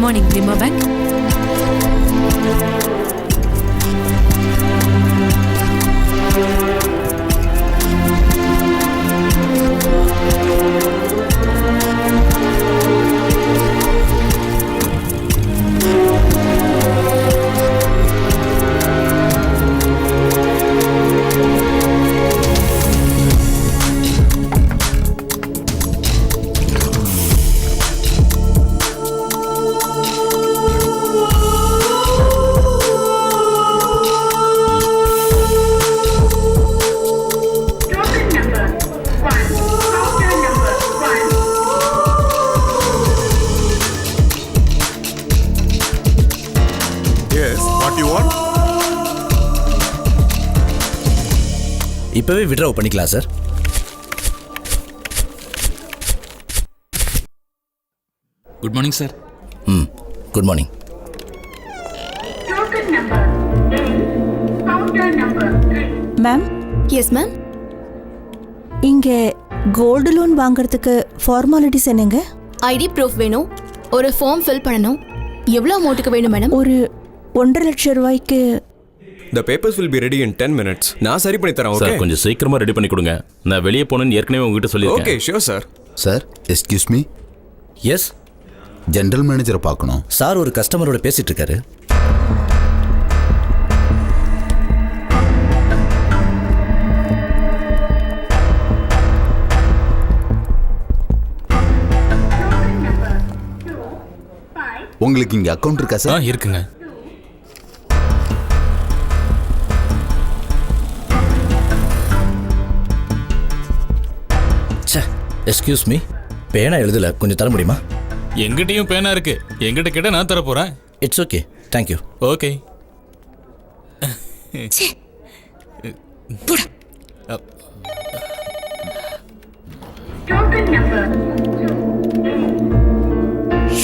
morning, Lima Bank. இப்பவே withdraw பண்ணிக்கலாம் sir. Good morning sir. Good morning. Ma'am. Yes ma'am. இங்க gold loan வாங்குறதுக்கு formalities என்னங்க? ID proof வேணும், ஒரு ஃபார்ம் ஃபில் பண்ணணும். எவ்வளோ அமௌண்ட்டுக்கு வேணும் மேடம்? ஒரு 1.5 லட்சம் ரூபாய்க்கு. The papers will be ready in 10 minutes. நான் சரி பண்ணி தரேன். ஓகே சார், கொஞ்சம் சீக்கிரமா ரெடி பண்ணி கொடுங்க. நான் வெளியே போறேன்னு ஏற்கனவே உங்ககிட்ட சொல்லிருக்கேன். Okay sure sir. Sir, excuse me. Yes. General மேனேஜரை பார்க்கணும். சார் ஒரு கஸ்டமரோட பேசிட்டு இருக்காரு. உங்களுக்கு இங்க அக்கவுண்ட் இருக்கா சார்? இருக்குங்க. எக்ஸ்கியூஸ் மீ, பேனா எழுதல, கொஞ்சம் தர முடியுமா? எங்கிட்டயும் பேனா இருக்கு, எங்கிட்ட கிட்ட நான் தர போறேன். It's okay, thank you. Okay.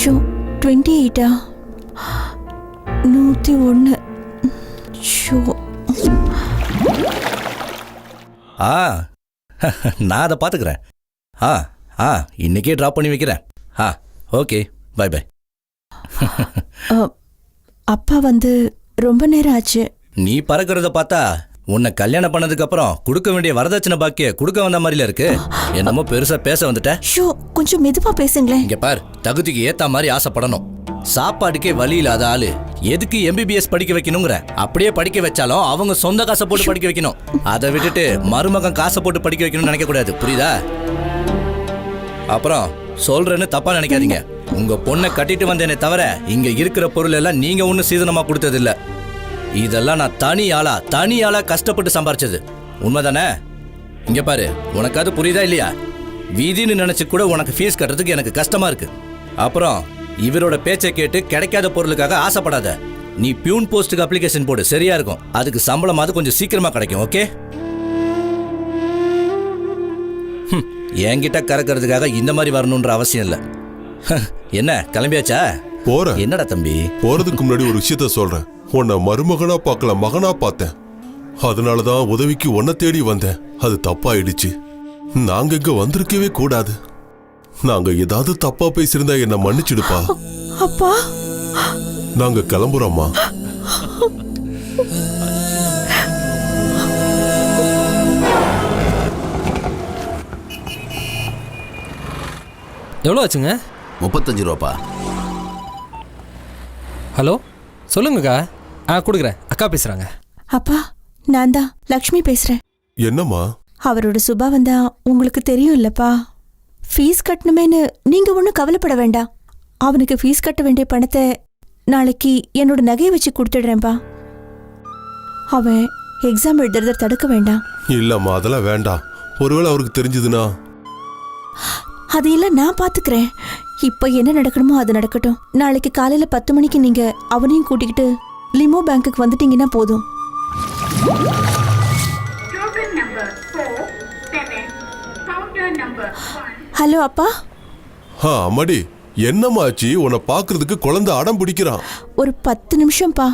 Show 28 101. Show நான் அதை பார்த்துக்கிறேன். இன்னைக்கே ட்ராப் பண்ணி வைக்கிறேன். Okay, bye bye. அப்பா வந்து ரொம்ப நேரம் ஆச்சு. நீ பறக்கிறத பார்த்தா உன்னை கல்யாணம் பண்ணதுக்கு அப்புறம் கொடுக்க வேண்டிய வரதட்சணை பாக்கிய கொடுக்க வந்த மாதிரில இருக்கு. என்னமோ பெருசா பேச வந்துட்ட. ஷோ கொஞ்சம் மெதுவா பேசுங்களேன். இங்க பார், தகுதிக்கு ஏத்த மாதிரி ஆசைப்படணும். சாப்பாடுக்கே வழி இல்லாத ஆளு எதுக்கு MBBS படிக்க வைக்கணுங்கிற? அப்படியே படிக்க வச்சாலும் அவங்க சொந்த காசை போட்டு படிக்க வைக்கணும். அதை விட்டுட்டு மருமகன் காசை போட்டு படிக்க வைக்கணும்னு நினைக்க கூடாது, புரியுதா? அப்புறம் சொல்றேன்னு தப்பா நினைக்காதீங்க. உங்க பொண்ணை கட்டிட்டு வந்தேனே தவிர இங்க இருக்கிற பொருள் எல்லாம் நீங்க ஒன்னும் சீதனமா கொடுத்தது இல்ல. இதெல்லாம் நான் தனி ஆளா கஷ்டப்பட்டு சம்பாரிச்சது. உண்மைதானே? இங்க பாரு, உனக்கு அது புரியுதா இல்லையா? வீதின்னு நினைச்சு கூட உனக்கு ஃபீஸ் கட்டுறதுக்கு எனக்கு கஷ்டமா இருக்கு. அப்புறம் இவரோட பேச்சை கேட்டு கிடைக்காத பொருளுக்காக ஆசைப்படாத. நீ பியூன் போஸ்ட்டுக்கு அப்ளிகேஷன் போடு, சரியா இருக்கும். அதுக்கு சம்பளமாவது கொஞ்சம் சீக்கிரமா கிடைக்கும். ஓகே? என்கிட்ட கறக்கிறதுக்காக இந்த மாதிரி வரணும்ன்ற அவசியம் இல்லை. என்ன கிளம்பியாச்சா? போறேன். என்னடா தம்பி? போறதுக்கு முன்னாடி ஒரு விஷயத்த சொல்றேன். உன்னை மருமகனா பார்க்கல, மகனா பார்த்தேன். அதனாலதான் உதவிக்கு உன்னை தேடி வந்தேன். அது தப்பாயிடுச்சு. நாங்க இங்க வந்திருக்கவே கூடாது. நாங்க ஏதாவது தப்பா பேசியிருந்தா என்ன மன்னிச்சிடுப்பா. அப்பா, நாங்க கிளம்புறோம்மா. எவ்வளோ ஆச்சுங்க? 35 ரூபாப்பா. ஹலோ, சொல்லுங்கக்கா. கொடுக்குறேன். அக்கா பேசுறாங்க. அப்பா, நான் தான் லக்ஷ்மி பேசுறேன். என்னம்மா? அவரோட சுபாவம் தான் உங்களுக்கு தெரியும் இல்லப்பா. ஃபீஸ் கட்டணுமேனு நீங்க ஒன்றும் கவலைப்பட வேண்டாம். அவனுக்கு ஃபீஸ் கட்ட வேண்டிய பணத்தை நாளைக்கு என்னோட நகையை வச்சு கொடுத்துடுறேன்ப்பா. அவன் எக்ஸாம் எழுதுறத தடுக்க வேண்டாம். இல்லம்மா, அதெல்லாம் வேண்டாம். ஒருவேளை அவருக்கு தெரிஞ்சதுன்னா? அதையெல்லாம் நான் பாத்துக்கிறேன். இப்ப என்ன நடக்கணுமோ அது நடக்கட்டும். நாளைக்கு காலையில 10 மணிக்கு நீங்க அவனையும் கூட்டிக்கிட்டு லிமோ பேங்க்குக்கு வந்துட்டீங்கன்னா போதும். ஹலோ அப்பா. அம்மாடி, என்னமாச்சு? உன்னை பாக்குறதுக்கு குழந்தை அடம் பிடிக்கிறான். ஒரு 10 நிமிஷம்ப்பா.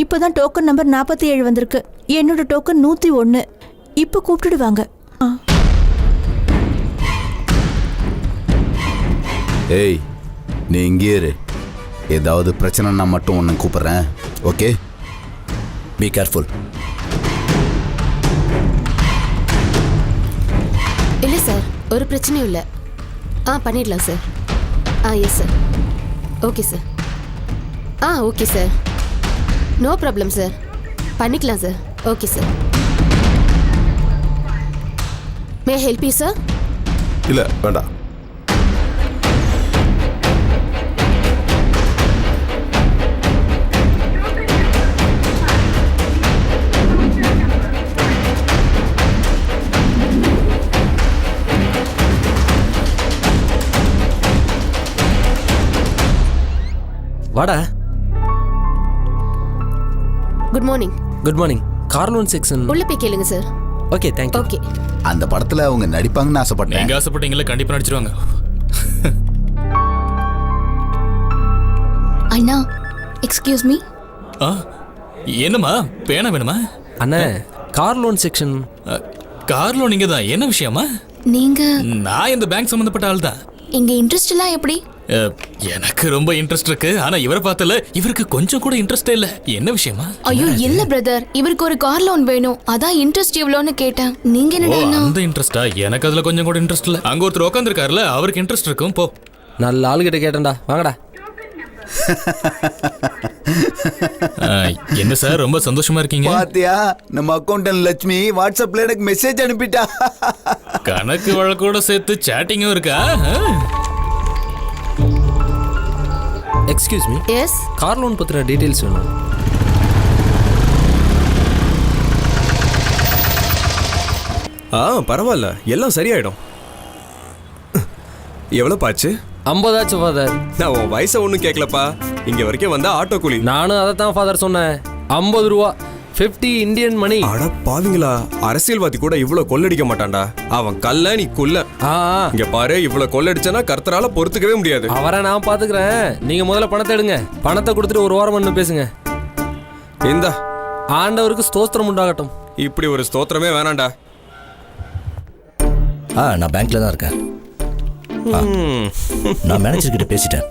இப்பதான் டோக்கன் நம்பர் 47 வந்திருக்கு. என்னோட டோக்கன் 101. இப்ப கூப்பிட்டுடுவாங்க. ஏய், நீ இங்கே இரு. ஏதாவது பிரச்சனைனா மட்டும் உன்னை கூப்பிட்றேன். Okay, be careful. இல்லை சார், ஒரு பிரச்சனையும் இல்லை. பண்ணிடலாம் sir. Yes sir. Okay sir. Okay sir. No problem sir. பண்ணிக்கலாம் sir. Okay sir. May help you sir? இல்ல வேண்டாம். வாடா. Good morning. Good morning. Car loan section. உள்ள போய் கேளுங்க சார். Okay, thank you. ஓகே. அந்த படத்துல அவங்க நடிப்பாங்கன்னு ஆசைப்பட்டேன். நீங்க ஆசைப்பட்டீங்களா? கண்டிப்பா நடிச்சிருவாங்க. அண்ணா, எக்ஸ்கியூஸ் மீ. என்னம்மா, பேனா வேணுமா? அண்ணே, car loan section. Car loan இங்க தான். என்ன விஷயமா? நீங்க நான் இந்த பேங்க் சம்பந்தப்பட்ட ஆள் தான். இங்க இன்ட்ரெஸ்ட் எல்லாம் எப்படி? எனக்கு ரொம்ப இன்ட்ரெஸ்ட் இருக்கு. ஆனா இவரை பார்த்தல இவருக்கு கொஞ்சம் கூட இன்ட்ரெஸ்டே இல்ல. என்ன விஷயமா? ஐயோ இல்ல பிரதர், இவருக்கு ஒரு கார் லோன் வேணும். அதான் இன்ட்ரெஸ்ட் எவ்வளோன்னு கேட்டேன். நீங்க என்னடா? அந்த இன்ட்ரெஸ்டா? எனக்கு அதுல கொஞ்சம் கூட இன்ட்ரெஸ்ட் இல்ல. அங்க ஒருத்தர் உட்காந்துருக்காருல, அவருக்கு இன்ட்ரெஸ்ட் இருக்கும். போ. நல்ல ஆளுகிட்ட கேட்டேன்டா. வாங்கடா. என்ன சார், ரொம்ப சந்தோஷமா இருக்கீங்க? பாத்தியா, நம்ம அக்கௌண்டன்ட் லட்சுமி வாட்ஸ்அப்ல எனக்கு மெசேஜ் அனுப்பிட்டா. கணக்கு வழக்கோட சேர்த்து சேட்டிங்கும் இருக்கா? Excuse me. Yes. Car loan பத்தின டீடைல்ஸ் வேணும். பரவாயில்ல, எல்லாம் சரியாயிடும். எவ்வளோ பாச்சு? 50 ஆச்சு ஃபாதர். நான் உன் வயசை ஒன்றும் கேட்கலப்பா. இங்க வரைக்கும் வந்தா ஆட்டோ கூலி. நானும் அதை தான் ஃபாதர் சொன்னேன். 50 ரூபா, 50 இந்தியன் மணி. அட பாவிங்களா, அரசியல்வாதி கூட இவ்வளவு கொள்ளடிக்க மாட்டான்டா. அவன் கல்ல, நீ குள்ள. இங்க பாரு, இவ்வளவு கொள்ளடிச்சனா கர்த்தரால பொறுத்துக்கவே முடியாது. அவரை நான் பாத்துக்கிறேன். நீங்க முதல்ல பணத்தை எடுங்க. பணத்தை கொடுத்துட்டு ஒரு வாரம் பண்ணு பேசுங்க. இந்தா. ஆண்டவருக்கு ஸ்தோத்திரம் உண்டாகட்டும். இப்படி ஒரு ஸ்தோத்திரமே வேணாண்டா. நான் பேங்க்ல தான் இருக்கேன். நான் மேனேஜர் கிட்ட பேசிட்டேன்.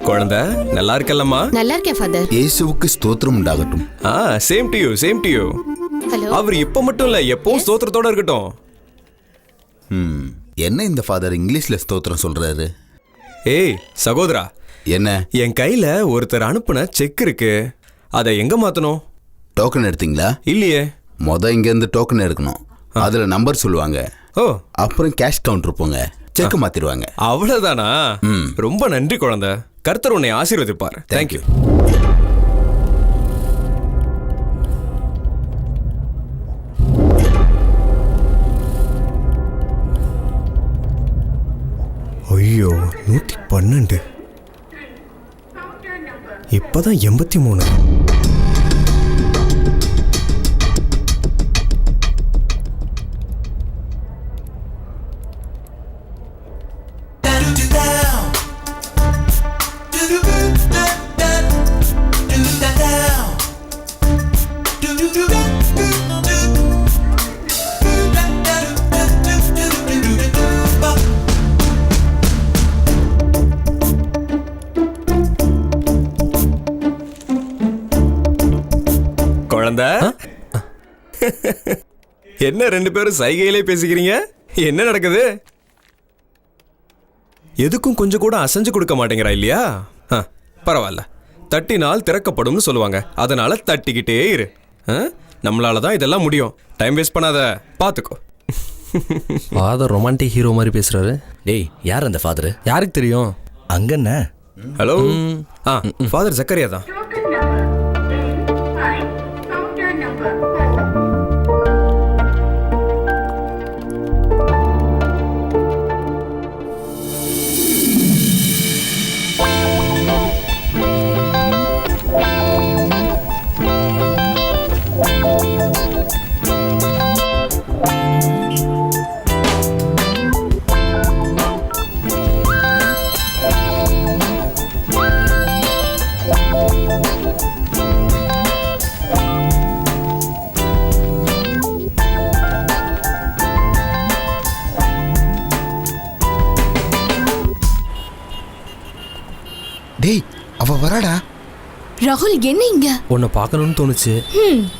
குழந்தை நல்லா இருக்கல்லம்மா? நல்லா இருக்கேன் ஃபாதர். இயேசுவுக்கு ஸ்தோத்திரம் உண்டாகட்டும். Same to you, same to you. Hello. அவர் இப்ப மட்டும் இல்ல, எப்பவும் ஸ்தோத்திரத்தோட இருக்கட்டும். என்ன இந்த ஃபாதர் இங்கிலீஷ்ல ஸ்தோத்திரம் சொல்றாரு? ஏய் சகோதரா, என்ன? என் கையில ஒருத்தர் அனுப்புன செக் இருக்கு. அதை எங்க மாத்தணும்? டோக்கன் எடுத்தீங்களா? இல்லையே. இங்க இருந்து டோக்கன் எடுக்கணும். அதுல நம்பர் சொல்லுவாங்க. அப்புறம் கேஷ் கவுண்டர் போங்க, செக் மாத்திடுவாங்க. அவ்வளவுதானா? ரொம்ப நன்றி குழந்தை. கர்த்தர் உன்னை ஆசீர்வதிப்பார். தேங்க்யூ. ஐயோ, 112. இப்பதான் 83. குழந்தை, என்ன ரெண்டு பேரும் சைகையிலே பேசிக்கிறீங்க? என்ன நடக்குது? எதுக்கும் கொஞ்சம் கூட அசைஞ்சு கொடுக்க மாட்டேங்கிறா இல்லையா? பரவாயில்ல, தட்டினால் திறக்கப்படும்னு சொல்லுவாங்க. அதனால தட்டிக்கிட்டே இரு. நம்மளால தான் இதெல்லாம் முடியும். டைம் வேஸ்ட் பண்ணாத, பாத்துக்கோ. ஃபாதர் ரொமான்டிக் ஹீரோ மாதிரி பேசுறாரு. டேய், யார் அந்த ஃபாதர்? யாருக்கு தெரியும்? அங்க என்ன? ஹலோ. ஃபாதர் ஜக்கரியா தான். ராகுல் என்ன இங்க? உன்னை பார்க்கணும்னு தோணுச்சு.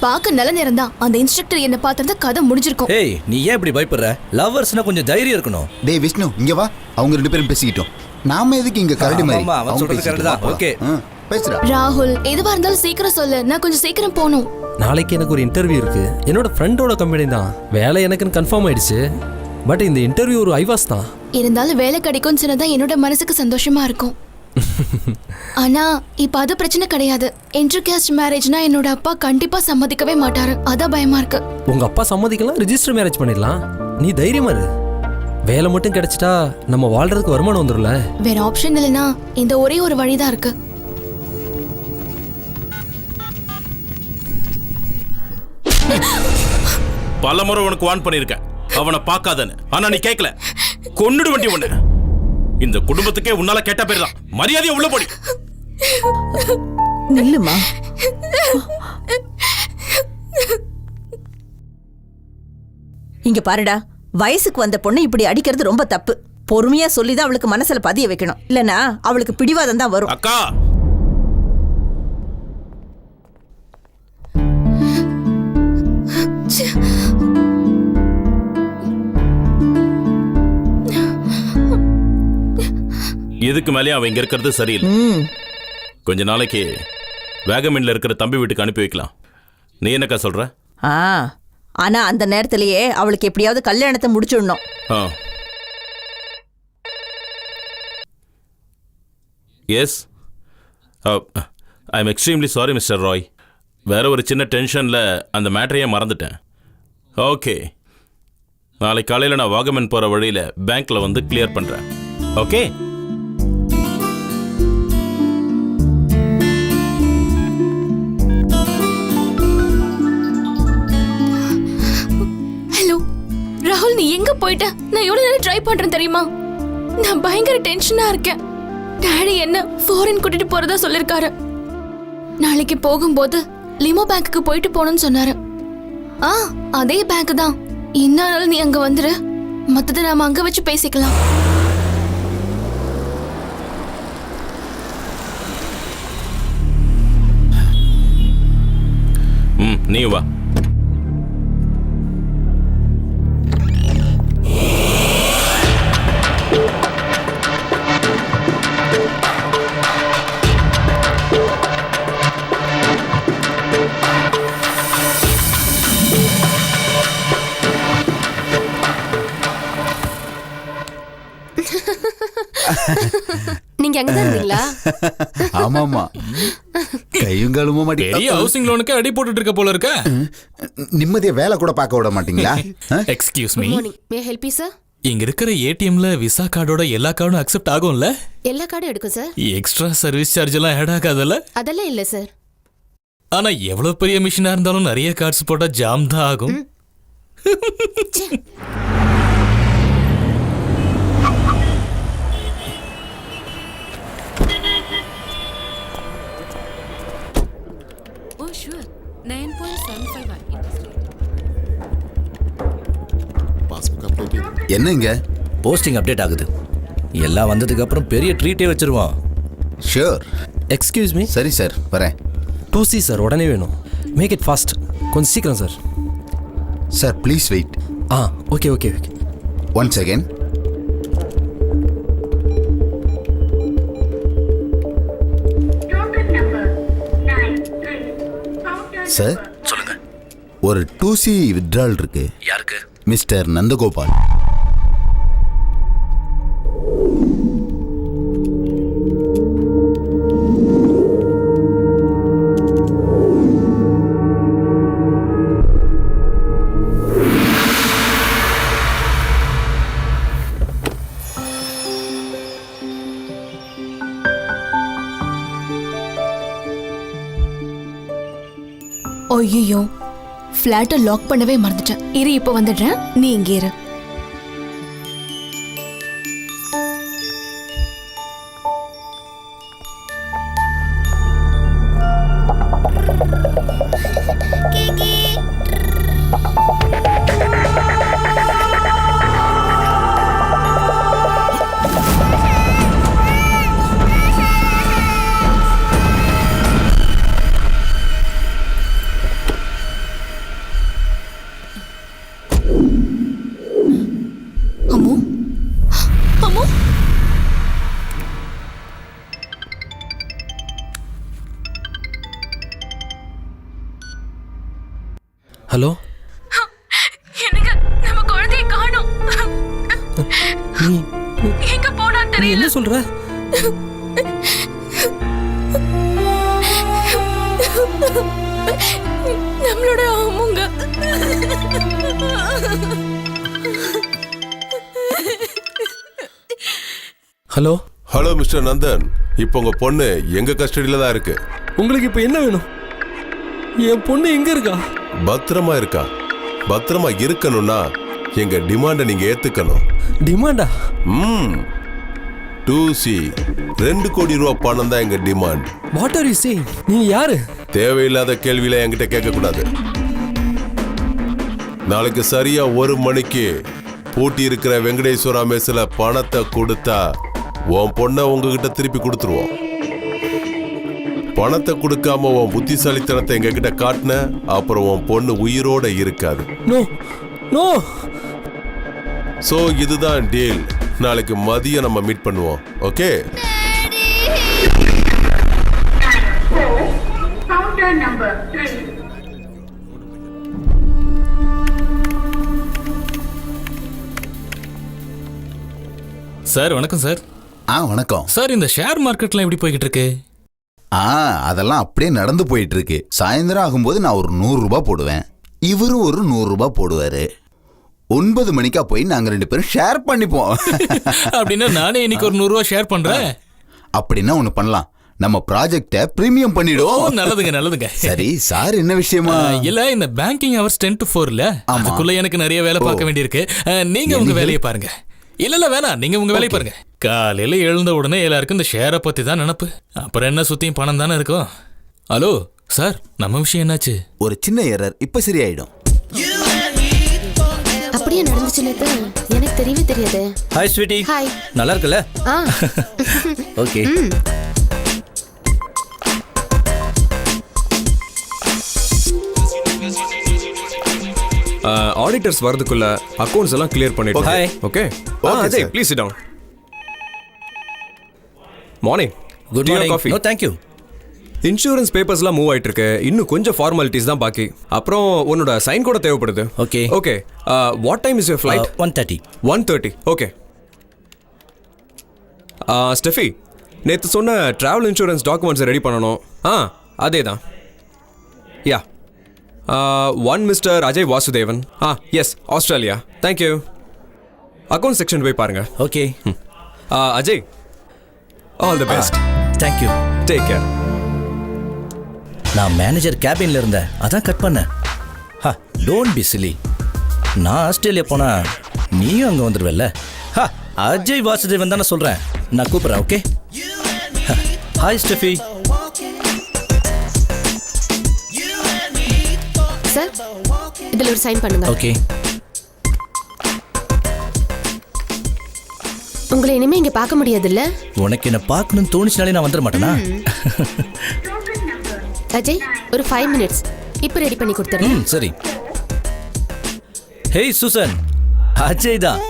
பார்க்க நல்ல நேரம் தான். அந்த இன்ஸ்ட்ரக்டர் என்ன பார்த்திருந்தா கதை முடிஞ்சிருக்கும். ஏய் நீ ஏன் இப்படி பயப்படுற? லவ்வர்ஸ்னா கொஞ்சம் தைரியம் இருக்கணும். டேய் விஷ்ணு இங்க வா, அவங்க 2 பேரும் பேசிக்கிட்டோம். நாம எதுக்கு இங்க கரடி மாதிரி? ஆமா, அவன் அவங்க சொல்றது பேசிக்கிட்டு correct தான். வா, Okay. போலாம். பேசுடா. ராகுல் எதுவா இருந்தாலும் சீக்கிரம் சொல்லு, நான் கொஞ்சம் சீக்கிரம் போகணும். நாளைக்கு எனக்கு ஒரு இன்டர்வியூ இருக்கு. என்னோட ஃப்ரெண்டோட கம்பெனி தான். வேலை எனக்குன்னு கன்ஃபார்ம் ஆயிடுச்சு. பட் இந்த இன்டர்வியூ ஒரு ஐவாஸ் தான். இருந்தாலும் வேலை கிடைக்கும்னு சொன்னதான் என்னோட மனசுக்கு சந்தோஷமா இருக்கும். ஆனா இப்ப அது பிரச்சனை கிடையாது. இன்டர்காஸ்ட் மேரேஜ்னா என்னோட அப்பா கண்டிப்பா சம்மதிக்கவே மாட்டாரு. அதான் பயமா இருக்கு. உங்க அப்பா சம்மதிக்கலாம், ரிஜிஸ்டர் மேரேஜ் பண்ணிடலாம். நீ தைரியமா இரு. வேலை மட்டும் கிடைச்சிட்டா நம்ம வாழ்றதுக்கு வருமானம் வந்துரும்ல. வேற ஆப்ஷன் இல்லைன்னா இந்த ஒரே ஒரு வழிதான் இருக்கு. பலமுறை உனக்கு வான் பண்ணிருக்கேன் அவனை பார்க்காதன்னு. ஆனா நீ கேட்கல. கொன்னுடு வண்டி உன்னை. இந்த குடும்பத்துக்கே உன்னால கேட்ட பேர் தான். மரியாதையை உள்ள போடி. நில்லுமா. இங்க பாருடா, வயசுக்கு வந்த பொண்ணு இப்படி அடிக்கிறது ரொம்ப தப்பு. பொறுமையா சொல்லிதான் அவளுக்கு மனசுல பதிய வைக்கணும். இல்லனா அவளுக்கு பிடிவாதம் தான் வரும். அக்கா இதுக்கு மேலே அவன் இங்க இருக்கிறது சரியில்லை. கொஞ்ச நாளைக்கு வேகமின்ல இருக்கிற தம்பி வீட்டுக்கு அனுப்பி வைக்கலாம். நீ என்னக்கா சொல்ற? ஆனா அந்த நேரத்திலேயே அவளுக்கு எப்படியாவது கல்யாணத்தை முடிச்சிடணும். Yes, I am extremely sorry mister Roy. வேற ஒரு சின்ன டென்ஷன்ல அந்த மேட்டரையே மறந்துட்டேன். ஓகே, நாளைக்கு காலையில் நான் வாகமன் போற வழியில பேங்க்ல வந்து கிளியர் பண்றேன். ஓகே. ராகுல் நீ எங்க போயிட்ட? நான் எவ்வளவு நேரம் ட்ரை பண்றேன் தெரியுமா? நான் பயங்கர டென்ஷனா இருக்கேன். டாடி என்ன ஃபாரின் கூட்டிட்டு போறதா சொல்லிருக்காரு. நாளைக்கு போகும்போது லிமோ பேங்க்குக்கு போயிட்டு போகணும்னு சொன்னாரு. அதே பேங்க் தான். என்னாலும் நீ அங்க வந்துரு. மத்ததை நாம அங்க வச்சு பேசிக்கலாம். நீ வா. நீங்க அங்கதான் இருந்தீங்களா? ஆமாமா, கையும் காலுமா மாட்டி பெரிய ஹவுசிங் லோனுக்கு அடி போட்டுட்டு இருக்க போல இருக்க. நிம்மதியா வேலை கூட பார்க்க விட மாட்டீங்களா? Excuse me, May help you sir? இங்க இருக்கிற ஏடிஎம்ல விசா கார்டோட எல்லா கார்டும் அக்செப்ட் ஆகும்ல? எல்லா கார்டும் எடுக்கும் சார். எக்ஸ்ட்ரா சர்வீஸ் சார்ஜ் எல்லாம் ஆட் ஆகாதல்ல? அதெல்லாம் இல்ல சார். ஆனா எவ்வளவு பெரிய மிஷினா இருந்தாலும் நிறைய கார்ட்ஸ் போட்டா ஜாம் தான் ஆகும். என்னங்க போஸ்டிங் அப்டேட் ஆகுது. எல்லாம் வந்ததுக்கு அப்புறம் பெரிய ட்ரீட்டே வச்சிருவோம். ஷூர். Excuse me. சரி சார், வரேன். 2C சார், உடனே வேணும். Make it fast. கொஞ்சம் சீக்கிரம் sir. Sir please wait. Okay okay okay. 1 second. Sir சொல்லுங்க. ஒரு 2C வித்ட்ரால் இருக்கு. யாருக்கு? மிஸ்டர் நந்தகோபால். ஐயோ, ஃபிளாட்டை லாக் பண்ணவே மறந்துட்டேன். இரு, இப்போ வந்துடுறேன். நீ இங்கே இரு. ஹலோ எனக்கு நம்ம குழந்தையை காணோம். நீ எங்க போனா நீ தெரியல. என்ன சொல்ற? நம்மளோட ஆமுங்க. ஹலோ ஹலோ மிஸ்டர் நந்தன், இப்போ உங்க பொண்ணு எங்க கஸ்டடியில தான் இருக்கு. உங்களுக்கு இப்போ என்ன வேணும்? என் பொண்ணு எங்க இருக்கா? பத்திரமா இருக்கா. பத்திரமா இருக்கணும்னா எங்க டிமாண்டை நீங்க ஏத்துக்கணும். டிமாண்டா? 2C 2 கோடி ரூபா பணம் தான் எங்க demand. What are you saying? நீங்க யாரு? தேவையில்லாத கேள்வியில என்கிட்ட கேட்க கூடாது. நாளைக்கு சரியா 1 மணிக்கு பூட்டி இருக்கிற வெங்கடேஸ்வரா மெஸ்ல பணத்தை கொடுத்தா உன் பொண்ணை உங்ககிட்ட திருப்பி கொடுத்துருவோம். பணத்தை கொடுக்காம உன் புத்திசாலித்தனத்தை எங்ககிட்ட காட்டின அப்புறம் உன் பொண்ணு உயிரோட இருக்காது. No no. சோ இதுதான் டீல். நாளைக்கு மதியம் நம்ம மீட் பண்ணுவோம். ஓகே? சார் வணக்கம் சார். வணக்கம் சார் இந்த ஷேர் மார்க்கெட்லாம் எப்படி போய்கிட்டு இருக்கு? அதெல்லாம் அப்படியே நடந்து போயிட்டு இருக்கு. சாயந்தரம் ஆகும்போது நான் ஒரு 100 ரூபாய் போடுவேன், இவரும் ஒரு 100 ரூபாய் போடுவாரு. 9 மணிக்கா போய் நாங்க 2 பேரும் ஷேர் பண்ணிப்போம். அப்படின்னா நானே இன்னைக்கு ஒரு 100 ரூபாய் ஷேர் பண்றேன். அப்படின்னா ஒண்ணு பண்ணலாம், நம்ம ப்ராஜெக்ட பிரீமியம் பண்ணிடுவோம். நல்லதுங்க நல்லதுங்க. சரி சார், என்ன விஷயமா? இல்ல இந்த பேங்கிங் ஹவர்ஸ் 10 to 4 இல்ல, அதுக்குள்ள எனக்கு நிறைய வேலை பார்க்க வேண்டியிருக்கு. நீங்க உங்க வேலையை பாருங்க. இல்ல வேணாம், நீங்க உங்க வேலையை பாருங்க. காலையில எழுந்த உடனே எல்லாருக்கும் இந்த ஷேரை பத்தி தான் நினப்பு. அப்புறம் என்ன சுத்தியும் பணம் தானே இருக்கும். ஹலோ சார், நம்ம விஷயம் என்னாச்சு? ஒரு சின்ன எரர், இப்ப சரியாயிடும். அப்படியே நடந்துச்சு நேத்து, எனக்கு தெரியவே தெரியாது. Hi sweetie. ஹாய். நல்லா இருக்குல்ல? Ah okay. ஆடிட்டர்ஸ் வரதுக்குள்ள அக்கவுண்ட்ஸ் எல்லாம் கிளியர் பண்ணிட்டு. Hi. Okay Ajay, please sit down. Morning. Good morning. No thank you. Insurance பேப்பர்ஸ்லாம் மூவ் ஆயிட்டு இருக்கு. இன்னும் கொஞ்சம் ஃபார்மாலிட்டிஸ் தான் பாக்கி. அப்புறம் உன்னோட சைன் கூட தேவைப்படுது. Okay okay. What time is your flight? 1:30. 1:30. Okay. Steffi, நேற்று சொன்ன டிராவல் இன்சூரன்ஸ் டாக்குமெண்ட்ஸ் ரெடி பண்ணணும். அதே தான். Yeah. One mister Ajay Vasudevan. Yes, Australia. Thank you. Account section போய் பாருங்க. Okay. Ajay, all the best. Thank you. Take care. நான் மேனேஜர் கேபின்ல இருந்தேன், அதான் கட் பண்ணேன். Don't be silly. நான் ஆஸ்திரேலியா போனா நீயும் அங்க வந்துடுவல்ல. அஜய் வாசுதேவன் தானே சொல்றேன். நான் கூப்பிடுறேன். ஓகே. Hi Steffi. சார், இதுல ஒரு சைன் பண்ணுங்க. ஓகே. உங்களை இனிமே இங்க பார்க்க முடியாதுல்ல? உனக்கு என்ன பார்க்கணும்னு தோணுச்சுனாலே நான் வந்துட மாட்டேனா? அஜய், ஒரு 5 minutes இப்போ ரெடி பண்ணி கொடுத்துறேன். சரி. ஹேய் சூசன், அஜய் தான்.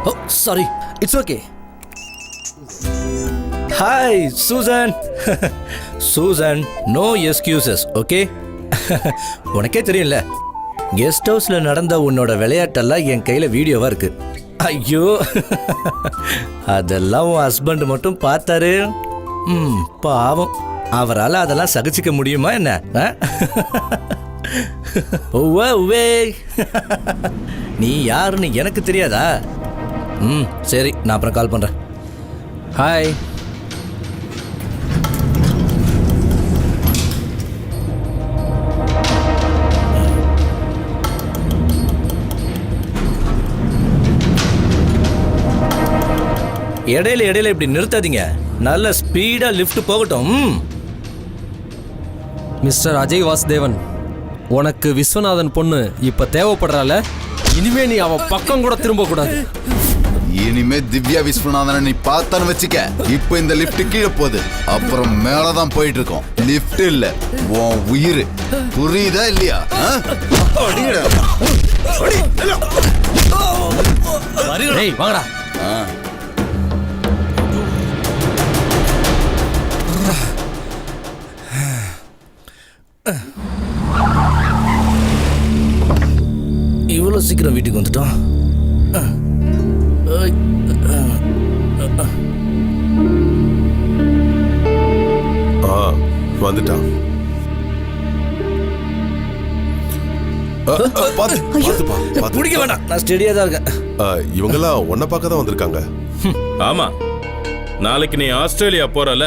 Oh sorry, it's okay. Hi Susan. Susan, no excuses. Okay? உனக்கே தெரியும்ல, கெஸ்ட் ஹவுஸ்ல நடந்த உன்னோட விளையாட்டெல்லாம் என் கையில வீடியோவா இருக்கு. ஐயோ, அதெல்லாம் உன் ஹஸ்பண்ட் மட்டும் பார்த்தாரு. பாவம், அவரால் அதெல்லாம் சகிச்சுக்க முடியுமா என்ன? நீ யாருன்னு எனக்கு தெரியாதா? சரி, நான் அப்புறம் கால் பண்றேன். ஹாய். இடையில இடையில இப்படி நிறுத்தாதீங்க, நல்ல ஸ்பீடா லிஃப்ட் போகட்டும். மிஸ்டர் அஜய் வாசுதேவன், உனக்கு விஸ்வநாதன் பொண்ணு இப்ப தேவைப்படுறால, இனிமே நீ அவன் பக்கம் கூட திரும்ப கூடாது. இனிமே திவ்யா விஸ்வநாதன் நீ பார்த்தான்னு வச்சுக்க, இப்போ இந்த லிஃப்ட் கீழே போகுது, அப்புறம் மேலதான் போயிட்டு இருக்கோம். லிஃப்ட் இல்ல, உன் உயிர். புரியுதா இல்லையா? வாங்கடா. இவ்வளோ சீக்கிரம் வீட்டுக்கு வந்துட்டோம். வந்துட்டான். பிடிக்க வேண்டாம், நான் ஸ்டெடியாக தான் இருக்கேன். இவங்கெல்லாம் உன்னை பார்க்க தான் வந்திருக்காங்க. ஆமா, நாளைக்கு நீ ஆஸ்திரேலியா போறல,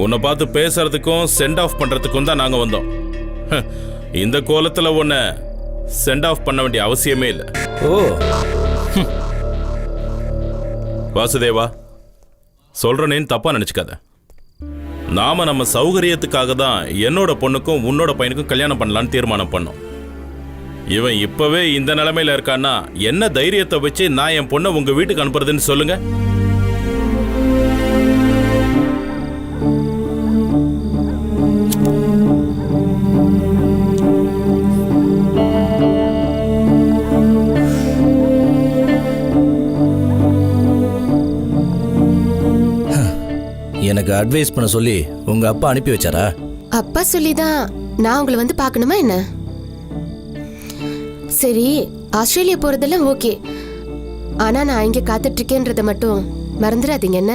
உன்னை பார்த்து பேசுறதுக்கும் சென்ட் ஆஃப் பண்றதுக்கும் தான் நாங்க வந்தோம். இந்த கோலத்துல உன்னை சென்ட் ஆஃப் பண்ண வேண்டிய அவசியமே இல்லை. ஓ, வாசுதேவா, சொல்றேன்னு தப்பா நினைச்சுக்காத. நாம நம்ம சௌகரியத்துக்காக தான் என்னோட பொண்ணுக்கும் உன்னோட பையனுக்கும் கல்யாணம் பண்ணலான்னு தீர்மானம் பண்ணோம். இவன் இப்பவே இந்த நிலைமையில இருக்கான்னா என்ன தைரியத்தை வச்சு நான் என் பொண்ணை உங்க வீட்டுக்கு அனுப்புறதுன்னு சொல்லுங்க. எனக்கு அட்வைஸ் பண்ண சொல்லி உங்க அப்பா அனுப்பி வச்சாரா? அப்பா சொல்லிதான் நான் உங்களை வந்து பார்க்கணுமா என்ன? சரி, ஆஸ்திரேலியா போறதெல்லாம் ஓகே, ஆனா நான் இங்க காத்துட்டு இருக்கேன்றதை மட்டும் மறந்துடாதீங்க என்ன?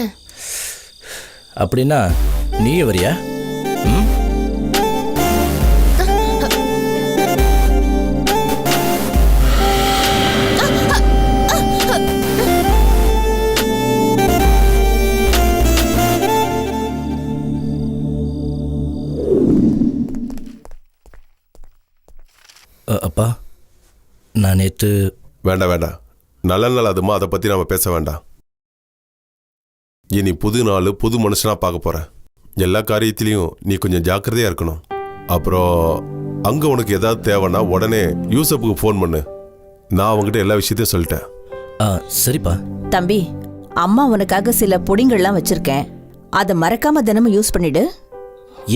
அப்படின்னா நீ வரியா? அப்பா, நான் நேற்று... வேண்டாம் வேண்டாம், நல்ல நாள் அதுமா, அதை பற்றி நம்ம பேச வேண்டாம். இனி புது நாள், புது மனுஷனாக பார்க்க போகிறேன். எல்லா காரியத்திலையும் நீ கொஞ்சம் ஜாக்கிரதையாக இருக்கணும். அப்புறம் அங்கே உனக்கு ஏதாவது தேவைன்னா உடனே யூசப்புக்கு ஃபோன் பண்ணு. நான் அவங்ககிட்ட எல்லா விஷயத்தையும் சொல்லிட்டேன். சரிப்பா. தம்பி, அம்மா உனக்காக சில பொடிங்கள்லாம் வச்சிருக்கேன், அதை மறக்காம தினமும் யூஸ் பண்ணிடு.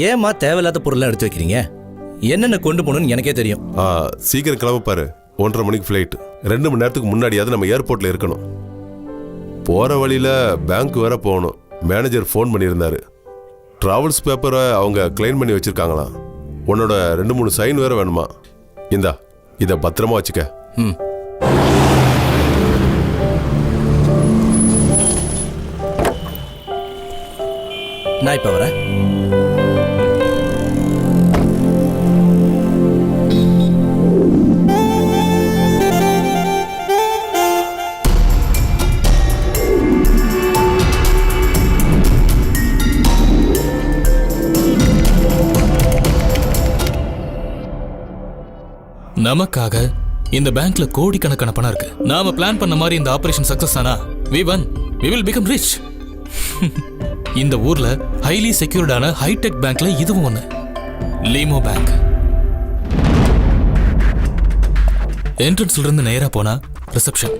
ஏம்மா தேவையில்லாத பொருள்லாம் எடுத்து வைக்கிறீங்க? என்னென்ன கொண்டு போகணும்னு எனக்கே தெரியும். சீக்கிரம் கிளம்பப்பாரு, 1:30 மணிக்கு ஃப்ளைட். 2 மணி நேரத்துக்கு முன்னாடியாவது நம்ம ஏர்போர்ட்டில் இருக்கணும். போகிற வழியில் பேங்க் வேற போகணும். மேனேஜர் ஃபோன் பண்ணியிருந்தாரு. ட்ராவல்ஸ் பேப்பரை அவங்க கிளைம் பண்ணி வச்சுருக்காங்களாம். உன்னோட 2-3 சைன் வேற வேணுமா? இந்தா, இதை பத்திரமா வச்சுக்க. நான் இப்போ வரேன். நமக்காக இந்த பேங்க்ல கோடிக்கணக்கான பணம் இருக்கு. நாம பிளான் பண்ண மாதிரி இந்த ஆபரேஷன் சக்சஸ் ஆனா we will become rich. இந்த ஊர்ல ஹைலி செக்யூர்டான ஹைடெக் பேங்க்ல இதுவும் ஒண்ணு, லீமோ பேங்க். என்ட்ரன்ஸ்ல இருந்து நேரா போனா ரிசப்ஷன்,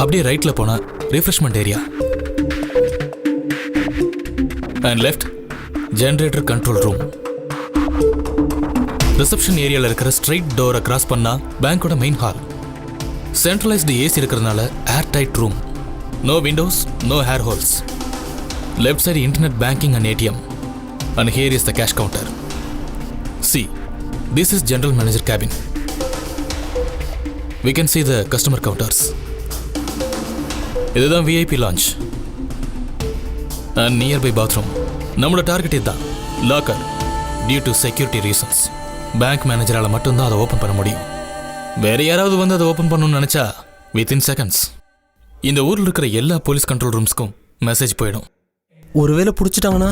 அப்படியே ரைட்ல போனா refreshment area, and left generator control room. Reception ஏரியால இருக்கிற ஸ்ட்ரைட் டோரை கிராஸ் பண்ணா பேங்கோட மெயின் ஹால். சென்ட்ரலைஸ்டு ஏசி இருக்கிறதுனால air tight room, no windows, no hair holes. Left side internet banking and ATM, and here is the cash counter. See, this is general manager cabin. We can see the customer counters. இதுதான் VIP lounge and nearby bathroom. நம்மளோட target இதுதான், locker. Due to security reasons bank மேனேஜரால் மட்டும்தான் அதை open பண்ண முடியும். வேற யாராவது வந்து அதை ஓப்பன் பண்ணணும்னு நினைச்சா வித்தின் செகண்ட்ஸ் இந்த ஊரில் இருக்கிற எல்லா போலீஸ் கண்ட்ரோல் ரூம்ஸ்க்கும் மெசேஜ் போயிடும். ஒருவேளை பிடிச்சிட்டாங்கன்னா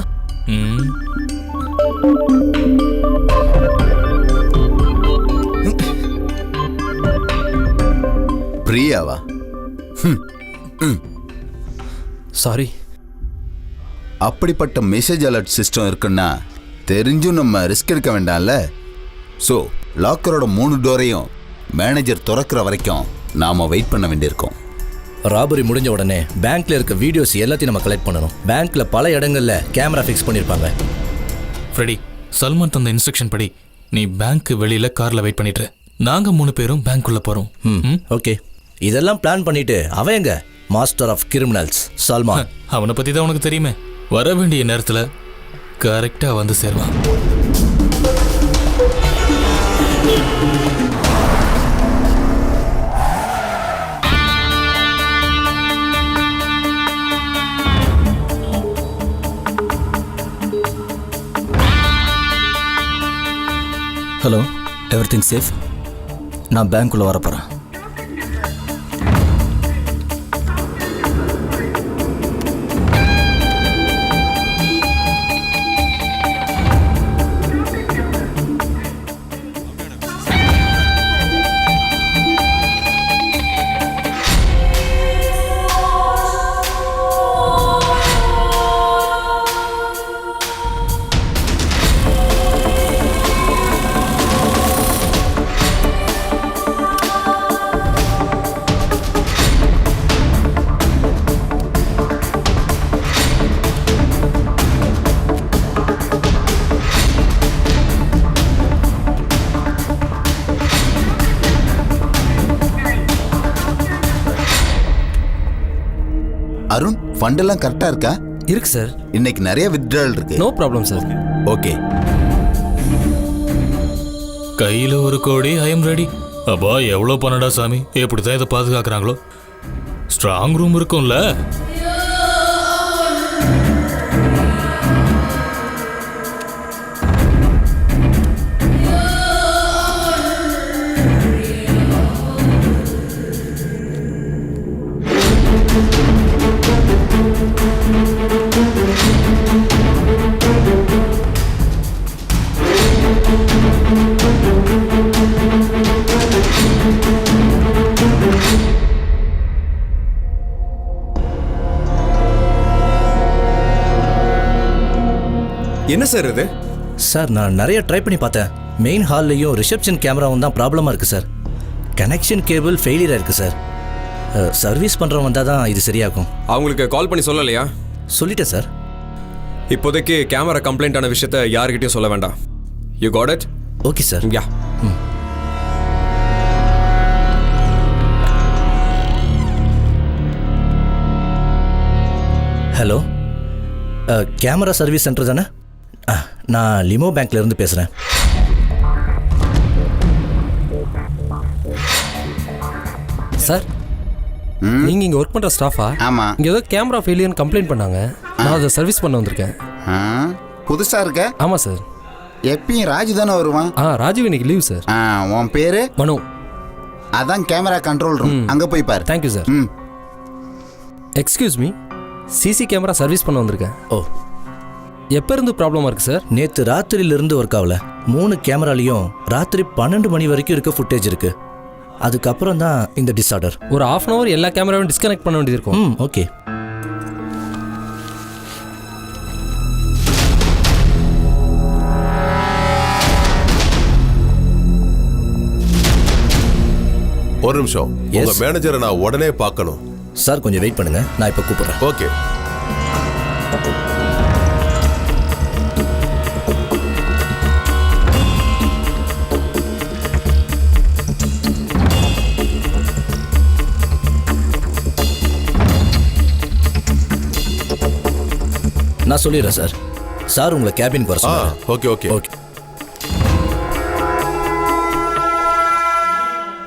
பிரியாவா? சாரி. அப்படிப்பட்ட மெசேஜ் அலர்ட் சிஸ்டம் இருக்குன்னா தெரிஞ்சும் நம்ம ரிஸ்க் எடுக்க வேண்டாம்ல. ஸோ லாக்கரோட 3 டோரையும் மேனேஜர் திறக்கிற வரைக்கும் நாம வெயிட் பண்ண வேண்டியிருக்கோம். ராபரி முடிஞ்ச உடனே பேங்க்ல இருக்க வீடியோஸ் எல்லாத்தையும் நம்ம கலெக்ட் பண்ணணும். பேங்க்ல பல இடங்கள்ல கேமரா ஃபிக்ஸ் பண்ணிருப்பாங்க. ஃப்ரெடி, சல்மான் தந்த இன்ஸ்ட்ரக்ஷன் படி நீ பேங்க் வெளியில கார்ல வெயிட் பண்ணிட்டு, நாங்க 3 பேரும் பேங்க்குள்ள போறோம். ஓகே, இதெல்லாம் பிளான் பண்ணிட்டு அவன் எங்க மாஸ்டர் ஆஃப் கிரிமினல்ஸ் சல்மான்? அவனை பத்தி தான் உனக்கு தெரியுமே. வர வேண்டிய நேரத்துல கரெக்டா வந்து சேருவான். Hello, everything safe? நான் பேங்க்குள்ள வரப்போறேன். அருண், ஃபண்ட் எல்லாம் கரெக்டா இருக்கா? இருக்கு சார். இன்னைக்கு நிறைய வித்ட்ரால் இருக்கு. No problem sir. ஓகே. கையில 1 கோடி, ஐ எம் ரெடி. அப்பா எவ்வளோ பண்ணடா சாமி, எப்படிதான் இதை பாதுகாக்கிறாங்களோ. ஸ்ட்ராங் ரூம் இருக்கும்ல. என்ன சார் இது? சார் நான் நிறைய ட்ரை பண்ணி பார்த்தேன். மெயின் ஹால்லையும் ரிசப்ஷன் கேமராவும் தான் ப்ராப்ளமாக இருக்குது சார். கனெக்ஷன் கேபிள் ஃபெயிலியராக இருக்குது சார். சர்வீஸ் பண்ணுறவங்க வந்தால் தான் இது சரியாகும். அவங்களுக்கு கால் பண்ணி சொல்லலையா? சொல்லிட்டேன் சார். இப்போதைக்கு கேமரா கம்ப்ளைண்ட் ஆன விஷயத்த யாருக்கிட்டையும் சொல்ல வேண்டாம். You got it? Okay sir. Yeah. Hello, camera service centre தானே? நான் லிமோ பேங்க்ல இருந்து பேசுகிறேன். சார், நீங்க இங்க ஒர்க் பண்ற ஸ்டாஃபா? ஆமா. இங்க ஏதோ கேமரா ஃபெயிலியர்னு கம்ப்ளைண்ட் பண்ணாங்க. நான் அதை சர்வீஸ் பண்ண வந்திருக்கேன். புதுசா இருக்க? ஆமா சார். எப்பயும் ராஜு தானே வருவான். ராஜீவ் இன்னைக்கு லீவ் சார். உன் பேரு? மனு. அதான் கேமரா கண்ட்ரோல் ரூம், அங்க போய் பாரு. Thank you sir. Excuse me, CC camera service பண்ண வந்திருக்கேன். ஓ, எப்போ இருந்து ப்ராப்ளமாக இருக்குது சார்? நேற்று ராத்திரியிலிருந்து ஒர்க் ஆகல. 3 கேமராலையும் ராத்திரி 12 மணி வரைக்கும் இருக்க ஃபுட்டேஜ் இருக்கு. அதுக்கப்புறம் தான் இந்த டிஸார்டர். ஒரு 1/2 hour எல்லா கேமராவும் டிஸ்கனெக்ட் பண்ண வேண்டியது இருக்கும். ஓகே. ஒரு நிமிஷம், உங்க மேனேஜரை நான் உடனே பார்க்கணும். சார் கொஞ்சம் வெயிட் பண்ணுங்க, நான் இப்போ கூப்பிடுறேன். ஓகே. நான் சொல்லிடுறேன் சார். சார் உங்களை கேபினுக்கு வர சொல்லுங்க. Okay okay okay.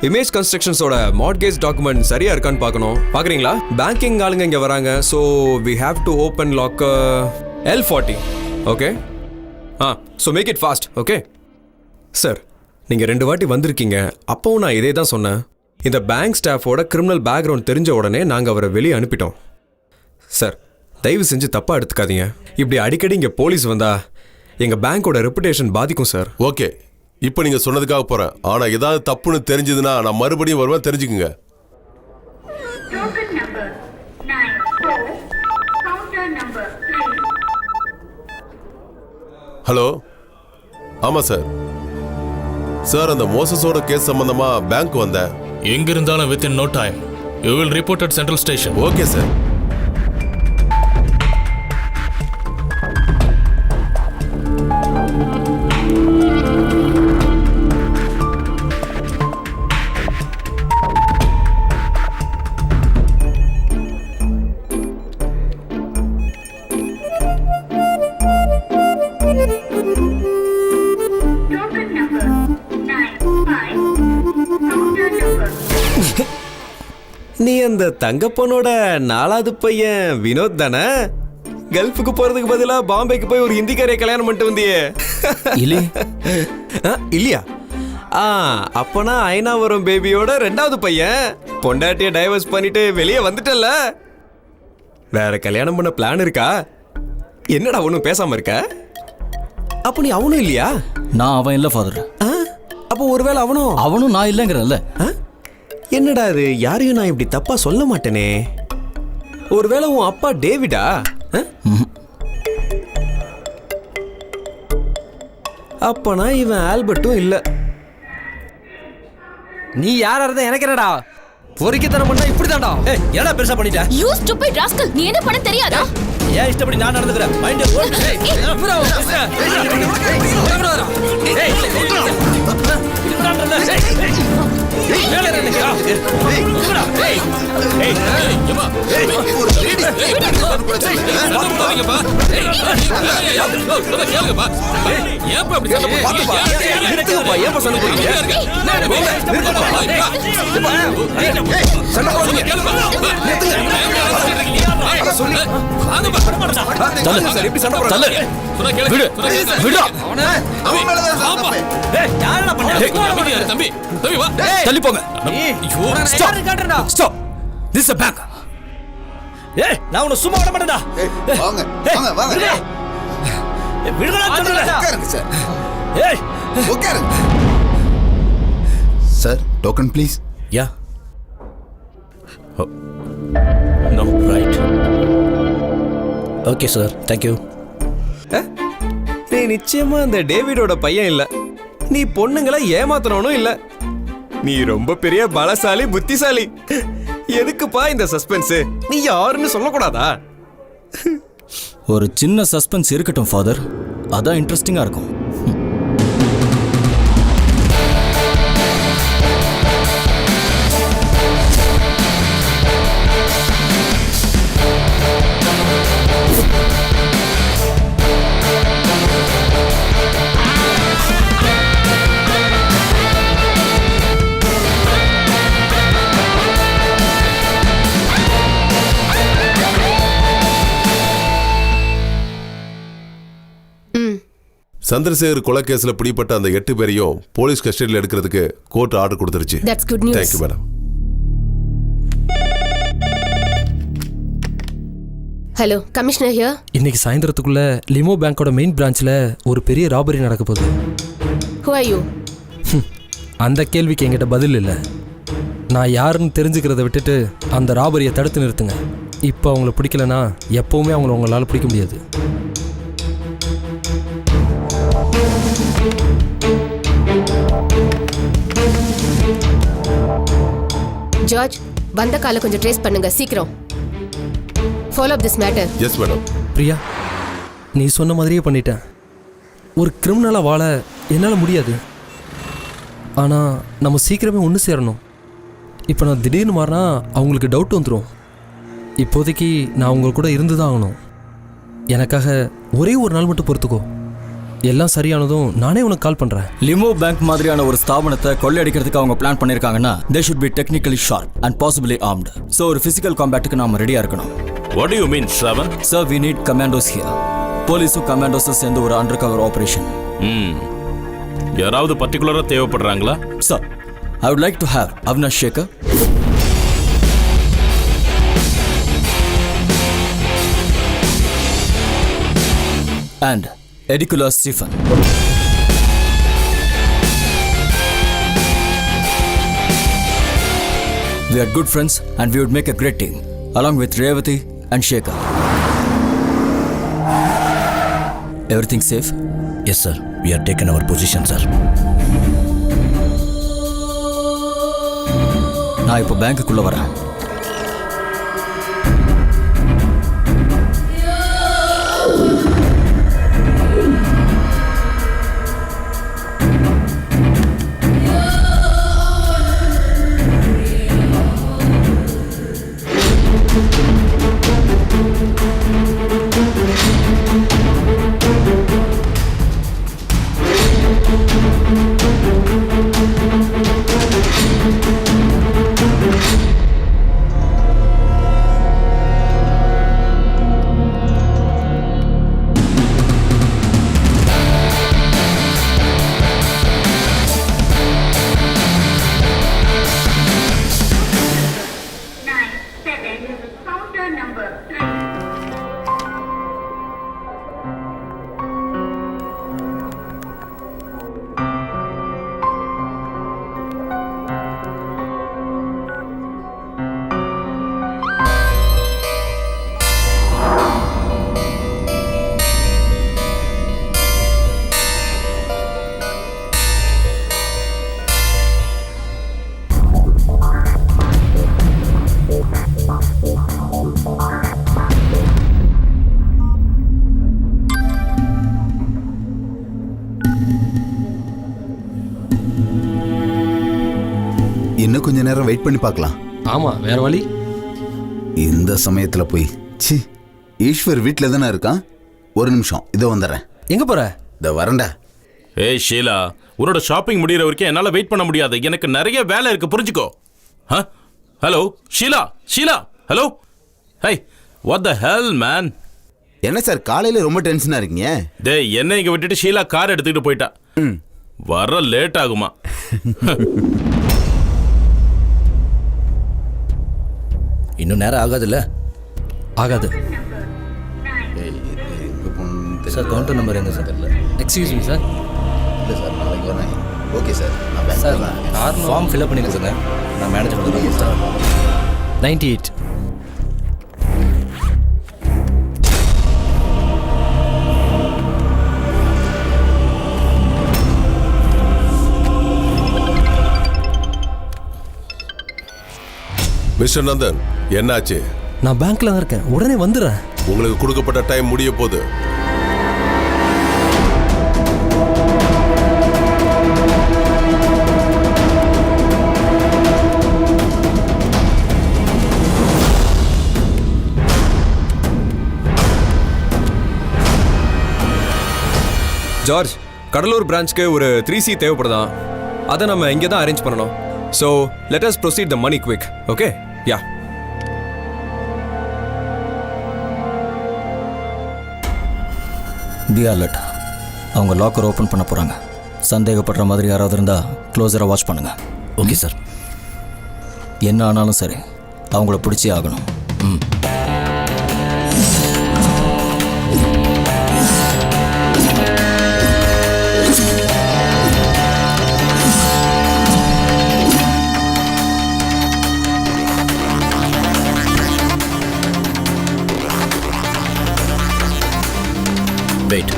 இமேஜ் கன்ஸ்ட்ரக்ஷன்ஸோட மார்ட்கேஜ் டாக்குமெண்ட் சரியா இருக்கான்னு பார்க்கணும். பார்க்குறீங்களா? பேங்கிங் ஆளுங்க இங்கே வராங்க. So we have to open lock L40. Okay. So make it fast. Okay sir, நீங்கள் 2 வாட்டி வந்திருக்கீங்க. அப்போவும் நான் இதே தான் சொன்னேன். இந்த பேங்க் ஸ்டாஃபோட கிரிமினல் பேக்ரவுண்ட் தெரிஞ்ச உடனே நாங்கள் அவரை வெளியே அனுப்பிட்டோம். சார், தயவு செஞ்சு தப்பாக எடுத்துக்காதீங்க. இப்படி அடிக்கடி இங்கே போலீஸ் வந்தா எங்கள் பேங்க்கோட ரெப்புடேஷன் பாதிக்கும் சார். ஓகே, இப்போ நீங்க சொன்னதுக்காக போறேன். ஆனா ஏதாவது தப்புன்னு தெரிஞ்சதுன்னா நான் மறுபடியும் வருவேன், தெரிஞ்சுக்குங்க. ஹலோ, ஆமா சார். சார், அந்த மோசஸோட கேஸ் சம்பந்தமா பேங்க் வந்தேன். எங்க இருந்தாலும் with in no time you will report at central station. Okay sir. நீ அந்த தங்கப்பனோட 4வது பையன் வினோத் தானே? கல்ஃபுக்கு போறதுக்கு பதிலா பாம்பேக்கு போய் ஒரு ஹிந்திக்காரைய கல்யாணம் பண்ணிட்டு வந்தியே. இல்லையே. இல்லையா? அப்பனா ஐநாவரம் பேபியோட 2வது பையன். பொண்டாட்டிய டைவர்ஸ் பண்ணிட்டு வெளியே வந்துட்டல்ல? வேற கல்யாணம் பண்ண பிளான் இருக்கா? என்னடா ஒன்றும் பேசாம இருக்க? அப்ப நீ அவனும் இல்லையா? நான் அவன் இல்லை ஃபாதர். அப்போ ஒருவேளை அவனும் நான் இல்லைங்கிறல்ல. என்னடா இது, யாரையும் நான் இப்படி தப்பா சொல்ல மாட்டேனே. ஒருவேளை உன் அப்பா டேவிடா? அப்பனா இவன் ஆல்பர்ட்டும் இல்ல. நீ யாரா இருந்தா எனக்கு என்னடா? பொறுக்கித்தனம் பண்ணா இப்படிதான்டா. ஏய், என்னடா பெருசா பண்ணிட்ட? யூ ஸ்டூபிட் ராஸ்கல், நீ என்ன பண்ண தெரியாதா? ஏன் இஷ்டப்படி நான் நடந்துக்கிறேன்? மைண்ட் தள்ளி போங்க. Stop. This is a bank. ஏய், நான் உன்னை சும்மா விட மாட்டேன்டா. வாங்க வாங்க வாங்க. விடுடா சொல்றேன். உட்காருங்க சார். ஏய், உட்காருங்க sir. Token please. Yeah. No right. Okay sir, thank you. நீ நிச்சயமா அந்த டேவிடோட பையன் இல்ல. நீ பொண்ணுங்களை ஏமாத்தணும் இல்ல. நீ ரொம்ப பெரிய பலசாலி, புத்திசாலி. எதுக்குப்பா இந்த சஸ்பென்ஸ்? நீ யாருன்னு சொல்லக்கூடாதா? ஒரு சின்ன சஸ்பென்ஸ் இருக்கட்டும் ஃபாதர், அதான் இன்ட்ரெஸ்டிங்கா இருக்கும். சந்திரசேகர் கொலை கேஸ்ல பிடிப்பட்ட அந்த 8 பேரையும் போலீஸ் கஸ்டடியில் எடுக்கிறதுக்கு கோர்ட் ஆர்டர் கொடுத்துருச்சு. That's good news. Thank you madam. Hello, commissioner here. இன்னைக்கு சாயந்தரத்துக்குள்ள லிமோ பேங்கோட மெயின் பிரான்ச்ல ஒரு பெரிய ராபரி நடக்க போகுது. Who are you? அந்த கேள்விக்கு என்கிட்ட பதில் இல்லை. நான் யாருன்னு தெரிஞ்சுக்கிறத விட்டுட்டு அந்த ராபரியை தடுத்து நிறுத்துங்க. இப்போ அவங்கள பிடிக்கலனா எப்பவுமே அவங்கள உங்களால் பிடிக்க முடியாது. ஜார்ஜ், வந்த காலை கொஞ்சம் ட்ரேஸ் பண்ணுங்க சீக்கிரம். Follow up this matter. Yes madam. Priya, நீ சொன்ன மாதிரியே பண்ணிட்டேன். ஒரு கிரிமினலாக வாழ என்னால் முடியாது. ஆனால் நம்ம சீக்கிரமே ஒன்று சேரணும். இப்போ நான் திடீர்னு மாறினா அவங்களுக்கு டவுட் வந்துடும். இப்போதைக்கு நான் அவங்க கூட இருந்து தான் ஆகணும். எனக்காக ஒரே ஒரு நாள் மட்டும் பொறுத்துக்கோ. எல்லாம் சரியானதும் நானே உனக்கு கால் பண்ணுறேன். லிமோ பேங்க் மாதிரியான ஒரு ஸ்தாபனத்தை கொள்ளையடிக்கிறதுக்கு அவங்க பிளான் பண்ணியிருக்காங்கன்னா they should be technically sharp and possibly armed. So ஒரு physical combatக்கு நாம ரெடியா இருக்கணும். What do you mean, Shravan? Sir, we need commandos here. போலீஸும் கமாண்டோஸும் சேர்ந்து ஒரு அண்டர் கவர் ஆபரேஷன். யாராவது பர்டிகுலரா தேவைப்படுறாங்களா? Sir, I would like to have Avinash Shekhar, and Ediculus Stephen. We are good friends and we would make a great team, along with Revati and Shekhar. Everything safe? Yes sir, we are taken our position sir. நான் இப்போ பேங்க்குள்ள வரேன். கொஞ்ச நேரம் wait பண்ணி பார்க்கலாம். ஆமா, வேற வழி. இந்த சமயத்துல போய் சி ஈஸ்வர் வீட்டில் தானே இருக்கான். ஒரு நிமிஷம், இதோ வந்துடுறேன். எங்க போற? இந்த வரண்டா. ஏய் ஷீலா, உன்னோட ஷாப்பிங் முடிகிற வரைக்கும் என்னால் வெயிட் பண்ண முடியாது. எனக்கு நிறைய வேலை இருக்கு, புரிஞ்சுக்கோ. Hello Sheela, Sheela, hello. Hi, what the hell man? என்ன சார் காலையில ரொம்ப டென்ஷனா இருக்கீங்க? டேய், என்ன இங்க விட்டுட்டு ஷீலா கார் எடுத்துக்கிட்டு போயிட்டா. வர லேட் ஆகுமா? இன்னும் நேரம் ஆகாதுல்ல? ஆகாது சார். கவுண்டர் நம்பர் எங்க சார்? Excuse me sir. இல்லை சார், நாளைக்கு வரேன். ஓகே சார், நான் சார் பேங்க் ஃபார்ம் ஃபில்அப் பண்ணி கொடுங்க. நான் மேனேஜர் வந்து சார். 98. மிஸ்டர் நந்தன், என்னாச்சு? நான் பேங்க்ல தான் இருக்கேன், உடனே வந்துடுறேன். உங்களுக்கு கொடுக்கப்பட்ட டைம் முடிய போகுது. ஜார்ஜ், கடலூர் பிரான்ச்க்கு ஒரு 3C தேவைப்படுதான். அதை நம்ம இங்கே தான் அரேஞ்ச் பண்ணணும். So let us proceed the money quick. Okay, yeah. Be alert. அவங்க லாக்கர் ஓப்பன் பண்ண போகிறாங்க. சந்தேகப்படுற மாதிரி யாராவது இருந்தால் க்ளோஸராக வாட்ச் பண்ணுங்க. Okay sir. என்ன ஆனாலும் சரி, அவங்கள பிடிச்சே ஆகணும். வெயிட்.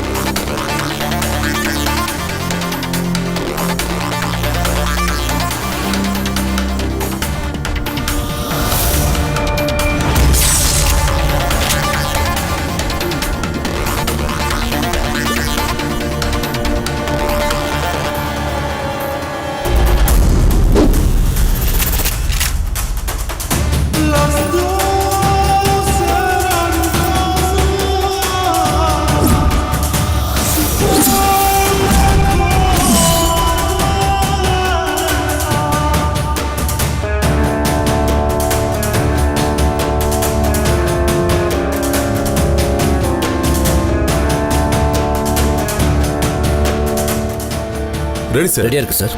Ready sir. ரெடியா இருக்கு சார்.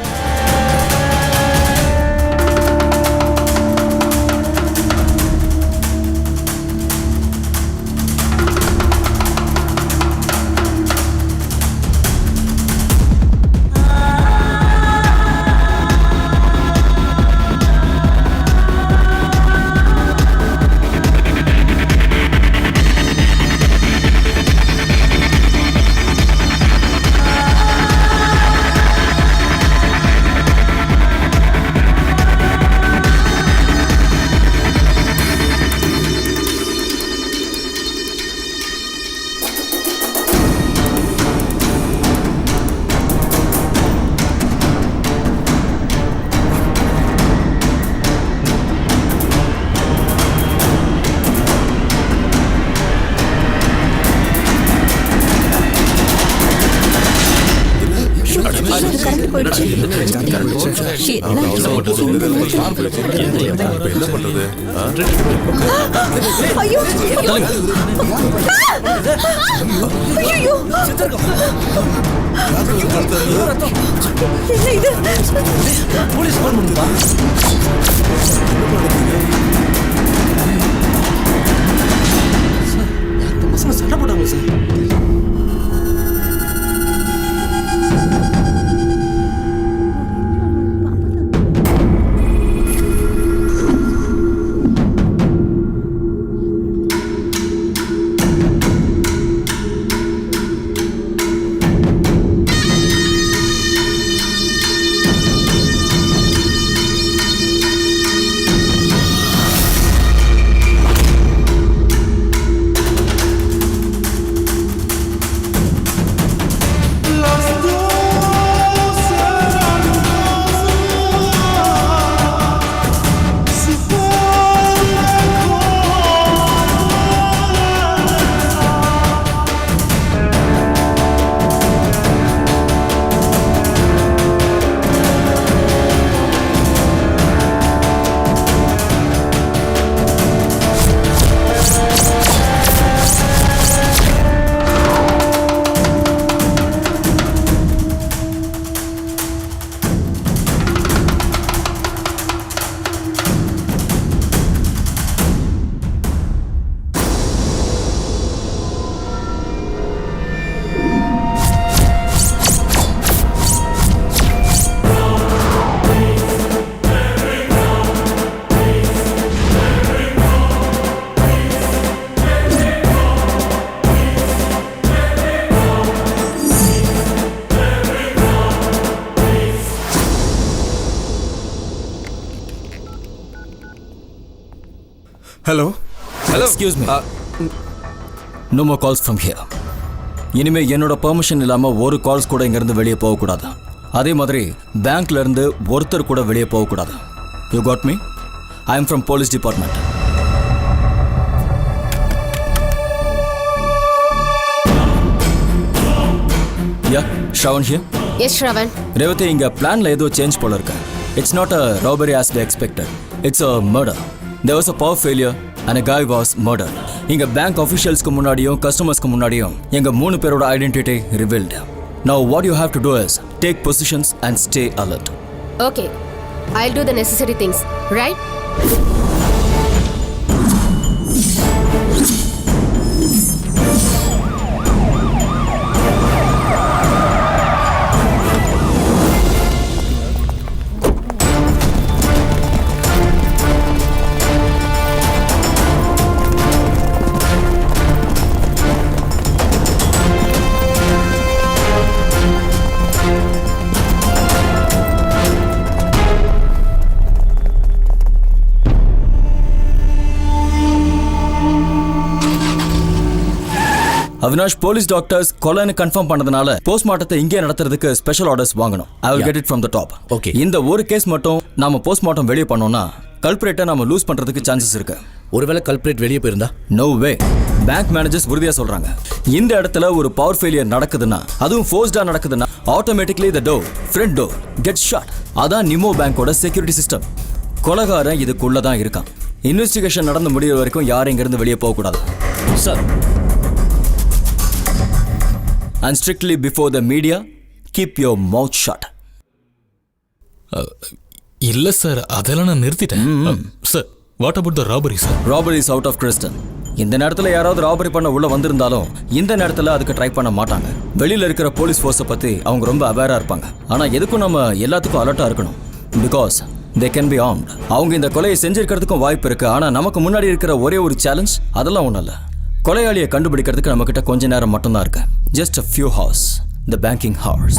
என்ன பண்றது? போலீஸ் ஃபோன் பண்ணுப்பா. பசங்க சண்டை போட்டாங்க sir. Hello hello excuse me no more calls from here. இனிமே என்னோட பெர்மிஷன் இல்லாமல் ஒரு கால்ஸ் கூட இங்கேருந்து வெளியே போகக்கூடாது. அதே மாதிரி பேங்க்ல இருந்து ஒருத்தர் கூட வெளியே போகக்கூடாது. You got me? I am from police department. Yeah Shravan here. Yes Shravan. Revathi, இங்க பிளான்ல ஏதோ சேஞ்ச் போல இருக்கு. It's not a robbery as we expected. It's a murder. There was a power failure and a guy was murdered. இங்க bank ஆஃபீஷியல்ஸ்க்கு முன்னாடியும் கஸ்டமர்ஸ்க்கு முன்னாடியும் எங்க 3 பேரோட identity revealed. Now what you have to do is take positions and stay alert. Okay. I'll do the necessary things, right? Avinash, police doctors கொலைன்னு confirm பண்ணதுனால போஸ்ட்மார்ட்டத்தை இங்கே நடத்துறதுக்கு ஸ்பெஷல் ஆர்டர்ஸ் வாங்கணும். I will get it from the top. Okay. இந்த ஒரு case மட்டும் நாம போஸ்ட்மார்ட்டம் வெளியே பண்ணோம்னா கல்பிரேட்டை நாம லூஸ் பண்றதுக்கு சான்சஸ் இருக்கு. ஒருவேளை கல்பிரேட் வெளியே போயிருந்தா? நோ வே. பேங்க் மேனேஜர்ஸ் உறுதியா சொல்றாங்க, இந்த இடத்துல ஒரு பவர் ஃபெயிலியர் நடக்குதுன்னா, அதுவும் ஃபோர்ஸ்டா நடக்குதுன்னா, automatically the door, front door get shut. அதான் நிமோ பேங்கோட செக்யூரிட்டி சிஸ்டம். கொலைகாரன் இதுக்குள்ள தான் இருக்கான். இன்வெஸ்டிகேஷன் நடந்து முடிகிற வரைக்கும் யாரும் இங்கிருந்து வெளியே போகக்கூடாது. Sir, and strictly before the media, keep your mouth shut. இல்ல சார், அதெல்லாம் நான் நிறுத்திட்டேன். Sir, what about the robbery sir? Robbery is out of question. இந்த நேரத்துல யாராவது ராபரி பண்ண உள்ள வந்திருந்தாலும் இந்த நேரத்துல அதுக்கு ட்ரை பண்ண மாட்டாங்க. வெளியில இருக்கிற போலீஸ் ஃபோர்ஸை பத்தி அவங்க ரொம்ப அவேரா இருப்பாங்க. ஆனா எதுக்கும் நம்ம எல்லாத்துக்கும் அலர்ட்டா இருக்கணும். Because they can be armed. அவங்க இந்த கொலையை செஞ்சிருக்கிறதுக்கும் வாய்ப்பு இருக்கு. ஆனா நமக்கு முன்னாடி இருக்கிற ஒரே ஒரு சேலஞ்ச், அதெல்லாம் ஒண்ணும் இல்ல. கொலையாளியை கண்டுபிடிக்கிறதுக்கு நம்ம கிட்ட கொஞ்ச நேரம் மட்டும்தான் இருக்கு. Just a few hours. The banking hours.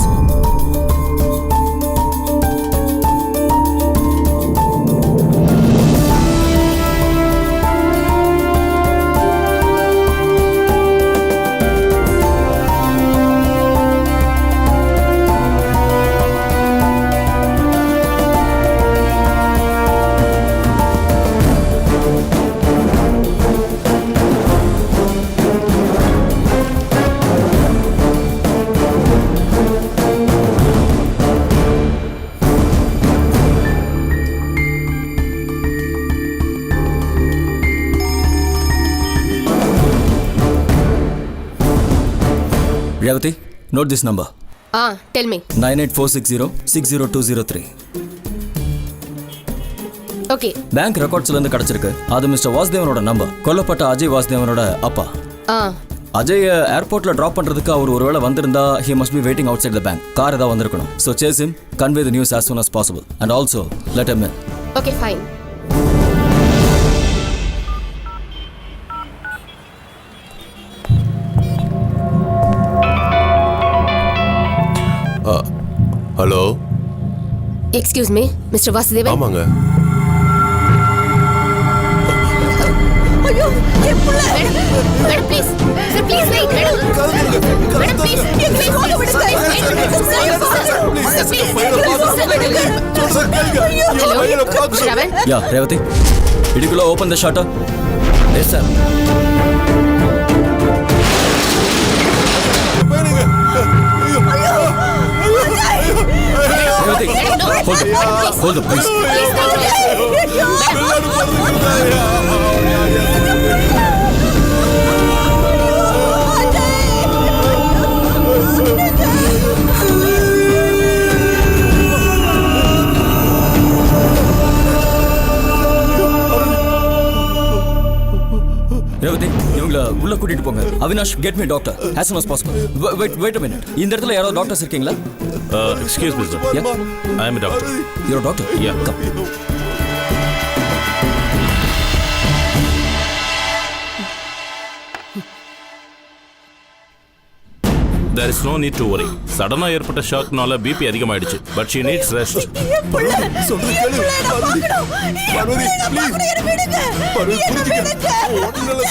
Revati, note this number. Tell me. 98460-60203. Okay. Bank ரெக்கார்ட்ஸ்ல இருந்து கிடைச்சிருக்கு. அது மிஸ்டர் வாசுதேவனோட நம்பர். கொல்லப்பட்ட அஜய் வாசுதேவனோட அப்பா. அஜய் ஏர்போர்ட்ல டிராப் பண்றதுக்கு அவர் ஒருவேளை வந்திருந்தா he must be waiting outside the bank. Car ஏதாவது வந்திருக்கணும். So chase him, convey the news as soon as possible, and also let him in. Okay, fine. Hello. Excuse me, Mr. Vasudevan. ஆமாங்க. ஐயோ, என் புள்ள. Madam please. Sir please wait. Madam please. Please போக விடுங்க. Hello. Shravan. Yeah, Revati. Did you open the shutter? Yes, sir. Revati, hold it, please. Revathi, இவங்கள உள்ள கூட்டிட்டு போங்க. Avinash, get me doctor as soon as possible. Wait a minute. இந்த இடத்துல யாராவது doctors இருக்கீங்களா? Excuse me, sir. Yeah. I am a doctor. You're a doctor? Yeah. Come. There is no need to worry. சடனா ஏற்பட்ட ஷாக்னால பிபி அதிகமாயிடுச்சு. But she needs rest. சொல்றது கேளு Parvati. Parvati please. Parvati புரிஞ்சுக்க.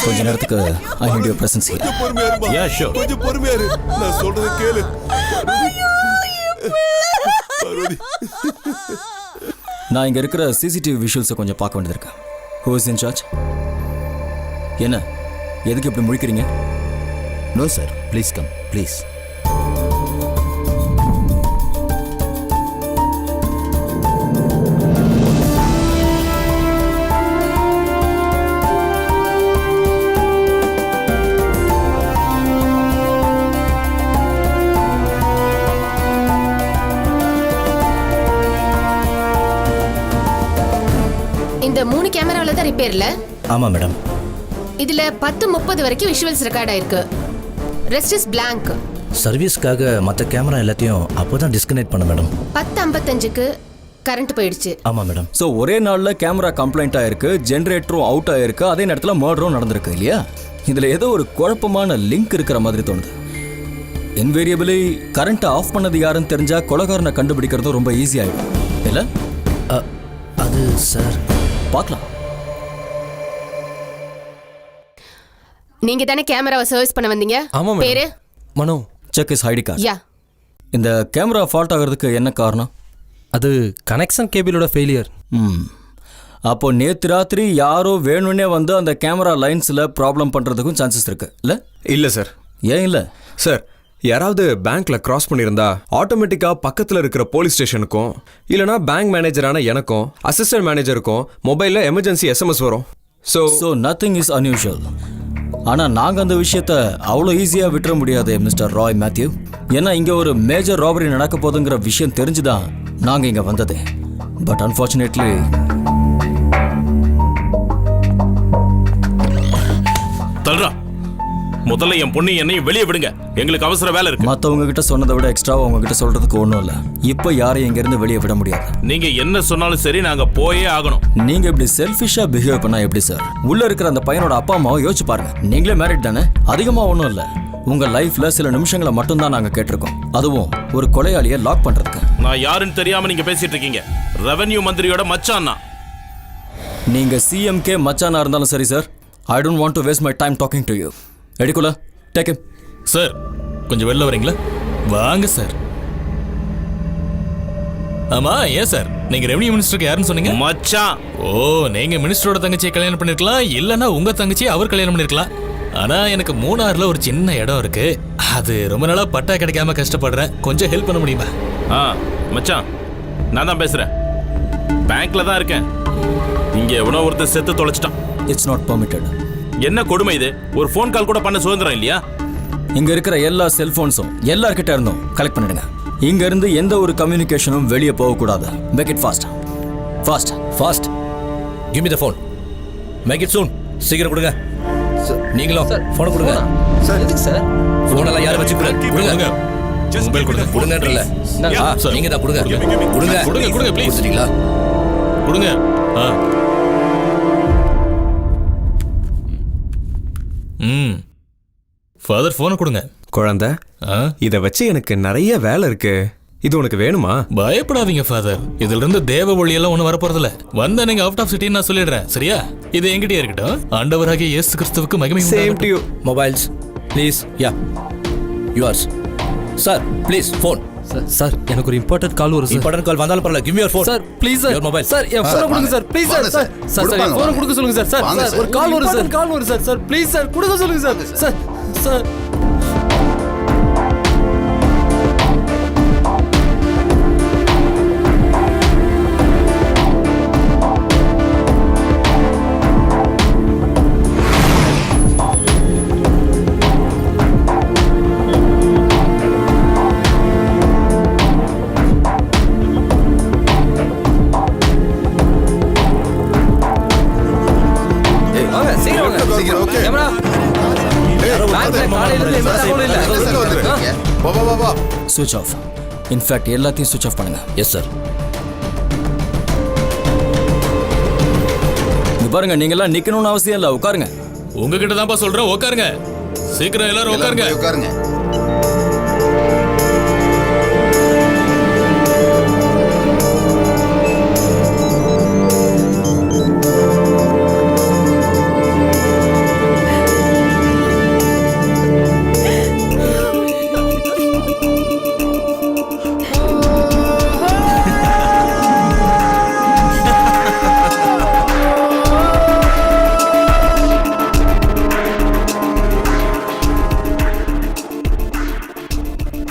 கொஞ்ச நேரத்துக்கு I need your presence here. பொறுமையா இரு. Yeah, sure. கொஞ்சம் பொறுமையா இரு. நான் சொல்றத கேளு. பார்வதி. நான் இங்க இருக்கிற சிசிடிவி விஷுவல்ஸை கொஞ்சம் பார்க்க வேண்டியது இருக்கு. Who is in charge? என்ன எதுக்கு இப்படி முழிக்கிறீங்க? No sir, please come please. இந்த 3 கேமராவில் தான் ரிப்பேர்ல. ஆமா மேடம். இதுல 10:30 வரைக்கும் விஷுவல்ஸ் ரெக்கார்ட் ஆயிருக்கு. Rest is blank. சர்வீஸ்க்காக மற்ற கேமரா எல்லாத்தையும் அப்போதான் டிஸ்கனெக்ட் பண்ண மேடம். 10:55க்கு கரண்ட் போயிடுச்சு. ஆமா மேடம். ஸோ ஒரே நாளில் கேமரா கம்ப்ளைண்ட் ஆயிருக்கு, ஜென்ரேட்டரும் அவுட் ஆயிருக்கு, அதே நேரத்தில் மர்டரும் நடந்திருக்கு இல்லையா? இதில் ஏதோ ஒரு குழப்பமான லிங்க் இருக்கிற மாதிரி தோணுது. இன்வேரியபிளி கரண்ட்டை ஆஃப் பண்ணது யாருன்னு தெரிஞ்சா கொலைகாரனை கண்டுபிடிக்கிறதும் ரொம்ப ஈஸி ஆகிடும் இல்லை? அது சார் பார்க்கலாம். நீங்க தானே கேமராவை சர்வீஸ் பண்ண வந்தீங்க? ஆமா மேடம். பேரு? Mano. Check is ID card. Yeah. இந்த கேமரா ஃபால்ட் ஆகிறதுக்கு என்ன காரணம்? அது கனெக்ஷன் கேபிளோட ஃபெயிலியர். அப்போ நேற்று ராத்திரி யாரோ வேணும்னே வந்து அந்த கேமரா லைன்ஸில் ப்ராப்ளம் பண்ணுறதுக்கும் சான்சஸ் இருக்கு இல்லை? இல்லை சார். ஏன் இல்லை சார், யாராவது பேங்க்ல கிராஸ் பண்ணியிருந்தா ஆட்டோமேட்டிக்காக பக்கத்தில் இருக்கிற போலீஸ் ஸ்டேஷனுக்கும் இல்லைனா பேங்க் மேனேஜரான எனக்கும் அசிஸ்டன்ட் மேனேஜருக்கும் மொபைலில் எமர்ஜென்சி எஸ்எம்எஸ் வரும். So nothing is unusual. ஆனால் நாங்கள் அந்த விஷயத்த அவ்வளோ ஈஸியாக விட்டுற முடியாது மிஸ்டர் ராய் மேத்யூ. ஏன்னா இங்கே ஒரு மேஜர் ராபரி நடக்க போதுங்கிற விஷயம் தெரிஞ்சுதான் நாங்கள் இங்கே வந்ததே. பட் அன்ஃபார்ச்சுனேட்லி தல்றா, முதல்ல என் பொண்ணு என்னையும் வெளியே விடுங்க. எங்களுக்கு அவசர வேலை இருக்கு. மற்றவங்க கிட்ட சொன்னதை விட எக்ஸ்ட்ராவாக உங்ககிட்ட சொல்றதுக்கு ஒன்றும் இல்லை. இப்போ யாரையும் இங்கேருந்து வெளியே விட முடியாது. நீங்க என்ன சொன்னாலும் சரி, நாங்க போயே ஆகணும். நீங்க இப்படி செல்ஃபிஷா பிஹேவ் பண்ணா எப்படி சார்? உள்ள இருக்கிற அந்த பையனோட அப்பா அம்மாவை யோசிச்சு பாருங்க. நீங்களே மேரிட் தானே? அதிகமா ஒன்றும் இல்லை. உங்க லைஃப்ல சில நிமிஷங்களை மட்டும்தான் நாங்க கேட்டிருக்கோம், அதுவும் ஒரு கொலையாளியை லாக் பண்றதுக்கு. நான் யாருன்னு தெரியாம நீங்க பேசிட்டு இருக்கீங்க. ரெவென்யூ மந்திரியோட மச்சான். நீங்க சிஎம்கே மச்சானா இருந்தாலும் சரி sir, I don't want to waste my time talking to you. எடுக்கல டேக் இட். சார் கொஞ்சம் வெளில வரீங்களா? வாங்க சார். ஆமா, ஏன் சார் நீங்க ரெவென்யூ மினிஸ்டருக்கு யாருன்னு சொன்னீங்க? மச்சான். ஓ, நீங்க மினிஸ்டரோட தங்கச்சியை கல்யாணம் பண்ணிருக்கலாம், இல்லனா உங்க தங்கச்சியை அவர் கல்யாணம் பண்ணிருக்கலாம். ஆனா எனக்கு மூணாறுல ஒரு சின்ன இடம் இருக்கு, அது ரொம்ப நாளா பட்டா கிடைக்காம கஷ்டப்படுறேன். கொஞ்சம் ஹெல்ப் பண்ண முடியுமா? மச்சான், நான் தான் பேசுறேன். பேங்க்ல தான் இருக்கேன். இங்க எவனோ ஒருத்தர் செத்து தொலைச்சிட்டான். It's not permitted. என்ன கொடுமை இது? ஒரு ஃபோன் கால் கூட பண்ண சுதந்திரம் இல்லையா? இங்க இருக்கிற எல்லா செல்போன்ஸும் எல்லார்கிட்ட இருந்தும் கலெக்ட் பண்ணிடுங்க. இங்க இருந்து எந்த ஒரு கம்யூனிகேஷனும் வெளியே போக கூடாது. Make it fast. Fast fast. Give me the phone. Make it soon. சீக்கிரம் கொடுங்க. நீங்களும் ஃபோன் கொடுங்க. சார் எதுக்கு சார்? ஃபோன் எல்லாம் யாரை வச்சு கொடுங்க. மொபைல் கொடுங்க. கொடுங்கன்றல. நீங்க தான் கொடுங்க. கொடுங்க. கொடுங்க கொடுங்க ப்ளீஸ். கொடுத்தீங்களா? கொடுங்க. ஃபாதர் ஃபோனை கொடுங்க. குழந்தை, இதை வச்சு எனக்கு நிறைய வேலை இருக்கு. இது உனக்கு வேணுமா? பயப்படாதீங்க ஃபாதர், இதுல இருந்து தேவ ஒளியெல்லாம் ஒண்ணு வரப்போறதில்ல. வந்த நீங்க அவுட் ஆஃப் சிட்டின்னு நான் சொல்லிடுறேன், சரியா? இது என்கிட்டயே இருக்கட்டும். ஆண்டவராகிய இயேசு கிறிஸ்துவுக்கு மகிமை same to you. Mobiles please. Yeah, yours. Sir please phone. Sir எனக்கு ஒரு இம்பார்ட்டன்ட் கால் வரும் சார். இம்பார்ட்டன்ட் கால் வந்தாலும் பரவாயில்ல. Give me your phone. Sir please sir. Your mobile. Sir என் ஃபோனை கொடுங்க sir. Please sir. Sir sir என் ஃபோனை கொடுக்க சொல்லுங்க சார். சார் ஒரு கால் வரும் சார். கால் வரும் சார். சார் ப்ளீஸ் சார் கொடுக்க சொல்லுங்க சார். சார் சார் சுவிட்ச் ஆஃப். இன்ஃபேக்ட் எல்லாத்தையும் சுவிட்ச் ஆஃப் பண்ணுங்க. Yes sir. இங்க பாருங்க, நீங்க எல்லாம் நிக்கணும்னு அவசியம் இல்ல, உட்காருங்க. உங்ககிட்ட தான்ப்பா சொல்றேன், உட்காருங்க. சீக்கிரம் எல்லாரும் உட்காருங்க. உட்காருங்க.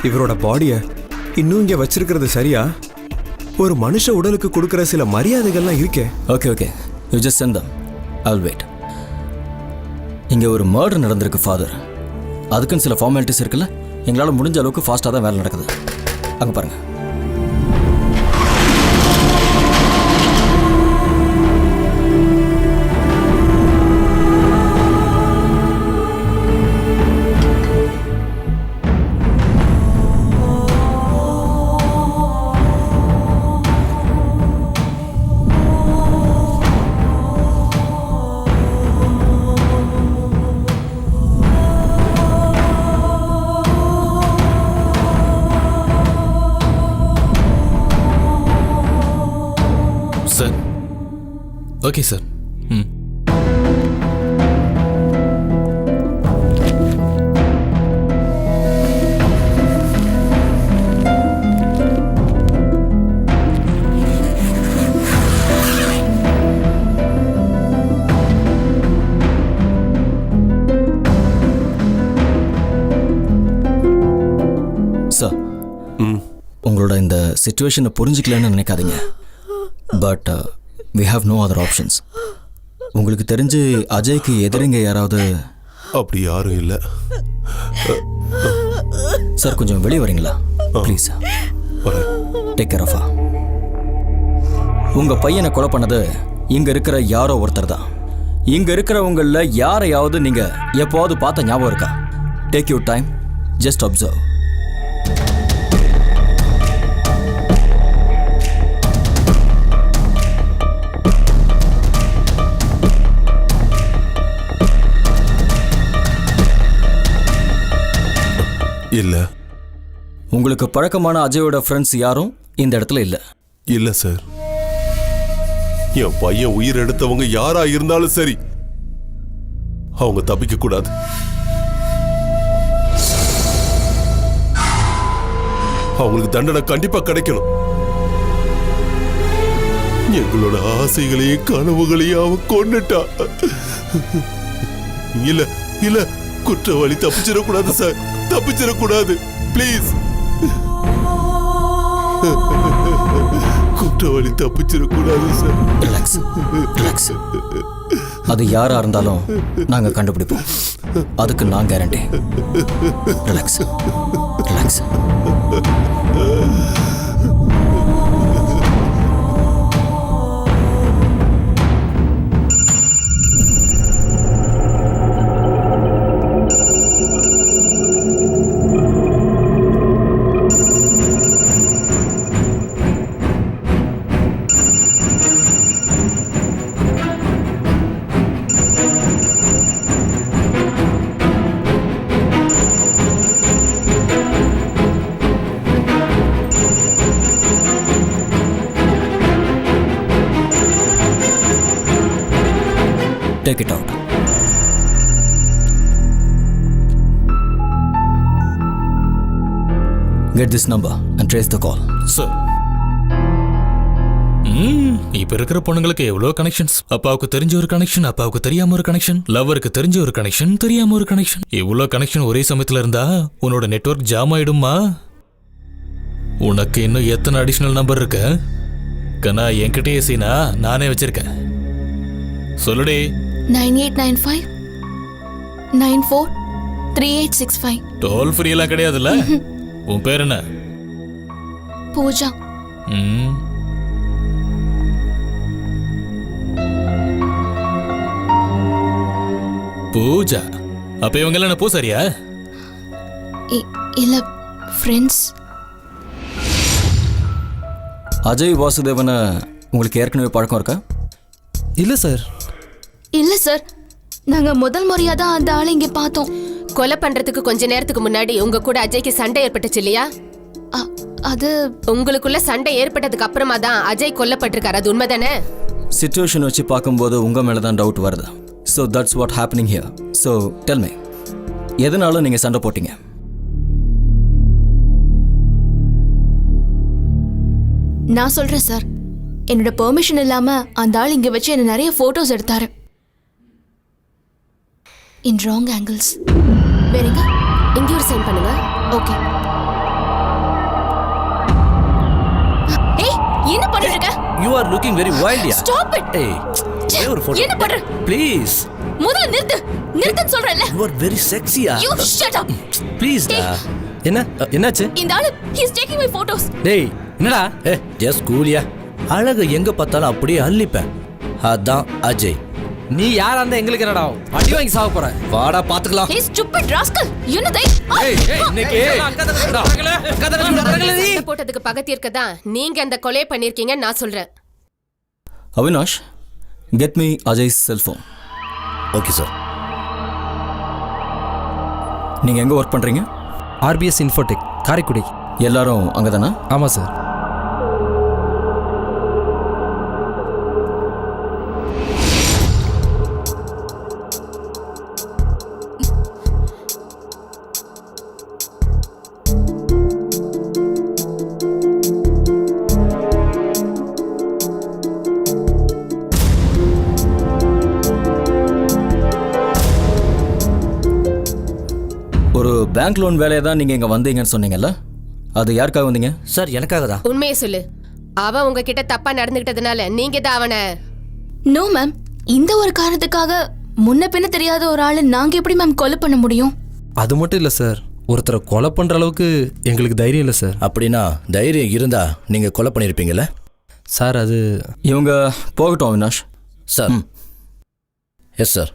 இவரோட பாடியை இன்னும் இங்கே வச்சிருக்கிறது சரியா? ஒரு மனுஷ உடலுக்கு கொடுக்குற சில மரியாதைகள்லாம் இருக்கே. Okay okay, you just sent them, I will wait. இங்கே ஒரு மர்டர் நடந்திருக்கு ஃபாதர். அதுக்குன்னு சில ஃபார்மாலிட்டிஸ் இருக்குல்ல, எங்களால் முடிஞ்ச அளவுக்கு ஃபாஸ்ட்டாக தான் வேலை நடக்குது. அங்கே பாருங்கள். Sir okay sir. ம் சார், உங்களோட இந்த சிச்சுவேஷனை புரிஞ்சுக்கலன்னு நினைக்காதீங்க. But we have no other options. உங்களுக்கு தெரிஞ்சு அஜய்க்கு எதிரிங்க யாராவது? அப்படி யாரும் இல்லை. சார் கொஞ்சம் வெளியே வரீங்களா ப்ளீஸ்? Take care of. உங்க பையனை கொலை பண்ணது இங்க இருக்கிற யாரோ ஒருத்தர் தான். இங்க இருக்கிறவங்கள யாரையாவது நீங்க எப்போவாவது பார்த்த ஞாபகம் இருக்கா? Take your time, just observe. இல்ல. உங்களுக்கு பழக்கமான அஜயோட ஃப்ரெண்ட்ஸ் யாரும் இந்த இடத்துல இல்ல? இல்ல சார். என் பையன் உயிர் எடுத்தவங்க யாரா இருந்தாலும் சரி, அவங்க தப்பிக்க கூடாது. அவங்களுக்கு தண்டனை கண்டிப்பா கிடைக்கணும். எங்களோட ஆசைகளையும் கனவுகளையும் அவன் கொன்னுட்டா. இல்ல இல்ல, குற்றவாளி தப்பிச்சிடக்கூடாது சார், தப்பிச்சிடக்கூடாது ப்ளீஸ். குற்றவாளி தப்பிச்சிடக்கூடாது சார். Relax relax. அது யாரா இருந்தாலும் நாங்க கண்டுபிடிப்போம், அதுக்கு நான் guarantee. Relax relax. Take it out. Get this number and trace the call. Sir. இப்ப இருக்கிற பொண்ணுங்களுக்கு எவ்வளோ கனெக்ஷன்ஸ். அப்பாவுக்கு தெரிஞ்ச ஒரு கனெக்ஷன், அப்பாவுக்கு தெரியாம ஒரு கனெக்ஷன், லவ்வருக்கு தெரிஞ்ச ஒரு கனெக்ஷன், தெரியாம ஒரு கனெக்ஷன். இவ்வளோ கனெக்ஷன் ஒரே சமயத்துல இருந்தா உன்னோட நெட்வொர்க் ஜாம் ஆயிடுமா? உனக்கு இன்னும் எத்தனை அடிஷனல் நம்பர் இருக்கு? கண்ணா என்கிட்டயே சீனா நானே வச்சிருக்கேன். சொல்லுடி. 9895 94 3865. டோல் ஃப்ரீ எல்லாம் கிடையாதுல்ல? உன் பேர் என்ன? பூஜா. பூஜா. அப்ப இவங்க எல்லாம் பூசாரியா? இல்ல, ஃப்ரெண்ட்ஸ். அஜய் வாசுதேவனை உங்களுக்கு ஏற்கனவே பழக்கம் இருக்கா? இல்லை சார். இல்ல சார், நாங்க முதல் முறையா தான் அந்த ஆளை இங்க பார்த்தோம். கொலை பண்றதுக்கு கொஞ்ச நேரத்துக்கு முன்னாடி உங்க கூட அஜய்க்கு சண்டை ஏற்பட்டுச்சு இல்லையா? அது உங்களுக்குள்ள சண்டை ஏற்பட்டதுக்கு அப்புறமா தான் அஜய் கொல்லப்பட்டிருக்காரு. அது உண்மைதானே? சிச்சுவேஷன் வச்சு பார்க்கும்போது உங்க மேல தான் டவுட் வருது. So that's what happening here. So tell me, எதனால நீங்க சண்டை போட்டீங்க? நான் சொல்றேன் சார், என்னோட பெர்மிஷன் இல்லாம அந்த ஆள் இங்க வச்சு என்ன நிறைய போட்டோஸ் எடுத்தாரு. இன் ராங் ஆங்கிள்ஸ். வேறங்க இங்கே ஒரு சைன் பண்ணுங்க. Okay. You are looking very wild. Stop it. ஏய், ஒரே ஒரு போட்டோ என்ன பண்ற? ப்ளீஸ். முதல்ல நிறுத்துன்னு சொல்றேன்ல. யூ ஆர் வெரி செக்ஸியா. You shut up. ப்ளீஸ் டா. என்ன என்னாச்சு? இந்த ஆளு he is taking my photos. டேய் என்னடா? ஏ ஜஸ்ட் கூலியா. அழகு எங்க பார்த்தாலும் அப்படியே அள்ளிப்பேன். அதான் அஜய். நீ யாரா இருந்தா எங்களுக்கு என்னடா? அடி வாங்கி சாவ போற. வாடா பாத்துக்கலாம். Hey stupid rascal. என்னதை? இன்னைக்கு சண்டை போட்டதுக்கு பகத்திற்கு தான் நீங்க அந்த கொலை பண்ணிருக்கீங்க நான் சொல்றேன். Avinash, get me Ajay's cellphone. Okay sir. நீங்க எங்க ஒர்க் பண்றீங்க? RBS Infotech Karaikudi. எல்லாரும் அங்கதானா? ஆமா சார். ஒரு பேங்க் லோன் வேலையை தான் நீங்க இங்க வந்தீங்கன்னு சொன்னீங்கல்ல, அது யாருக்காக வந்தீங்க? சார் எனக்காக தான். உண்மையை சொல்லு. அவன் உங்ககிட்ட தப்பா நடந்துகிட்டதுனால நீங்க தான் அவனை. நோ மேம், இந்த ஒரு காரணத்துக்காக முன்ன பின்ன தெரியாத ஒரு ஆளு நாங்க எப்படி மேம் கொலை பண்ண முடியும்? அது மட்டும் இல்லை சார், ஒருத்தரை கொலை பண்ணுற அளவுக்கு எங்களுக்கு தைரியம் இல்லை சார். அப்படின்னா தைரியம் இருந்தா நீங்க கொலை பண்ணிருப்பீங்கல்ல சார். அது இவங்க போகட்டும் Avinash. Sir. Yes sir.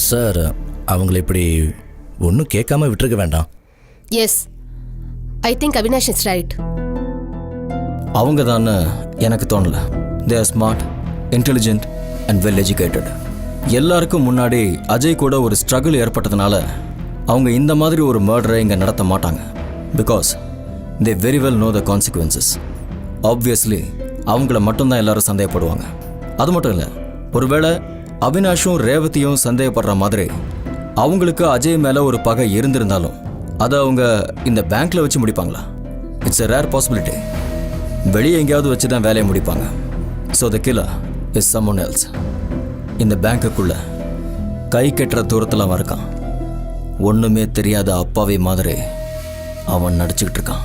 Sir அவங்களை இப்படி ஒன்றும் கேட்காம விட்டுருக்க வேண்டாம். Yes, I think Avinash is right. அவங்க தான் எனக்கு தோணல. They are smart, intelligent and well educated. எல்லாருக்கும் முன்னாடி அஜய் கூட ஒரு ஸ்ட்ரகிள் ஏற்பட்டதுனால அவங்க இந்த மாதிரி ஒரு மர்டரை இங்கே நடத்த மாட்டாங்க. Because they very well no the consequences. Obviously அவங்கள மட்டும்தான் எல்லாரும் சந்தேகப்படுவாங்க. அது மட்டும் இல்லை, ஒருவேளை அவினாஷும் ரேவதியும் சந்தேகப்படுற மாதிரி அவங்களுக்கு அஜய் மேலே ஒரு பகை இருந்திருந்தாலும் அதை அவங்க இந்த பேங்க்ல வச்சு முடிப்பாங்களா? It's a rare possibility. வெளியே எங்கேயாவது வச்சு தான் வேலையை முடிப்பாங்க. So the killer is someone else. இந்த பேங்க்குக்குள்ள கை கட்டுற தூரத்தில் அவன் இருக்கான். ஒன்றுமே தெரியாத அப்பாவி மாதிரி அவன் நடிச்சுக்கிட்டு இருக்கான்.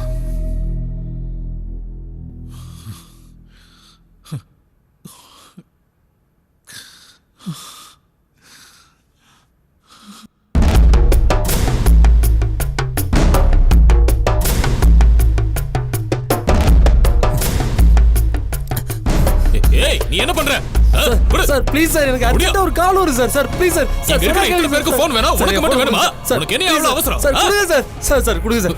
ஏய் நீ என்ன பண்ற? சார் ப்ளீஸ் சார், எனக்கு அர்ஜென்ட்டா ஒரு கால் வருது sir. Sir please sir. Sir எத்தனை பேருக்கு ஃபோன் வேணும்? உனக்கு மட்டும் வேணுமா? உனக்கு என்ன அவ்வளவு அவசரம்? சார் கொடுங்க சார். சார் சார் கொடுங்க சார்.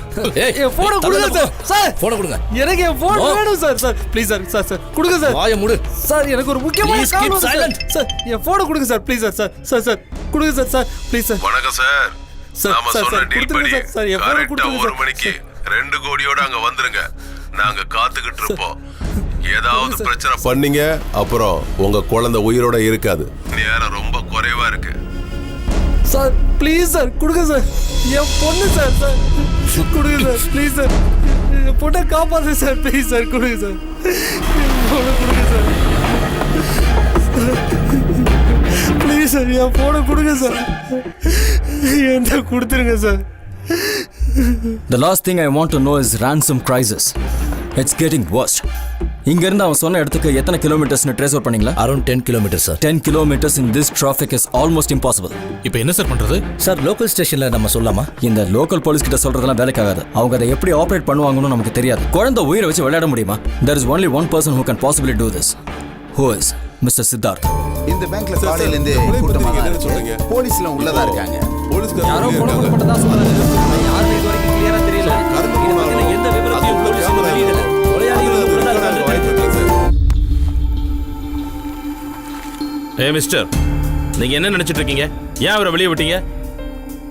என் போனை கொடுங்க சார். சார் போனை கொடுங்க. எனக்கு என் போன் வேணும் sir. Sir please sir. Sir sir கொடுங்க சார். வாயை மூடு. சார் எனக்கு ஒரு முக்கியமான கால் வருது சார். சார் என் போனை கொடுங்க sir. Please sir. Sir sir sir கொடுங்க சார். Sir please sir. வணக்கம் சார். சார் நாம சார் சொன்ன சார் டீல் கொடுங்க படி சார். சார் என் போனை கரெக்டா கொடுங்க 1 மணிக்கு 2 கோடியோட அங்க வந்துருங்க. நாங்க காத்துக்கிட்டு இருப்போம். ஏதாவது பிரச்சனை பண்ணீங்க அப்புறம் உங்க குழந்தை உயிரோட இருக்காது. நேரம் ரொம்ப குறைவா இருக்கு. சார் ப்ளீஸ் சார் கொடுங்க சார். என் பொண்ணு சார். சார் கொடுங்க சார். ப்ளீஸ் சார் என் பொண்ணை காப்பாற்று சார். ப்ளீஸ் சார் கொடுங்க சார். என் பொண்ணை கொடுங்க சார். ப்ளீஸ் சார் என் போனை கொடுங்க சார். என்கிட்ட கொடுத்துருங்க sir. The last thing I want to know is ransom crisis. It's getting worse. இங்க இருந்து அவன் சொன்ன இடத்துக்கு எத்தனை கிலோமீட்டர்ஸ்னு ட்ரேஸ் அவுட் பண்ணீங்களா? Around 10 kilometre sir. 10 kilometers in this traffic is almost impossible. இப்போ என்ன சார் பண்றது? சார் லோக்கல் ஸ்டேஷன்ல நம்ம சொல்லலாமா? இந்த லோக்கல் போலீஸ் கிட்ட சொல்றதெல்லாம் வேலைக்காகாது. அவங்க அதை எப்படி ஆபரேட் பண்ணுவாங்கன்னு நமக்கு தெரியாது. குழந்தை உயிரை வச்சு விளையாட முடியுமா? There is only one person who can possibly do this. Who is Mr. Siddharth. இந்த பேங்க்ல காலையில இருந்து கூட்டமா தான் இருக்கு. போலீஸ்ல உள்ளதா இருக்காங்க. யாரோ கொலை பண்ணதா சொல்றாங்க. யாரும் இது வரைக்கும் கிளியரா தெரியல. இது பத்தின எந்த விவரத்தையும் போலீஸ் இன்னும் வெளியிடல. கொலையாளிகள் உள்ளதா இருக்காங்க. ஏ மிஸ்டர், நீங்க என்ன நினைச்சிட்டு இருக்கீங்க? ஏன் அவரை வெளியே விட்டீங்க?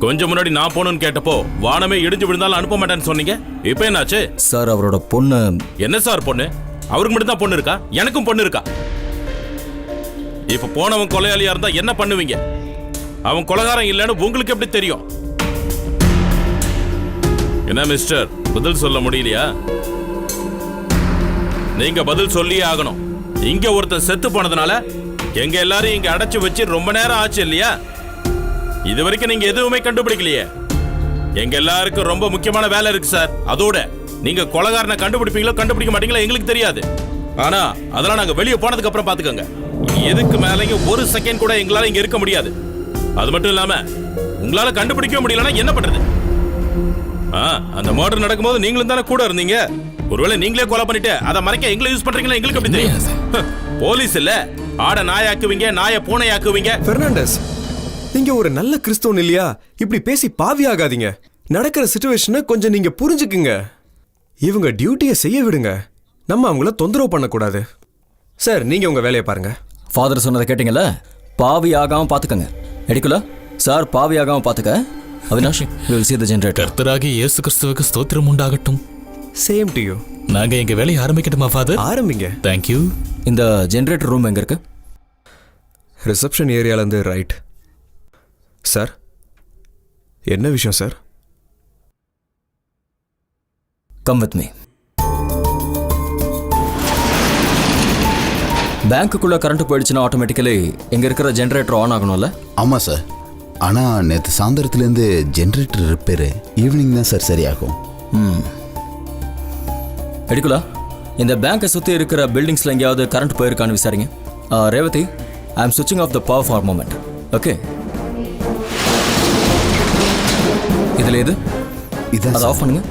கொஞ்சம் முன்னாடி நான் போகணும்னு கேட்டப்போ வானமே இடிஞ்சு விழுந்தாலும் அனுப்ப மாட்டேன்னு சொன்னீங்க. இப்போ என்னாச்சு? சார் அவரோட பொண்ணு. என்ன சார் பொண்ணு? அவருக்கு மட்டும் தான் பொண்ணு இருக்கா? எனக்கும் பொண்ணு இருக்கா? இப்ப போனவன் கொலையாளியா இருந்தா என்ன பண்ணுவீங்க? அவன் கொலைகாரன் இல்லைன்னு உங்களுக்கு எப்படி தெரியும்? என்ன மிஸ்டர், பதில் சொல்ல முடியலையா? நீங்க பதில் சொல்லியே ஆகணும். இங்க ஒருத்தன் செத்து போனதுனால எங்க எல்லாரும் இங்க அடைச்சு வச்சு ரொம்ப நேரம் ஆச்சு இல்லையா? இது வரைக்கும் நீங்க எதுவுமே கண்டுபிடிக்கலையே. எங்க எல்லாருக்கும் ரொம்ப முக்கியமான வேலை இருக்கு சார். அதோட நீங்க கொலைகாரனை கண்டுபிடிப்பீங்களோ கண்டுபிடிக்க மாட்டீங்களோ எங்களுக்கு தெரியாது. ஆனா அதெல்லாம் நாங்க வெளியே போனதுக்கு அப்புறம் பாத்துக்கோங்க. எதுக்கு மேலேயும் ஒரு செகண்ட் கூட எங்களால இங்க இருக்க முடியாது. அது மட்டும் இல்லாம உங்களால கண்டுபிடிக்க முடியலன்னா என்ன பண்றது? அந்த மர்டர் நடக்கும்போது நீங்களும் தானே கூட இருந்தீங்க. ஒருவேளை நீங்களே கொலை பண்ணிட்டு அதை மறைக்க எங்களை யூஸ் பண்றீங்களா? எங்களுக்கு எப்படி தெரியும்? போலீஸ் இல்ல, ஆட நாயாக்குவீங்க, நாய பூனையாக்குவீங்க. பெர்னாண்டஸ், நீங்க ஒரு நல்ல கிறிஸ்தவன் இல்லையா? இப்படி பேசி பாவி ஆகாதீங்க. நடக்கிற சிச்சுவேஷனை கொஞ்சம் நீங்க புரிஞ்சுக்குங்க. இவங்க டியூட்டியை செய்ய விடுங்க. நம்ம அவங்கள தொந்தரவு பண்ணக்கூடாது. சார், நீங்க உங்க வேலையை பாருங்க. ஃபாதர் சொன்னதை கேட்டீங்கல்ல? பாவி ஆகாம பாத்துக்கங்க. எடுக்கல சார், பாவி ஆகாம பாத்துக்க. Avinash, we will see the generator. கர்த்தராகி இயேசு கிறிஸ்துவுக்கு ஸ்தோத்திரம் உண்டாகட்டும். Same to you. நாங்க எங்க வேலையை ஆரம்பிக்கட்டுமா ஃபாதர்? ஆரம்பிங்க. Thank you. இந்த ஜெனரேட்டர் ரூம் எங்க இருக்கு? ரிசப்ஷன் ஏரியால இருந்து ரைட். சார், என்ன விஷயம் சார்? Come with me. பேங்க்குள்ள கரண்ட் போயிடுச்சுன்னா ஆட்டோமேட்டிக்கலி எங்க இருக்கிற ஜெனரேட்டர் ஆன் ஆகணும்ல? ஆமாம் சார். ஆனால் நேற்று சாயந்தரத்துலேருந்து ஜென்ரேட்டர் ரிப்பேரு. ஈவினிங் தான் சார் சரியாகும். எடுக்கலா இந்த பேங்கை சுற்றி இருக்கிற பில்டிங்ஸில் எங்கேயாவது கரண்ட் போயிருக்கான்னு விசாரிங்க. ரேவதி, ஐ எம் சுவிட்சிங் off the power for moment. Okay, இதில் எது? இதான் அதை ஆஃப் பண்ணுங்க.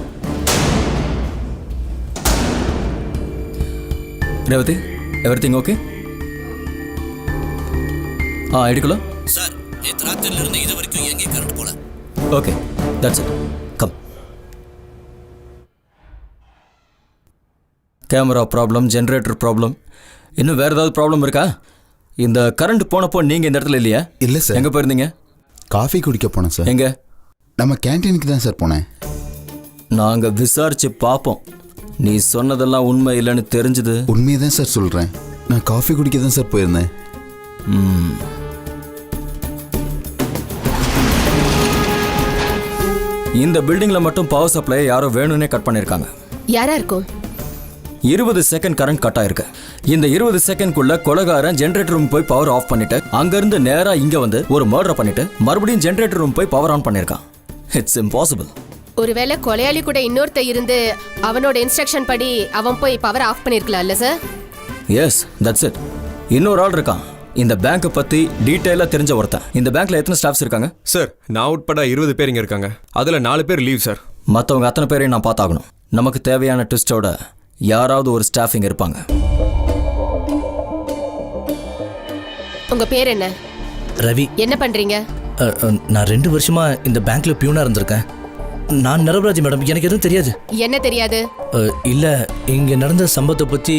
Revathi, everything okay? எடுக்கலா சார், நேற்று ராத்திரில இருந்து இது வரைக்கும் எங்கே கரண்ட் போல. Okay, that's it. Come. Camera problem, generator problem, இன்னும் வேறு ஏதாவது ப்ராப்ளம் இருக்கா? இந்த கரண்ட் போனப்போ நீங்கள் இந்த இடத்துல இல்லையா? இல்லை சார். எங்கே போயிருந்தீங்க? காஃபி குடிக்க போனேன் சார். எங்கே? நம்ம கேன்டீனுக்கு தான் சார் போனேன். நாங்கள் விசாரிச்சு பார்ப்போம். நீ சொன்னதெல்லாம் உண்மை இல்லைன்னு தெரிஞ்சுது. உண்மையை தான் சார் சொல்கிறேன். நான் காஃபி குடிக்க தான் சார் போயிருந்தேன். இந்த பில்டிங்கில் மட்டும் பவர் சப்ளையை யாரோ வேணும்னே கட் பண்ணியிருக்காங்க. யாரா இருக்கும்? 20 செகண்ட் கரண்ட் கட் ஆயிருக்கு. இந்த 20 செகண்ட்குள்ள கொலைகாரன் ஜெனரேட்டர் ரூம் போய் பவர் ஆஃப் பண்ணிட்டு அங்கிருந்து நேரா இங்க வந்து ஒரு மர்டர் பண்ணிட்டு மறுபடியும் ஜெனரேட்டர் ரூம் போய் பவர் ஆன் பண்ணிருக்கான். It's impossible. ஒருவேளை கொலையாளி கூட இன்னொருத்த இருந்து அவனோட இன்ஸ்ட்ரக்ஷன் படி அவன் போய் பவர் ஆஃப் பண்ணிருக்கலாம்ல சார்? Yes, that's it. இன்னொரு ஆள் இருக்கான், இந்த பேங்கை பத்தி டீட்டெயிலா தெரிஞ்ச ஒருத்தன். இந்த பேங்க்ல எத்தனை ஸ்டாஃப்ஸ் இருக்காங்க? சார், நான் உட்பட 20 பேர் இங்க இருக்காங்க. அதுல 4 பேர் லீவ் சார். மற்றவங்க அத்தனை பேரையும் நான் பார்த்தாகணும். நமக்கு தேவையான ட்விஸ்டோட யாராவது ஒரு ஸ்டாஃபிங் இருப்பாங்க. உங்க பேர் என்ன? ரவி. என்ன பண்றீங்க? நான் 2 வருஷமா இந்த பேங்க்ல பியூனா இருந்திருக்கேன். நான் நிரபராஜி மேடம், எனக்கு எதுவும் தெரியாது. என்ன தெரியாது? இல்ல, இங்க நடந்த சம்பவத்தை பத்தி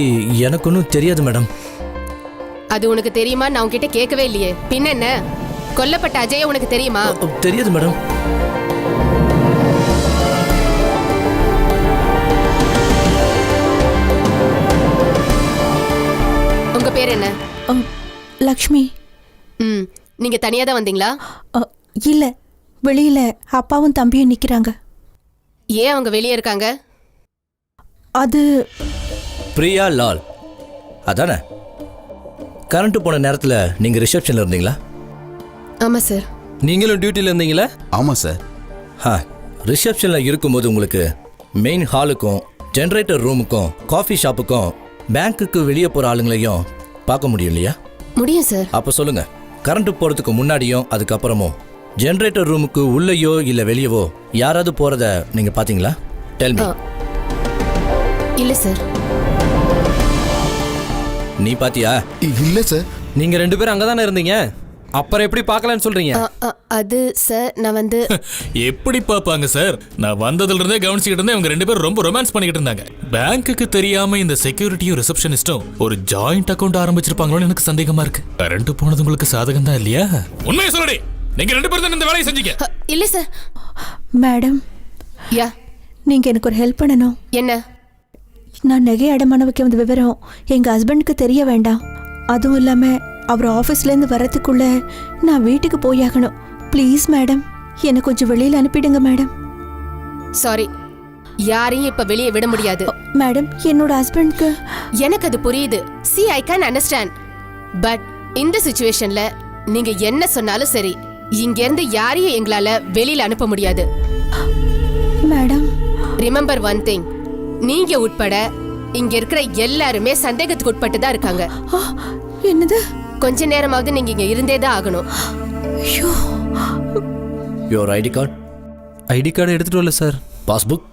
எனக்கு ஒன்றும் தெரியாது மேடம். அது உனக்கு தெரியுமா? நான் உன்கிட்ட கேட்கவே இல்லையே. பின்ன என்ன? கொல்லப்பட்ட அஜய் உனக்கு தெரியுமா? தெரியாது மேடம். உங்க பேர் என்ன? லக்ஷ்மி. நீங்க தனியா தான் வந்தீங்களா? இல்ல, வெளியில அப்பாவும் தம்பியும் நிக்கிறாங்க. ஏன் அவங்க வெளியே இருக்காங்க? அது பிரியா லால் அதானே? கரண்ட் போன நேரத்தில் நீங்க ரிசப்ஷன்ல இருந்தீங்களா? ஆமா சார். நீங்களும் டியூட்டியில் இருந்தீங்களா? ஆமாம் சார். ரிசப்ஷன்ல இருக்கும்போது உங்களுக்கு மெயின் ஹாலுக்கும் ஜென்ரேட்டர் ரூமுக்கும் காஃபி ஷாப்புக்கும் பேங்க்குக்கு வெளியே போற ஆளுங்களையும் பார்க்க முடியும் இல்லையா? முடியும் சார். அப்ப சொல்லுங்க, கரண்ட் போறதுக்கு முன்னாடியும் அதுக்கப்புறமும் ஜென்ரேட்டர் ரூமுக்கு உள்ளேயோ இல்ல வெளியவோ யாராவது போறத நீங்க பாத்தீங்களா? Tell me. இல்ல சார். நீ பாத்தியா? இல்ல சார். நீங்க 2 பேரும் அங்கதானே இருந்தீங்க, அப்புறம் எப்படி பார்க்கலான்னு சொல்றீங்க? அது சார், நான் வந்து எப்படி பாப்பாங்க சார்? நான் வந்ததுல இருந்தே கவனிச்சுக்கிட்டு இருந்தேன். இவங்க 2 பேரும் ரொம்ப ரொமான்ஸ் பண்ணிக்கிட்டு இருந்தாங்க. பேங்க்குக்கு தெரியாம இந்த செக்யூரிட்டியும் ரிசப்ஷனிஸ்டும் ஒரு ஜாயிண்ட் அக்கவுண்ட் ஆரம்பிச்சிருப்பாங்களோன்னு எனக்கு சந்தேகமா இருக்கு. கரண்ட் போனது உங்களுக்கு சாதகம் தான் இல்லையா? உண்மையை சொல்லடி, நீங்க 2 பேரும் தான் இந்த வேலையை செஞ்சீங்க. இல்ல சார். மேடம், யா, நீங்க எனக்கு ஒரு ஹெல்ப் பண்ணணும். என்ன? நான் நகை அடமான வைக்க வந்த விவரம் எங்க ஹஸ்பண்டுக்கு தெரிய வேண்டாம். அதுவும் இல்லாம அவர் ஆஃபீஸ்லேருந்து வரத்துக்குள்ள நான் வீட்டுக்கு போயாகணும். ப்ளீஸ் மேடம், என்னை கொஞ்சம் வெளியில் அனுப்பிடுங்க மேடம். சாரி, யாரையும் இப்ப வெளியே விட முடியாது. மேடம், என்னோட ஹஸ்பண்ட்க்கு எனக்கு அது புரியுது. See, I can understand. But இந்த சிச்சுவேஷன்ல நீங்க என்ன சொன்னாலும் சரி, இங்க இருந்து யாரையும் எங்களால வெளியில அனுப்ப முடியாது. மேடம், ரிமெம்பர் ஒன் திங், நீங்க உட்பட இங்க இருக்கிற எல்லாருமே சந்தேகத்துக்கு உட்பட்டு தான் இருக்காங்க. என்னது? கொஞ்ச நேரமாவது நீங்க இங்க இருந்தே தான் ஆகணும். ஐயோ, your ID card, ID card எடுத்துகிட்டு வரல sir. Passbook,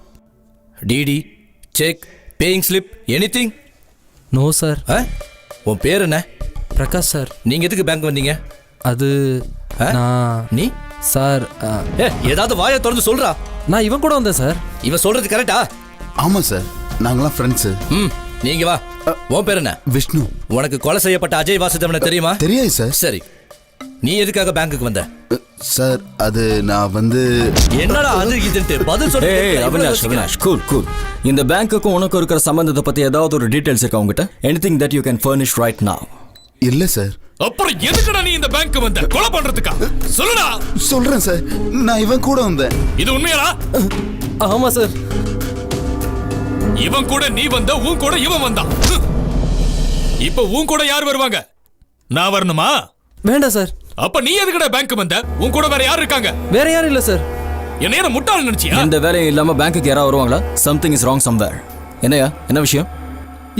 DD, cheque, paying slip, anything? No sir. உன் பேர் என்ன? பிரகாஷ் சார். நீங்க எதுக்கு பேங்க் வந்தீங்க? அது நான் நீ சார் ஏதாவது வாயை திறந்து சொல்றா. நான் இவன் கூட வந்தேன் சார். இவன் சொல்றது கரெக்டா? ஆமா சார், நாங்களாம் ஃப்ரெண்ட்ஸு. நீங்க வா. உன் பேர் என்ன? விஷ்ணு. உனக்கு கொலை செய்யப்பட்ட அஜய் வாசுதேவனை தெரியுமா? தெரியாது சார். சரி, நீ எதுக்காக பேங்க்குக்கு வந்த? சார், அது நான் வந்து என்னடா அது இதுன்ட்டு பதில் சொல்லு. Avinash, Avinash, cool cool. இந்த பேங்க்குக்கும் உனக்கு இருக்கிற சம்பந்தத்தை பத்தி ஏதாவது ஒரு டீடைல்ஸ் இருக்கா உங்ககிட்ட? Anything that you can furnish right now? இல்ல சார். அப்புறம் எதுக்குடா நீ இந்த பேங்க் வந்த? கொலை பண்றதுக்கா? சொல்லுடா. சொல்றேன் சார், நான் இவன் கூட வந்தேன். இது உண்மையாடா? ஆமா சார். இவன் கூட நீ வந்த, உன் கூட இவன் வந்தான். இப்ப உன் கூட யார் வருவாங்க? நான் வரணுமா? வேண்டாம் சார். அப்ப நீ எதுக்குடா பேங்க் வந்த? உன் கூட வேற யார் இருக்காங்க? வேற யாரும் இல்லை சார். என்ன முட்டாள் நினைச்சியா? இந்த வேலையும் இல்லாம பேங்க்குக்கு யாராவது வருவாங்களா? Something is wrong somewhere. என்னையா, என்ன விஷயம்?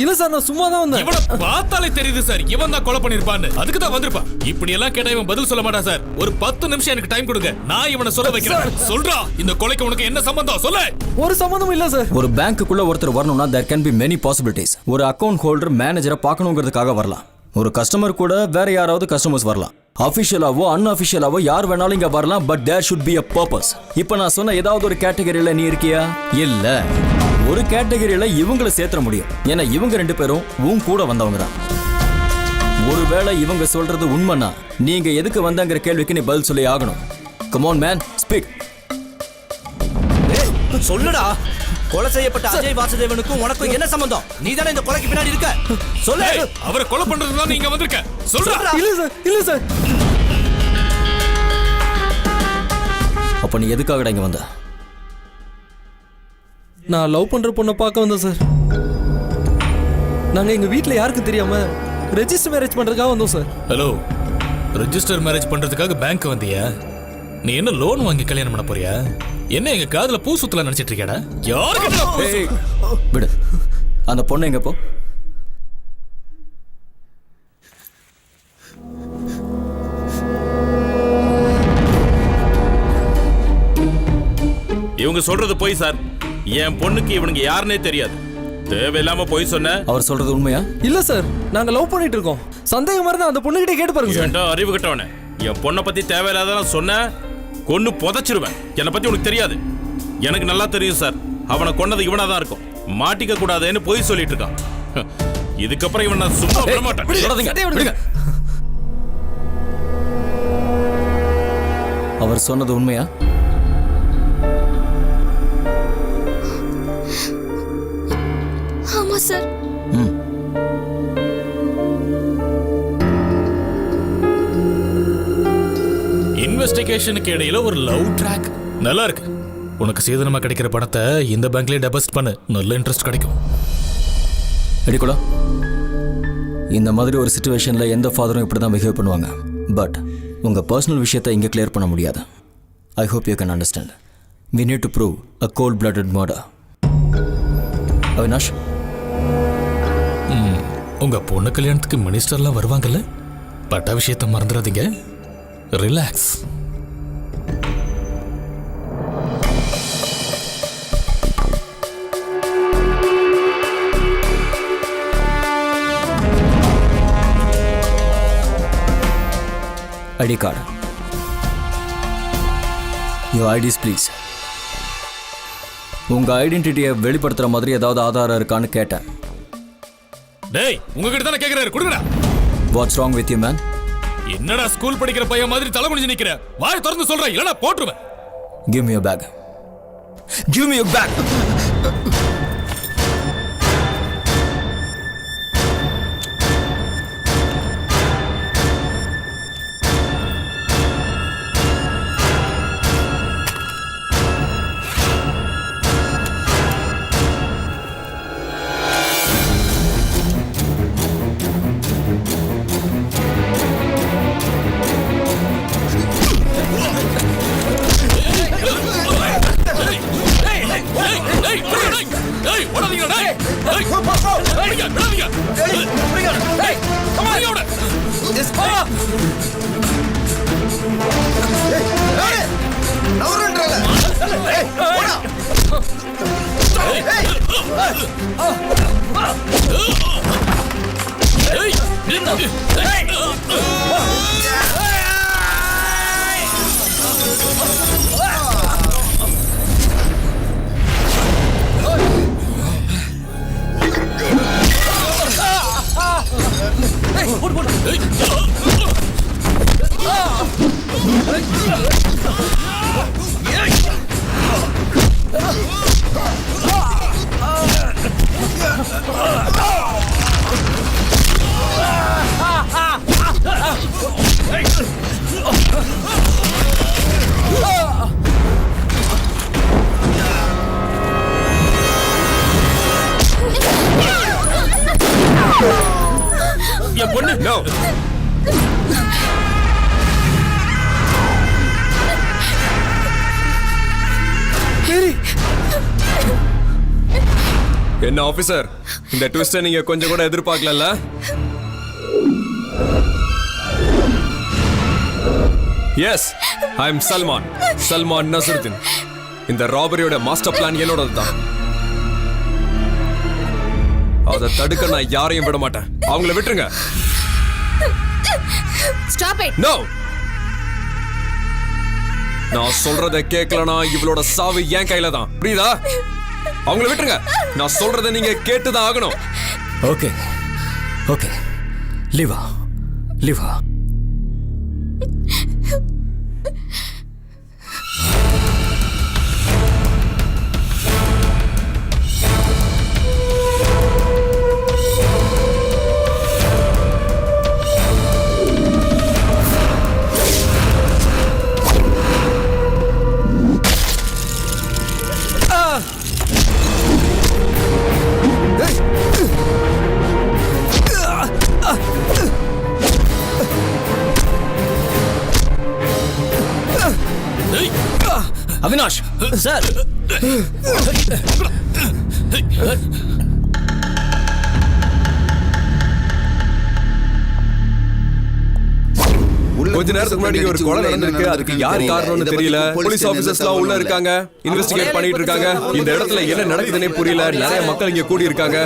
இல்ல சார், நான் சும்மா தான் வந்தேன். இவனை பார்த்தாலே தெரியுது சார், இவன் தான் கொலை பண்ணிருப்பான்னு. அதுக்கு தான் வந்திருப்பான். இப்படி எல்லாம் கேட்டா இவன் பதில் சொல்ல மாட்டான் சார். ஒரு 10 நிமிஷம் எனக்கு டைம் கொடுங்க, நான் இவனை சொல்ல வைக்கிறேன். சொல்றா, இந்த கொலைக்கு உனக்கு என்ன சம்பந்தம்? சொல்லு. ஒரு சம்பந்தமும் இல்ல சார். ஒரு பேங்க்குள்ள ஒருத்தர் வரணும்னா there can be many possibilities. ஒரு அக்கவுண்ட் ஹோல்டர் மேனேஜரை பார்க்கணுங்கிறதுக்காக வரலாம். ஒரு கஸ்டமர் கூட வேற யாராவது கஸ்டமர்ஸ் வரலாம். அபிஷியலாவோ அன்அபிஷியலாவோ யார் வேணாலும் இங்க வரலாம். But there should be a purpose. இப்போ நான் சொன்ன ஏதாவது ஒரு கேட்டகரியில நீ இருக்கியா? இல்ல. ஒரு கேட்டகரியில இவங்களை சேர்த்துற முடியும். ஏன்னா இவங்க 2 பேரும் உன் கூட வந்தவங்க தான். ஒருவேளை இவங்க சொல்றது உண்மைனா நீங்க எதுக்கு வந்தாங்கிற கேள்விக்கு நீ பதில் சொல்லி ஆகணும். Come on man, speak. சொல்லுடா. கொலை செய்யப்பட்ட அஜய் வாசுதேவனுக்கும் உனக்கும் என்ன சம்பந்தம்? நீ தானே இந்த கொலைக்கு பின்னாடி இருக்க. சொல்லு. அவரை கொலை பண்றதுக்கு தான் நீங்க வந்திருக்க. சொல்றா. இல்ல சார், இல்ல சார். அப்ப நீ எதுக்காகடா இங்க வந்த? நான் லவ் பண்ற பொண்ணை பார்க்க வந்தேன் சார். நாங்க எங்க வீட்ல யாருக்கும் தெரியாம ரெஜிஸ்டர் மேரேஜ் பண்றதுக்காக வந்தோம் சார். ஹலோ, ரெஜிஸ்டர் மேரேஜ் பண்றதுக்காக பேங்க் வந்தியா? நீ என்ன லோன் வாங்கி கல்யாணம் பண்ண போறியா? என்ன எங்க காதுல பூ சுத்தல நினைச்சிட்டு இருக்கேடா? யாருக்கு விடு. அந்த பொண்ணு எங்க போ? இவங்க சொல்றது போய் சார். என் பொண்ணுக்கு இவனுக்கு யாருன்னே தெரியாது. தேவையில்லாம போய் சொன்ன. அவர் சொல்றது உண்மையா? இல்ல சார், நாங்க லவ் பண்ணிட்டு இருக்கோம். சந்தேகமா இருந்தா அந்த பொண்ணுகிட்ட கேட்டு பாருங்க சார். ஏன்டா அறிவு கட்டவனே, என் பொண்ணை பத்தி தேவையில்லாதான் சொன்ன, கொன்னு புதைச்சிருவேன். என்னை பத்தி உனக்கு தெரியாது. எனக்கு நல்லா தெரியும் சார். அவனை கொன்னது இவனா தான் இருக்கும். மாட்டிக்க கூடாதுன்னு போய் சொல்லிட்டு இருக்கான். இதுக்கப்புறம் இவன் நான் சும்மா விட மாட்டேன். அவர் சொன்னது உண்மையா? ஆமா சார். இன்வெஸ்டிகேஷனுக்கு இடையில ஒரு லவ் ட்ராக் நல்லா இருக்கு. உனக்கு சீதனமா கிடைக்கிற பணத்தை இந்த பேங்க்லயே டெபாசிட் பண்ணு, நல்ல இன்ட்ரெஸ்ட் கிடைக்கும். எடிக்குலா, இந்த மாதிரி ஒரு சிச்சுவேஷன்ல எந்த ஃபாதரும் இப்படி தான் பிஹேவ் பண்ணுவாங்க. பட் உங்க பர்சனல் விஷயத்தை இங்க கிளியர் பண்ண முடியாது. I hope you can understand. We need to prove a cold blooded murder. Avinash, உங்க பொண்ணு கல்யாணத்துக்கு மினிஸ்டர்லாம் வருவாங்கல்ல? பட்ட விஷயத்தை மறந்துடாதீங்க. Relax. ID card. Your IDs please. உங்க ஐடென்டிட்டியை வெளிப்படுத்துற மாதிரி ஏதாவது ஆதாரம் இருக்கான்னு கேட்டேன். டேய், உங்ககிட்ட தானே கேக்குறாரு, கொடுங்கடா. What's wrong with you man? என்னடா ஸ்கூல் படிக்கிற பையன் மாதிரி தலை குனிஞ்சு நிக்கிற? வாய் திறந்து சொல்றேன், இல்லனா போட்டுருவேன். Give me your bag. Give me your bag. என் பொண்ணு நோ என்ன ஆபீசர், இந்த ட்விஸ்ட நீங்க கொஞ்சம் கூட எதிர்பார்க்கல. Yes, I am Salman Nasruddin. இந்த ராபரியோட மாஸ்டர் பிளான் என்னோடது தான். அதை தடுக்க நான் யாரையும் விட மாட்டேன். அவங்கள விட்டுருங்க. Stop it. நோ, நான் சொல்றத கேட்கலனா இவளோட சாவு என் கையில தான். புரியுதா? அவங்கள விட்டுருங்க. நான் சொல்றத நீங்க கேட்டுதான் ஆகணும். Okay okay, லிவா லிவா. அவினாஷ் சார், கொஞ்ச நேரத்துக்கு முன்னாடி ஒரு கொலை நடந்திருக்கு. அதுக்கு யார் காரணம்னு தெரியல. போலீஸ் ஆபீசர்ஸ்லாம் உள்ள இருக்காங்க, இன்வெஸ்டிகேட் பண்ணிட்டு இருக்காங்க. இந்த இடத்துல என்ன நடக்குதுன்னே புரியல. நிறைய மக்கள் இங்க கூடி இருக்காங்க.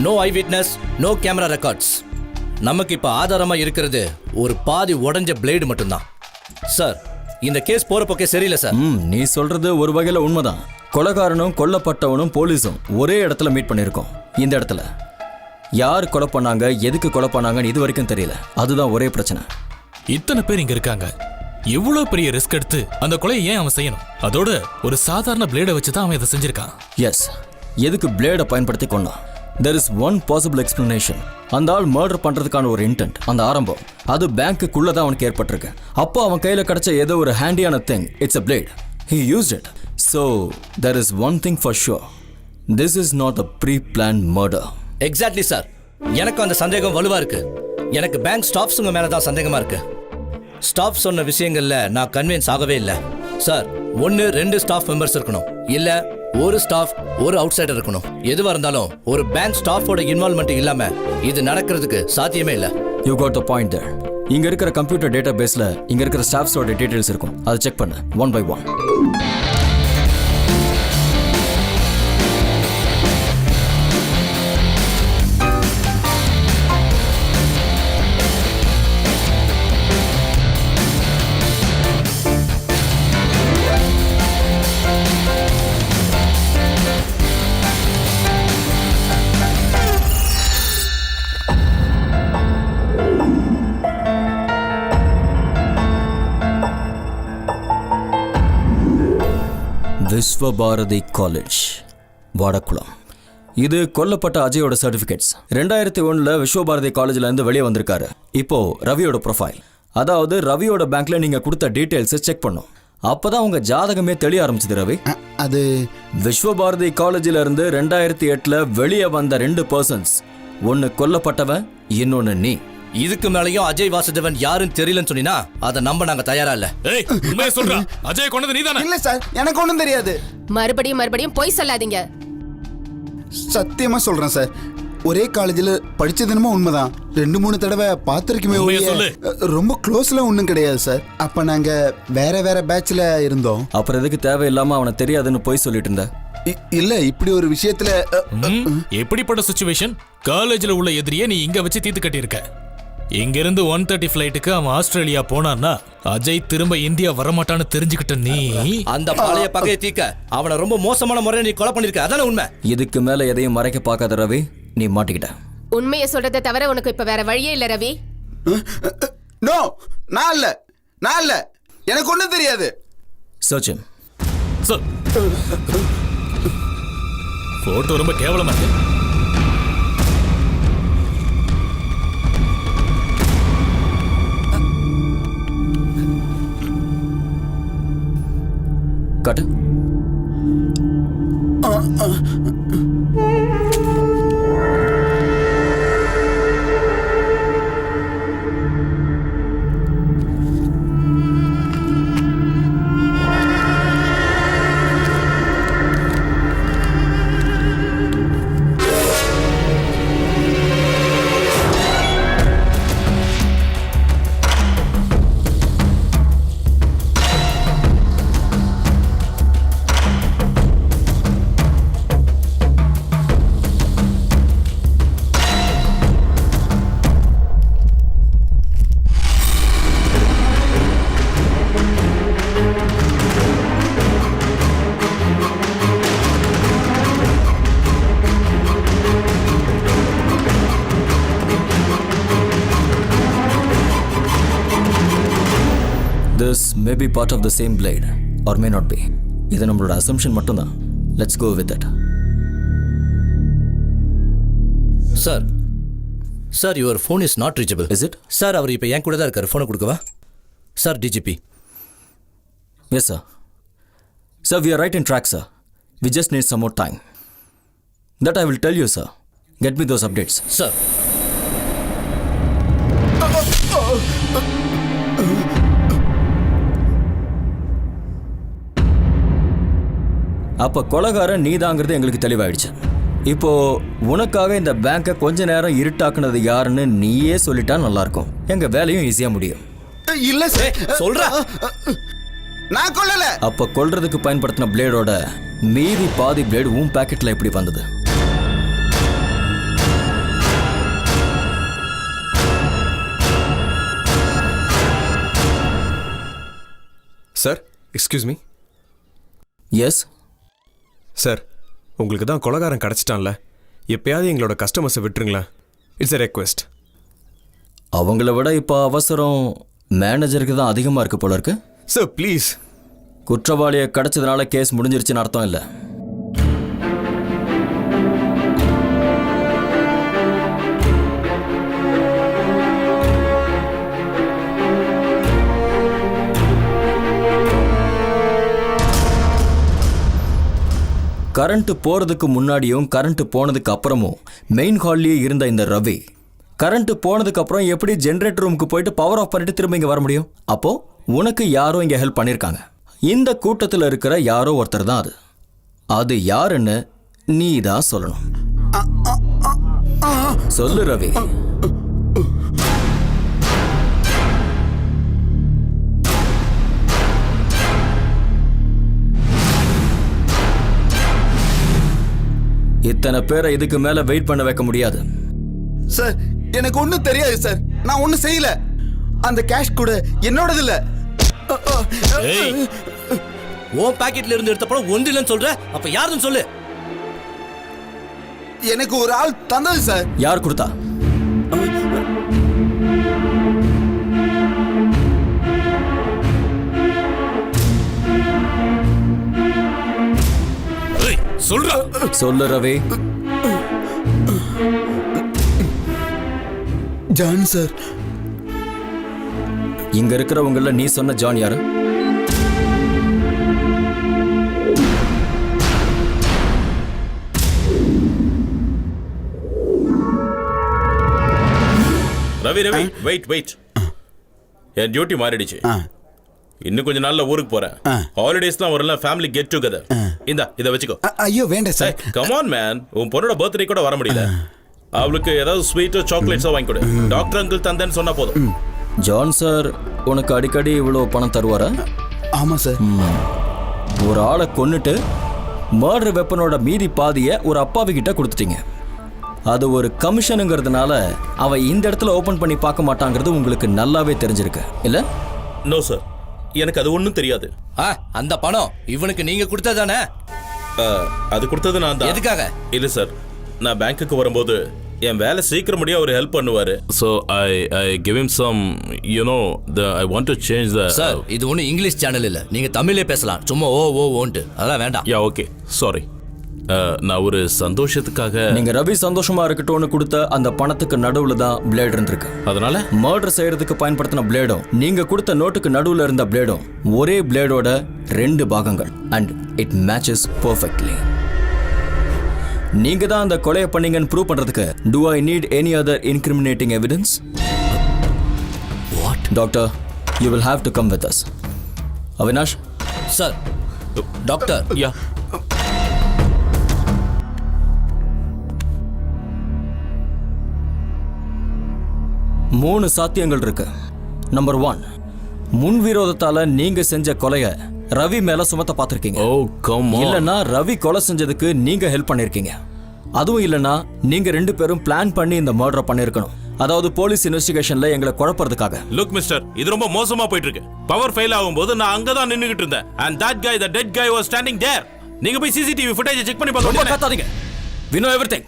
நோ ஐ விட்னஸ், நோ கேமரா ரெக்கார்ட்ஸ். நமக்கு இப்ப ஆதாரமா இருக்கிறது ஒரு பாதி உடைஞ்ச பிளேடு மட்டும்தான். சார், இந்த கேஸ் போற போக்கே சரியில்லை சார். நீ சொல்றது ஒரு வகையில உண்மைதான். கொலைகாரனும் கொல்லப்பட்டவனும் போலீஸும் ஒரே இடத்துல மீட் பண்ணியிருக்கோம். இந்த இடத்துல யார் கொலை பண்ணாங்க, எதுக்கு கொலை பண்ணாங்கன்னு இது வரைக்கும் தெரியல. அதுதான் ஒரே பிரச்சனை. இத்தனை பேர் இங்க இருக்காங்க. எவ்வளவு பெரிய ரிஸ்க் எடுத்து அந்த கொலையை ஏன் அவன் செய்யணும்? அதோட ஒரு சாதாரண பிளேடை வச்சு தான் அவன் இதை செஞ்சிருக்கான். எஸ், எதுக்கு பிளேடை பயன்படுத்தி கொண்டான்? There is one possible explanation. அந்த ஆள் மர்டர் பண்றதுக்கான ஒரு இன்டென்ட், அந்த ஆரம்பம் அது பேங்க்குள்ள தான் அவனுக்கு ஏற்பட்டிருக்கு. அப்போ அவன் கையில கிடைச்ச ஏதோ ஒரு ஹேண்டியான thing, it's a blade. He used it. So there is one thing for sure. This is not a pre-planned murder. Exactly sir. எனக்கு அந்த சந்தேகம் வலுவா இருக்கு. எனக்கு பேங்க் ஸ்டாஃப்ஸுங்க மேல தான் சந்தேகமா இருக்கு. ஸ்டாஃப் சொன்ன விஷயங்கள்ல நான் கன்வின்ஸ் ஆகவே இல்லை சார். 1-2 ஸ்டாஃப் மெம்பர்ஸ் இருக்கணும், இல்ல ஒரு ஸ்டாஃப் ஒரு அவுட் சைடர் இருக்கணும். எதுவா இருந்தாலும் ஒரு பேங்க் ஸ்டாஃபோட இன்வால்வ்மெண்ட் இல்லாம இது நடக்கிறதுக்கு சாத்தியமே இல்லை. You got the point there. இங்க இருக்கிற கம்ப்யூட்டர் டேட்டா பேஸ்ல இங்க இருக்கிற ஸ்டாஃப்ஸோட டீடைல்ஸ் இருக்கும். அதை செக் பண்ணு one by one. Vishwabharati college, Vadakkulam. இது கொல்லப்பட்ட அஜயோட சர்டிஃபிகேட்ஸ். 2001 விஸ்வபாரதி காலேஜ்ல இருந்து வெளியே வந்திருக்காரு. இப்போ ரவியோட ப்ரொஃபைல், அதாவது ரவியோட பேங்க்ல நீங்க கொடுத்த டீடைல்ஸை செக் பண்ணும். அப்பதான் உங்க ஜாதகமே தெளிய ஆரம்பிச்சது. ரவி, அது விஸ்வபாரதி காலேஜில இருந்து 2008 வெளியே வந்த 2 பர்சன்ஸ், ஒன்னு கொல்லப்பட்டவன், இன்னொன்னு நீ. இதுக்கு மேலயும் அஜய் வாசுதேவன் யாருன்னு தெரியலன்னு சொன்னீனா அதை நம்ப நாங்க தயாரா இல்ல. ஏய், உண்மையை சொல்றா. அஜய் கொண்டது நீதானே? இல்ல சார், எனக்கு ஒண்ணும் தெரியாது. மறுபடியும் பொய் சொல்லாதீங்க. சத்தியமா சொல்றேன் சார், ஒரே காலேஜில் படிச்சதுனமோ உண்மைதான். 2-3 தடவை பார்த்துருக்குமே உண்மையை ஒழிய, சொல்லு. ரொம்ப க்ளோஸ்லாம் ஒன்றும் கிடையாது சார். அப்போ நாங்கள் வேற பேட்ச்ல இருந்தோம். அப்புறம் எதுக்கு தேவையில்லாம அவனை தெரியாதுன்னு போய் சொல்லிட்டு இருந்த? இல்ல இப்படி ஒரு விஷயத்துல எப்படிப்பட்ட சுச்சுவேஷன்? காலேஜ்ல உள்ள எதிரியே நீ இங்க வச்சு தீத்து கட்டியிருக்க. இங்கிருந்து 1:30 ஃபிளைட்டுக்கு அவன் ஆஸ்திரேலியா போனான்னா அஜய் திரும்ப இந்தியா வரமாட்டான்னு தெரிஞ்சுக்கிட்ட நீ அந்த பழைய பகையை தீக்க அவனை ரொம்ப மோசமான முறையில் நீ கொலை பண்ணிருக்க. அதானே உண்மை? இதுக்கு மேல எதையும் மறைக்க பார்க்காத ரவி, நீ மாட்டிக்கிட்ட. உண்மையை சொல்றதை தவிர உனக்கு இப்ப வேற வழியே இல்ல ரவி. நோ, நான் இல்ல, எனக்கு ஒண்ணும் தெரியாது. சச்சின், போட்டோ ரொம்ப கேவலமா இருக்கு. காட்டு. This may be part of the same blade or may not be. இது நம்மளோட assumption மட்டும்தான். Let's go with it. Sir your phone is not reachable. Is it? Sir அவர் இப்போ என் கூட தான் இருக்கார். ஃபோனை கொடுக்கவா? Sir DGP. Yes, sir. Sir, we are right in track, sir. We just need some more time. That I will tell you, sir. Get me those updates. Sir அப்ப கொலைகாரன் நீதாங்கிறது எங்களுக்கு தெளிவாயிடுச்சு. இப்போ உனக்காக இந்த பேங்கை கொஞ்ச நேரம் இருட்டாக்குனது யாருன்னு நீயே சொல்லிட்டா நல்லா இருக்கும். எங்க வேலையும் ஈஸியா முடியும். இல்ல சார், சொல்றா. நான் கொல்லல. அப்ப கொல்றதுக்கு பயன்படுத்தின பிளேடோட மீதி பாதி பிளேடு உன் பாக்கெட்ல எப்படி வந்தது? Sir, excuse me. Yes sir, உங்களுக்கு தான் கொலைகாரன் கிடச்சிட்டான்ல, எப்பயாவது எங்களோட கஸ்டமர்ஸை விட்டுருங்களேன். It's a request. அவங்கள விட இப்போ அவசரம் மேனேஜருக்கு தான் அதிகமாக இருக்கு போல இருக்கு. Sir please. குற்றவாளியை கிடைச்சதுனால கேஸ் முடிஞ்சிருச்சுன்னு அர்த்தம் இல்லை. கரண்ட் போறதுக்கு முன்னாடியும் கரண்ட் போனதுக்கு அப்புறமும் மெயின் ஹால்லேயே இருந்த இந்த ரவி கரண்ட் போனதுக்கு அப்புறம் எப்படி ஜென்ரேட்டர் ரூமுக்கு போயிட்டு பவர் ஆஃப் பண்ணிட்டு திரும்ப இங்க வர முடியும்? அப்போ உனக்கு யாரோ இங்க ஹெல்ப் பண்ணிருக்காங்க. இந்த கூட்டத்தில் இருக்கிற யாரோ ஒருத்தர் தான் அது. அது யாருன்னு நீ தான் சொல்லணும். சொல்லு ரவி. இத்தனை பேரை இதுக்கு மேல வெயிட் பண்ண வைக்க முடியாது. சார், எனக்கு ஒண்ணும் தெரியாது சார். நான் ஒண்ணும் செய்யல. அந்த கேஷ் கூட என்னோடது இல்ல. உன் பாக்கெட்ல இருந்து எடுத்த பணம் ஒன்று இல்லைன்னு சொல்ற. அப்ப யாருன்னு சொல்லு. எனக்கு ஒரு ஆள் தந்தது சார். யார் கொடுத்தா? சொல்லு ரவி. John sir. இங்க இருக்கிறவங்கள நீ சொன்ன ஜான் யாரு? ரவி ரவி வெயிட். என் டியூட்டி மாறிடுச்சு. இன்னும் கொஞ்ச நாள்ல ஊருக்கு போறேன். ஹாலிடேஸ்லாம் வரல, ஃபேமிலி கெட் டுகெதர். இத வச்சுக்கோ. ஐயோ வேண்டாம் சார். கம் ஆன் மேன், உன் பொண்ணோட பர்த்டே கூட வர முடியல. அவளுக்கு ஏதாவது ஸ்வீட்டோ சாக்லேட்ஸோ வாங்கி கொடு. டாக்டர் அங்கிள் தந்தேன்னு சொன்னா போதும். ஜான் சார் உனக்கு அடிக்கடி இவ்வளோ பணம் தருவாரா? ஆமாம் சார். ஒரு ஆளை கொன்னுட்டு மர்டர் வெப்பனோட மீதி பாதியை ஒரு அப்பாவி கிட்ட கொடுத்துட்டீங்க. அது ஒரு கமிஷனுங்கிறதுனால அவன் இந்த இடத்துல ஓபன் பண்ணி பார்க்க மாட்டாங்கிறது உங்களுக்கு நல்லாவே தெரிஞ்சிருக்கு இல்ல? நோ சார், எனக்கு அது ஒன்றும் தெரியாது. அந்த பணம் இவனுக்கு நீங்க கொடுத்ததானே? அது கொடுத்தது நான் தான். எதுக்காக? இல்லை சார், நான் பேங்க்குக்கு வரும்போது என் வேலை சீக்கிரம் முடிய அவர் ஹெல்ப் பண்ணுவாரு. So I give him some I want to change the. Sir இது ஒன்றும் இங்கிலீஷ் சேனல் இல்லை, நீங்க தமிழே பேசலாம். சும்மா ஓன்ட்டு அதெல்லாம் வேண்டாம். Yeah okay, sorry. நான் ஒரு சந்தோஷத்துக்காக. நீங்க ரவி சந்தோஷமா இருக்கட்டும்னு கொடுத்த அந்த பணத்துக்கு நடுவுல தான் பிளேட் இருந்திருக்கு. அதனால மர்டர் செய்யறதுக்கு பயன்படுத்தின பிளேடும் நீங்க கொடுத்த நோட்டுக்கு நடுவுல இருந்த பிளேடும் ஒரே பிளேடோட 2 பாகங்கள். And it matches perfectly. நீங்க தான் அந்த கொலையை பண்ணீங்கன்னு ப்ரூவ் பண்றதுக்கு do I need any other incriminating evidence? What? Doctor, you will have to come with us. Avinash. Sir. Doctor. Yeah. மூணு சாத்தியங்கள் இருக்கு. நம்பர் 1, முன்விரோதத்தால நீங்க செஞ்ச கொலைய ரவி மேல சுமத்த பார்த்திருக்கீங்க. ஓ கம் ஆன். இல்லனா ரவி கொலை செஞ்சதுக்கு நீங்க ஹெல்ப் பண்ணிருக்கீங்க. அதுவும் இல்லனா நீங்க 2 பேரும் பிளான் பண்ணி இந்த மர்டர் பண்ணிருக்கணும். அதாவது போலீஸ் இன்வெஸ்டிகேஷன்ல எங்களை குழப்பறதுக்காக. லுக் மிஸ்டர், இது ரொம்ப மோசமா போயிட்டு இருக்கு. பவர் ஃபெயில் ஆகும்போது நான் அங்க தான் நின்னுகிட்டு இருந்தேன். and that guy, the dead guy was standing there. நீங்க போய் சிசிடிவி ஃபுட்டேஜ் செக் பண்ணி ரொம்ப பார்க்க. கத்தாதீங்க. we know everything.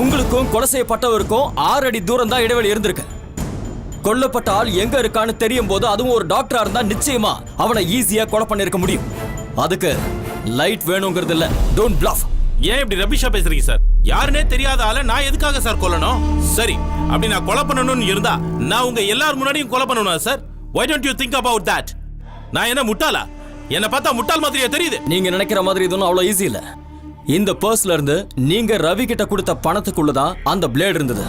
உங்களுக்கும் கொலை செய்யப்பட்டவருக்கும் 6 அடி தூரம் தான் இடைவெளி இருந்திருக்கு. கொல்லப்பட்ட ஆள் எங்க இருக்கான்னு தெரியும் போது, அதுவும் ஒரு டாக்டரா இருந்தா நிச்சயமா அவனை ஈஸியா கொலை பண்ணிருக்க முடியும். அதுக்கு லைட் வேணுங்கிறது இல்ல. Don't bluff. ஏன் இப்படி ரபிஷா பேசுறீங்க சார்? யாருனே தெரியாத ஆளை நான் எதுக்காக சார் கொல்லணும்? சரி, அப்படி நான் கொலை பண்ணணும்னு இருந்தா நான் உங்க எல்லார் முன்னாடியும் கொலை பண்ணணும் sir. why don't you think about that? நான் என்ன முட்டாளா? என்ன பார்த்தா முட்டாள் மாதிரியே தெரியுது. நீங்க நினைக்கிற மாதிரி இதுவும் அவ்வளவு ஈஸி இல்ல. இந்த பர்ஸ்ல இருந்து நீங்க ரவி கிட்ட கொடுத்த பணத்துக்குள்ளதான் அந்த பிளேட் இருந்தது.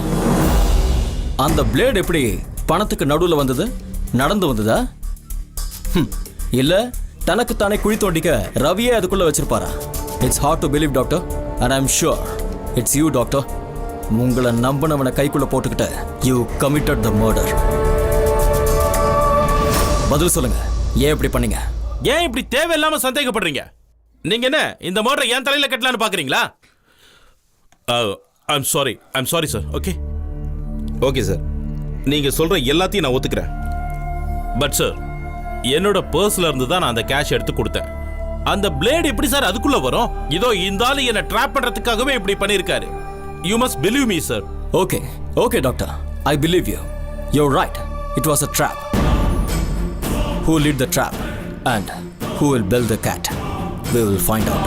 அந்த பிளேட் எப்படி பணத்துக்கு நடுவுல வந்தது? நடந்து வந்ததா? இல்ல தனக்கு தானே குழி தோண்டிக்க ரவியே அதுக்குள்ள வச்சிருப்பாரா? It's hard to believe doctor, and I am sure it's you doctor. உங்களை நம்பினவனை கைக்குள்ள போட்டுக்கிட்ட யூ கமிட்டட் த மர்டர். பதில் சொல்லுங்க, ஏன் இப்படி பண்ணீங்க? ஏன் இப்படி தேவையில்லாம சந்தேகப்படுறீங்க? நீங்க என்ன இந்த மர்டரை என் தலையில கட்டலான்னு பாக்குறீங்களா? I'm sorry sir. Okay sir, நீங்க சொல்ற எல்லாத்தையும் நான் ஒத்துக்கிறேன். பட் சார், என்னோட பர்ஸ்ல இருந்து தான் நான் அந்த கேஷ் எடுத்து கொடுத்தேன். அந்த பிளேட் எப்படி சார் அதுக்குள்ள வரும்? இதோ இந்த ஆளு என்ன ட்ராப் பண்றதுக்காகவே இப்படி பண்ணிருக்காரு. You must believe me sir. Okay doctor, I believe you. You're right, it was a trap. Who lit the trap and who will build the cat? We will find out.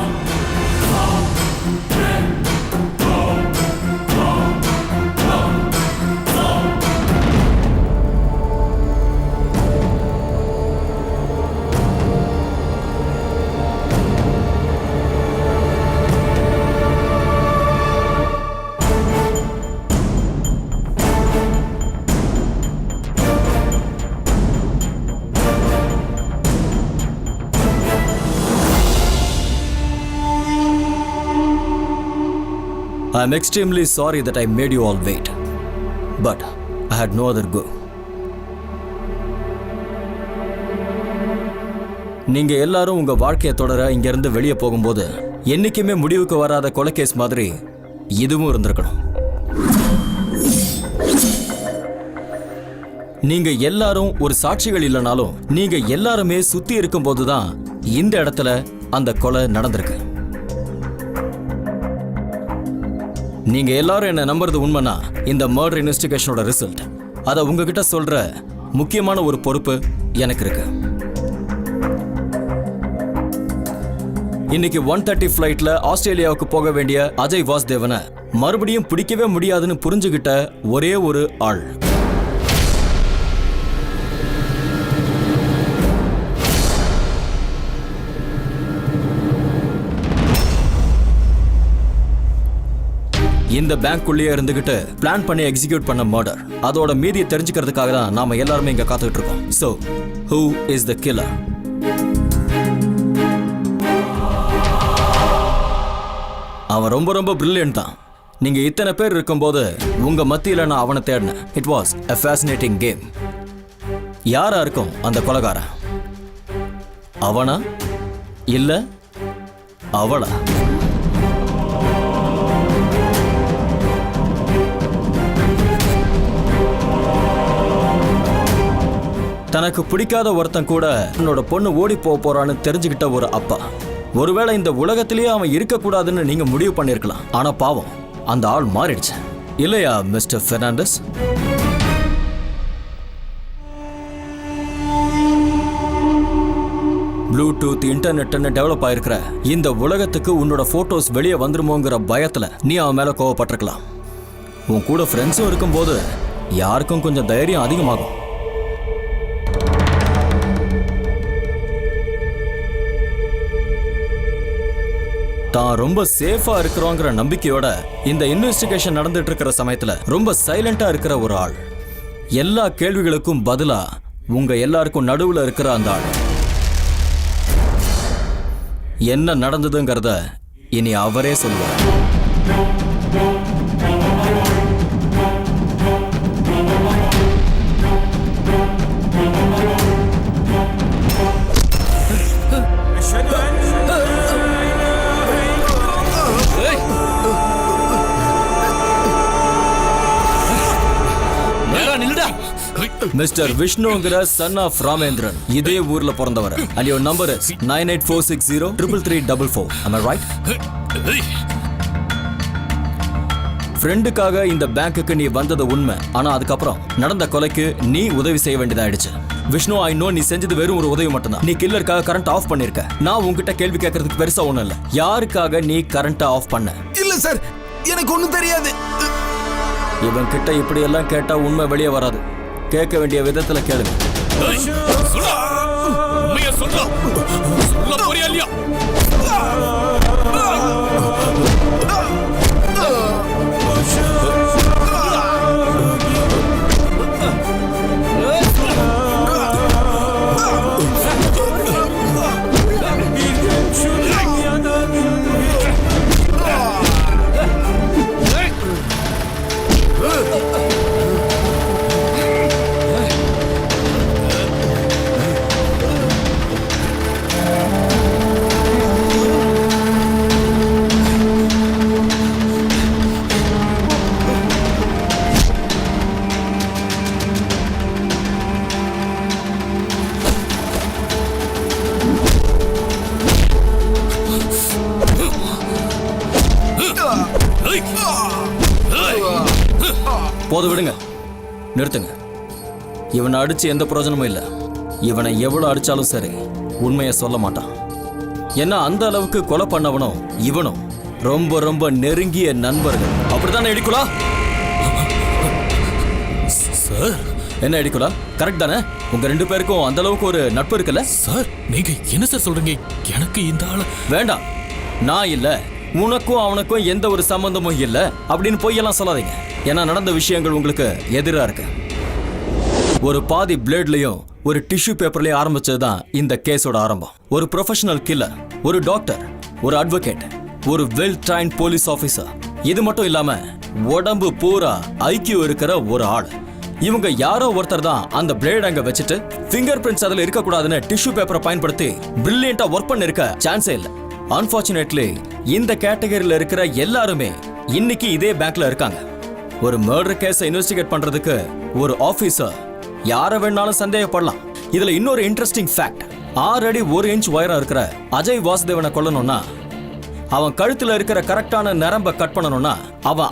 I am extremely sorry that I made you all wait, but I had no other go. நீங்க எல்லாரும் உங்க வாழ்க்கையை தொடர இங்க இருந்து வெளியே போகும்போது என்னைக்குமே முடிவுக்கு வராத கொலை கேஸ் மாதிரி இதுவும் இருந்திருக்கணும். நீங்க எல்லாரும் ஒரு சாட்சிகள் இல்லைனாலும் நீங்க எல்லாருமே சுத்தி இருக்கும் போதுதான் இந்த இடத்துல அந்த கொலை நடந்திருக்கு. நீங்க எல்லாரும் என்ன நம்புறது உண்மைனா இந்த மர்டர் இன்வெஸ்டிகேஷனோட ரிசல்ட் அதை உங்ககிட்ட சொல்ற முக்கியமான ஒரு பொறுப்பு எனக்கு இருக்கு. இன்னைக்கு 1:30 ஃபிளைட்ல ஆஸ்திரேலியாவுக்கு போக வேண்டிய அஜய் வாசுதேவனை மறுபடியும் பிடிக்கவே முடியாதுன்னு புரிஞ்சுகிட்ட ஒரே ஒரு ஆள். இந்த பேங்க்குள்ளேயே இருந்துகிட்டு பிளான் பண்ணி எக்ஸிக்யூட் பண்ண மர்டர், அதோட மீதியை தெரிஞ்சுக்கிறதுக்காக தான் நாம எல்லாருமே இங்க காத்துக்கிட்டு இருக்கோம். So, who is the killer? அவன் ரொம்ப பிரில்லியன்ட் தான். நீங்க இத்தனை பேர் இருக்கும்போது உங்க மத்தியில நான் அவனை தேடினேன். It was a fascinating game. யாரா இருக்கும் அந்த கொலைகாரன்? அவனா இல்ல அவளா? தனக்கு பிடிக்காத ஒருத்தன் கூட என்னோட பொண்ணு ஓடி போறான்னு தெரிஞ்சுக்கிட்ட ஒரு அப்பா. ஒருவேளை இந்த உலகத்திலேயே அவன் இருக்கக்கூடாதுன்னு நீங்க முடிவு பண்ணிருக்கலாம். ஆனா பாவம், அந்த ஆள் மாறிடுச்சு இல்லையா மிஸ்டர் பெர்னாண்டஸ்? ப்ளூடூத் இன்டர்நெட்னு டெவலப் ஆயிருக்கிற இந்த உலகத்துக்கு உன்னோட போட்டோஸ் வெளியே வந்துருமோங்கிற பயத்துல நீ அவன் மேல கோவப்பட்டிருக்கலாம். உன் கூட ஃப்ரெண்ட்ஸும் இருக்கும்போது யாருக்கும் கொஞ்சம் தைரியம் அதிகமாகும். தான் ரொம்ப சேஃபா இருக்கிறோங்கிற நம்பிக்கையோட இந்த இன்வெஸ்டிகேஷன் நடந்துட்டு இருக்கிற சமயத்துல ரொம்ப சைலண்டா இருக்கிற ஒரு ஆள், எல்லா கேள்விகளுக்கும் பதிலா உங்க எல்லாருக்கும் நடுவுல இருக்கிற அந்த ஆள், என்ன நடந்ததுங்கிறத இனி அவரே சொல்லுவார். மிஸ்டர் விஷ்ணுங்கிற சன் ஆஃப் ராமேந்திரன் இதே ஊர்ல பிறந்தவர். And your number is 9846033344. am I right? ஃப்ரெண்டுக்காக இந்த பேங்க்குக்கு நீ வந்தது உண்மை. ஆனா அதுக்கப்புறம் நடந்த கொலைக்கு நீ உதவி செய்ய வேண்டியதாயிடுச்சு. விஷ்ணு, ஐ நோ நீ செஞ்சது வெறும் ஒரு உதவி மட்டும்தான். நீ கில்லருக்காக கரண்ட் ஆஃப் பண்ணிருக்க. நான் உன்கிட்ட கேள்வி கேட்கறதுக்கு பெருசா ஒண்ணும் இல்ல. யாருக்காக நீ கரண்ட் ஆஃப் பண்ண? இல்ல சார், எனக்கு ஒண்ணும் தெரியாது. இவன் கிட்ட இப்படி எல்லாம் கேட்டா உண்மை வெளியே வராது. கேட்க வேண்டிய விதத்துல கேளுங்க. போது விடுங்க, நிறுத்துங்க. இவனை அடிச்சு எந்த பிரயோஜனமும் இல்லை. இவனை எவ்வளவு அடிச்சாலும் சரி உண்மையை சொல்ல மாட்டான். ஏன்னா அந்த அளவுக்கு கொலை பண்ணவனும் இவனும் ரொம்ப ரொம்ப நெருங்கிய நண்பர்கள். அப்படித்தானே எடிக்குலா? சார், என்ன எடிக்குலா, கரெக்ட் தானே? உங்க ரெண்டு பேருக்கும் அந்த அளவுக்கு ஒரு நட்பு இருக்குல்ல? சார், நீங்க என்ன சார் சொல்றீங்க? எனக்கு இந்த ஆள வேண்டாம். நான் இல்ல, உனக்கும் அவனுக்கும் எந்த ஒரு சம்பந்தமும் இல்ல அப்படின்னு பொய்யெல்லாம் சொல்லாதீங்க. ஏன்னா நடந்த விஷயங்கள் உங்களுக்கு எதிரா இருக்கு. ஒரு பாதி பிளேட்லயும் ஒரு டிஷ்யூ பேப்பர்லயும் ஆரம்பிச்சதுதான் இந்த கேஸோட ஆரம்பம். ஒரு ப்ரொஃபஷனல் கில்லர், ஒரு டாக்டர், ஒரு அட்வொகேட், ஒரு வெல் ட்ரைன்ட் போலீஸ் ஆபீசர், இது மட்டும் இல்லாம உடம்பு பூரா ஐக்கியம் இருக்கிற ஒரு ஆள். இவங்க யாரோ ஒருத்தர் தான் அந்த பிளேட் அங்க வச்சுட்டு ஃபிங்கர் பிரிண்ட்ஸ் அதுல இருக்க கூடாதுன்னு டிஷ்யூ பேப்பரை பயன்படுத்தி பிரில்லியண்டா ஒர்க் பண்ணிருக்க சான்ஸே இல்லை. அன்பார்ச்சுனேட்லி இந்த கேட்டகரியில இருக்கிற எல்லாருமே இன்னைக்கு இதே பேங்க்ல இருக்காங்க. ஒரு மர்டர் கேஸை இன்வெஸ்டிகேட் பண்றதுக்கு ஒரு ஆபீசர் யாரை வேணாலும் சந்தேகப்படலாம். இதுல இன்னொரு இன்ட்ரெஸ்டிங் ஃபேக்ட், 6 அடி 1 இன்ச் உயரம் இருக்கிற அஜய் வாசுதேவனை கொல்லணும்னா அவன் கழுத்துல இருக்கிற கரெக்டான நரம்ப கட் பண்ணணும்னா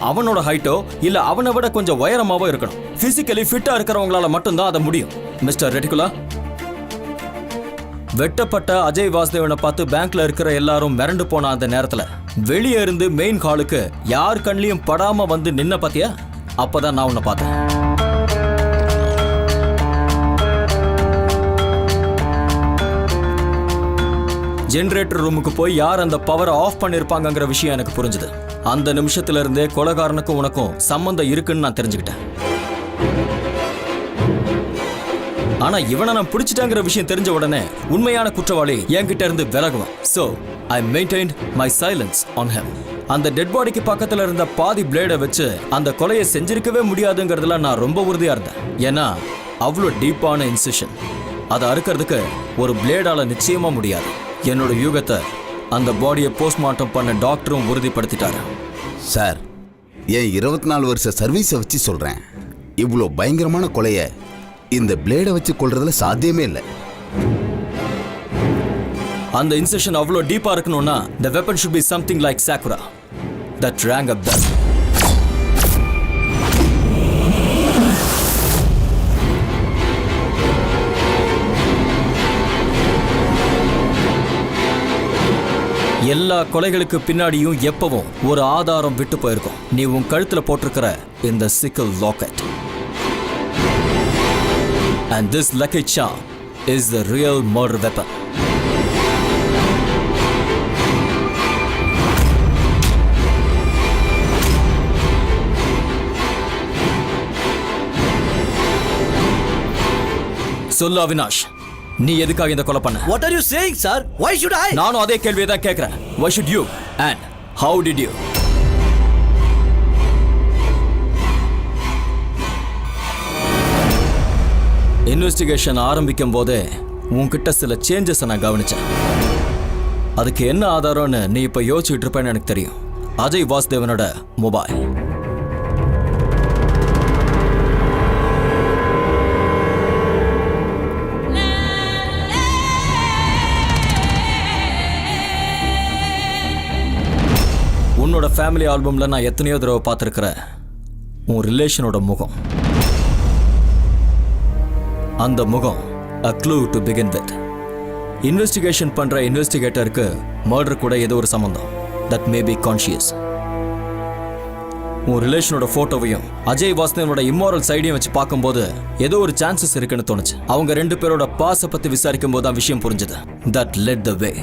அவனோட ஹைட்டோ இல்ல அவனை விட கொஞ்சம் உயரமாவோ இருக்கணும். பிசிக்கலி ஃபிட்டா இருக்கிறவங்களால மட்டும்தான் அதை முடியும். மிஸ்டர் ரெட்டிகுலா, வெட்டப்பட்ட அஜய் வாசுதேவனை பார்த்து பேங்க்ல இருக்கிற எல்லாரும் மிரண்டு போன அந்த நேரத்துல வெளியே இருந்து மெயின் ஹாலுக்கு யார் கண்ணிலையும் படாம வந்து நின்ன பாத்தியா? அப்பதான் நான் உன்னை பார்த்தேன். ஜெனரேட்டர் ரூமுக்கு போய் யார் அந்த பவரை ஆஃப் பண்ணிருப்பாங்கங்கிற விஷயம் எனக்கு புரிஞ்சுது. அந்த நிமிஷத்துல இருந்தே கொலைகாரனுக்கும் உனக்கும் சம்பந்தம் இருக்குன்னு நான் தெரிஞ்சுக்கிட்டேன். ஆனா இவனை நான் பிடிச்சிட்டாங்கிற விஷயம் தெரிஞ்ச உடனே உண்மையான குற்றவாளி என்கிட்ட இருந்து விலகுவான். So I maintained my silence on him. அந்த டெட் பாடிக்கு பக்கத்துல இருந்த பாதி பிளேடை வச்சு அந்த கொலையை செஞ்சிருக்கவே முடியாதுங்கிறதுல நான் ரொம்ப உறுதியா இருந்தேன். ஏன்னா அவ்வளோ டீப்பான இன்சிஷன், அதை அறுக்கிறதுக்கு ஒரு பிளேடால நிச்சயமா முடியாது. என்னோட யூகத்தை அந்த பாடியை போஸ்ட்மார்ட்டம் பண்ண டாக்டரும் உறுதிப்படுத்திட்டாரு. சார், என் 24 வருஷ சர்வீஸை வச்சு சொல்றேன், இவ்வளோ பயங்கரமான கொலையை இந்த பிளேடை வச்சு கொள்றதுல சாத்தியமே இல்லை. அந்த இன்செஷன் அவ்வளோ டீப்பா இருக்கணும்னா the weapon should be something like Sakura that rang a bell. எல்லா கொலைகளுக்கு பின்னாடியும் எப்பவும் ஒரு ஆதாரம் விட்டு போயிருக்கும். நீ உன் கழுத்துல போட்டிருக்கிற இந்த சிக்கல் locket. And this lucky charm is the real murder weapon. சொல்லு அவினாஷ், நீ எதுக்காக இந்த கொலை பண்ண? What are you saying, sir? Why should I? நானும் அதே கேள்வியை தான் கேட்கிறேன். Why should you and how did you? Investigation ஆரம்பிக்கும் போதே உன்கிட்ட சில சேஞ்சஸ் நான் கவனிச்சேன். அதுக்கு என்ன ஆதாரம்னு நீ இப்ப யோசிச்சுட்டு இருப்பேன்னு எனக்கு தெரியும். அஜய் வாசுதேவனோட மொபைல். உன்னோட ஃபேமிலி ஆல்பம்ல நான் எத்தனையோ தடவை பார்த்துருக்கிறேன் உன் ரிலேஷனோட முகம். அந்த முகம் a clue to begin with. Investigation பண்ற இன்வெஸ்டிகேட்டருக்கு மர்டர் கூட ஏதோ ஒரு சம்பந்தம். That may be conscious. உன் ரிலேஷனோட போட்டோவையும் அஜய் வாசுதேவனோட இம்மாரல் சைடையும் வச்சு பார்க்கும்போது ஏதோ ஒரு சான்சஸ் இருக்குன்னு தோணுச்சு. அவங்க 2 பேரோட பாஸை பத்தி விசாரிக்கும் போது தான் விஷயம் புரிஞ்சுது. தட் லெட் த வே.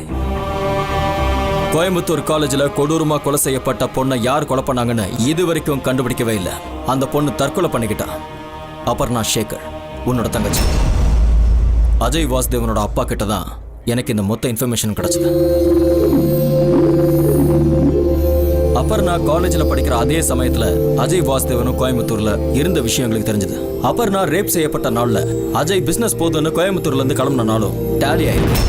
கோயம்புத்தூர் காலேஜில் கொடூரமா கொலை செய்யப்பட்ட பொண்ணை யார் கொலை பண்ணாங்கன்னு இது வரைக்கும் கண்டுபிடிக்கவே இல்லை. அந்த பொண்ணு தற்கொலை பண்ணிக்கிட்டா. அபர்ணா சேகர், உன்னோட தங்கச்சி. அஜய் வாசுதேவனோட அப்பா கிட்ட தான் எனக்கு இந்த மொத்த இன்ஃபர்மேஷன் கிடைச்சது. அபர்ணா காலேஜில் படிக்கிற அதே சமயத்தில் அஜய் வாசுதேவனும் கோயம்புத்தூர்ல இருந்த விஷயங்களுக்கு தெரிஞ்சது. அபர்ணா ரேப் செய்யப்பட்ட நாள்ல அஜய் பிசினஸ் போதுன்னு கோயம்புத்தூர்ல இருந்து கிளம்புன நாளும் டேலி ஆயிருக்கு.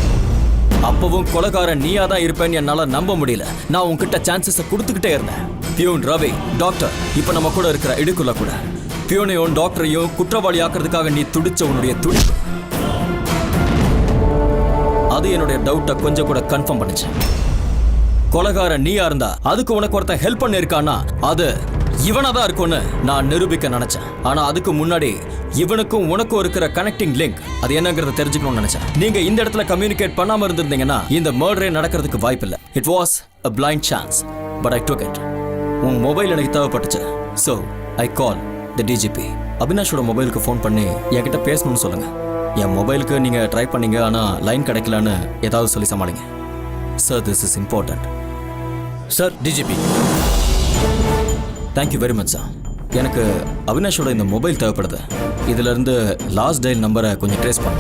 அப்பவும் கொலைகாரன் நீயா தான் இருப்பேன்னு என்னால நம்ப முடியல. நான் உன்கிட்ட சான்சஸை கொடுத்துக்கிட்டே இருந்தேன். பியூன் ரவி, டாக்டர், இப்ப நம்ம கூட இருக்கிற இடுக்குள்ள கூட பியூனையும் டாக்டரையும் குற்றவாளி ஆக்குறதுக்காக நீ துடிச்ச உன்னுடைய துடிப்பு, அது என்னுடைய டவுட்டை கொஞ்சம் கூட கன்ஃபார்ம் பண்ணுச்சு. கொலைகாரன் நீயா இருந்தா அதுக்கு உனக்கு ஒருத்தன் ஹெல்ப் பண்ணிருக்கானா அது இவனாதான் இருக்கும்னு நான் நிரூபிக்க நினைச்சேன். ஆனா அதுக்கு முன்னாடி இவனுக்கும் உனக்கும் இருக்கிற கனெக்டிங் லிங்க் அது என்னங்கறத தெரிஞ்சுக்கணும்னு நினைச்சேன். நீங்க இந்த இடத்துல கம்யூனிகேட் பண்ணாம இருந்திருந்தீங்கன்னா இந்த மர்டரே நடக்கிறதுக்கு வாய்ப்பில்லை. It was a blind chance but I took it. உன் மொபைல் எனக்கு தேவைப்பட்டுச்சு. So I call the DGP. அபினாஷோட மொபைலுக்கு ஃபோன் பண்ணி என்கிட்ட பேசணும்னு சொல்லுங்க. என் மொபைலுக்கு நீங்க ட்ரை பண்ணீங்க ஆனா லைன் கிடைக்கலன்னு ஏதாவது சொல்லி சமாளிங்க. Sir, this is important. Sir, DGP. Thank you very much sir. எனக்கு அவினாஷோட இந்த மொபைல் தேவைப்படுது. இதுல இருந்து லாஸ்ட் டயல் நம்பரை கொஞ்சம் ட்ரேஸ் பண்ணு.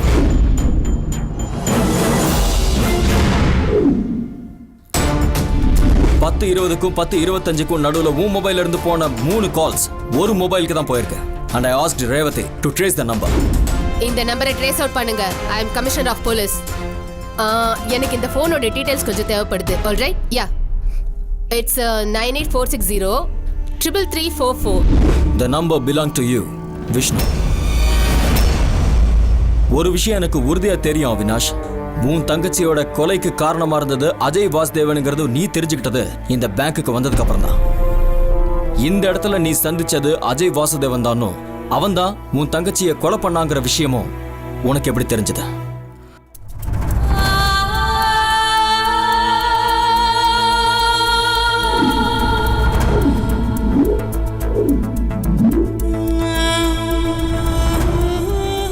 பத்து 20க்கும் 10:25க்கும் நடுவில் உன் மொபைல இருந்து போன 3 கால்ஸ் ஒரு மொபைலுக்கு தான் போயிருக்கு. And I asked Revathi to trace the number. இந்த நம்பரை ட்ரேஸ் அவுட் பண்ணுங்க. ஐ அம் கமிஷனர் ஆஃப் போலீஸ். எனக்கு இந்த ஃபோனோட டீடைல்ஸ் கொஞ்சம் தேவைப்படுது. Alright? Yeah, it's 98460 33344. The number belong to you, Vishnu. ஒரு விஷயம் எனக்கு உறுதியா தெரியும் அவினாஷ். உன் தங்கச்சியோட கொலைக்கு காரணமா இருந்தது அஜய் வாசுதேவனுங்கிறது நீ தெரிஞ்சுக்கிட்டது இந்த பேங்க்குக்கு வந்ததுக்கு அப்புறம் தான். இந்த இடத்துல நீ சந்திச்சது அஜய் வாசுதேவன் தானும் அவன் தான் உன் தங்கச்சியை கொலை பண்ணாங்கிற விஷயமும் உனக்கு எப்படி தெரிஞ்சது?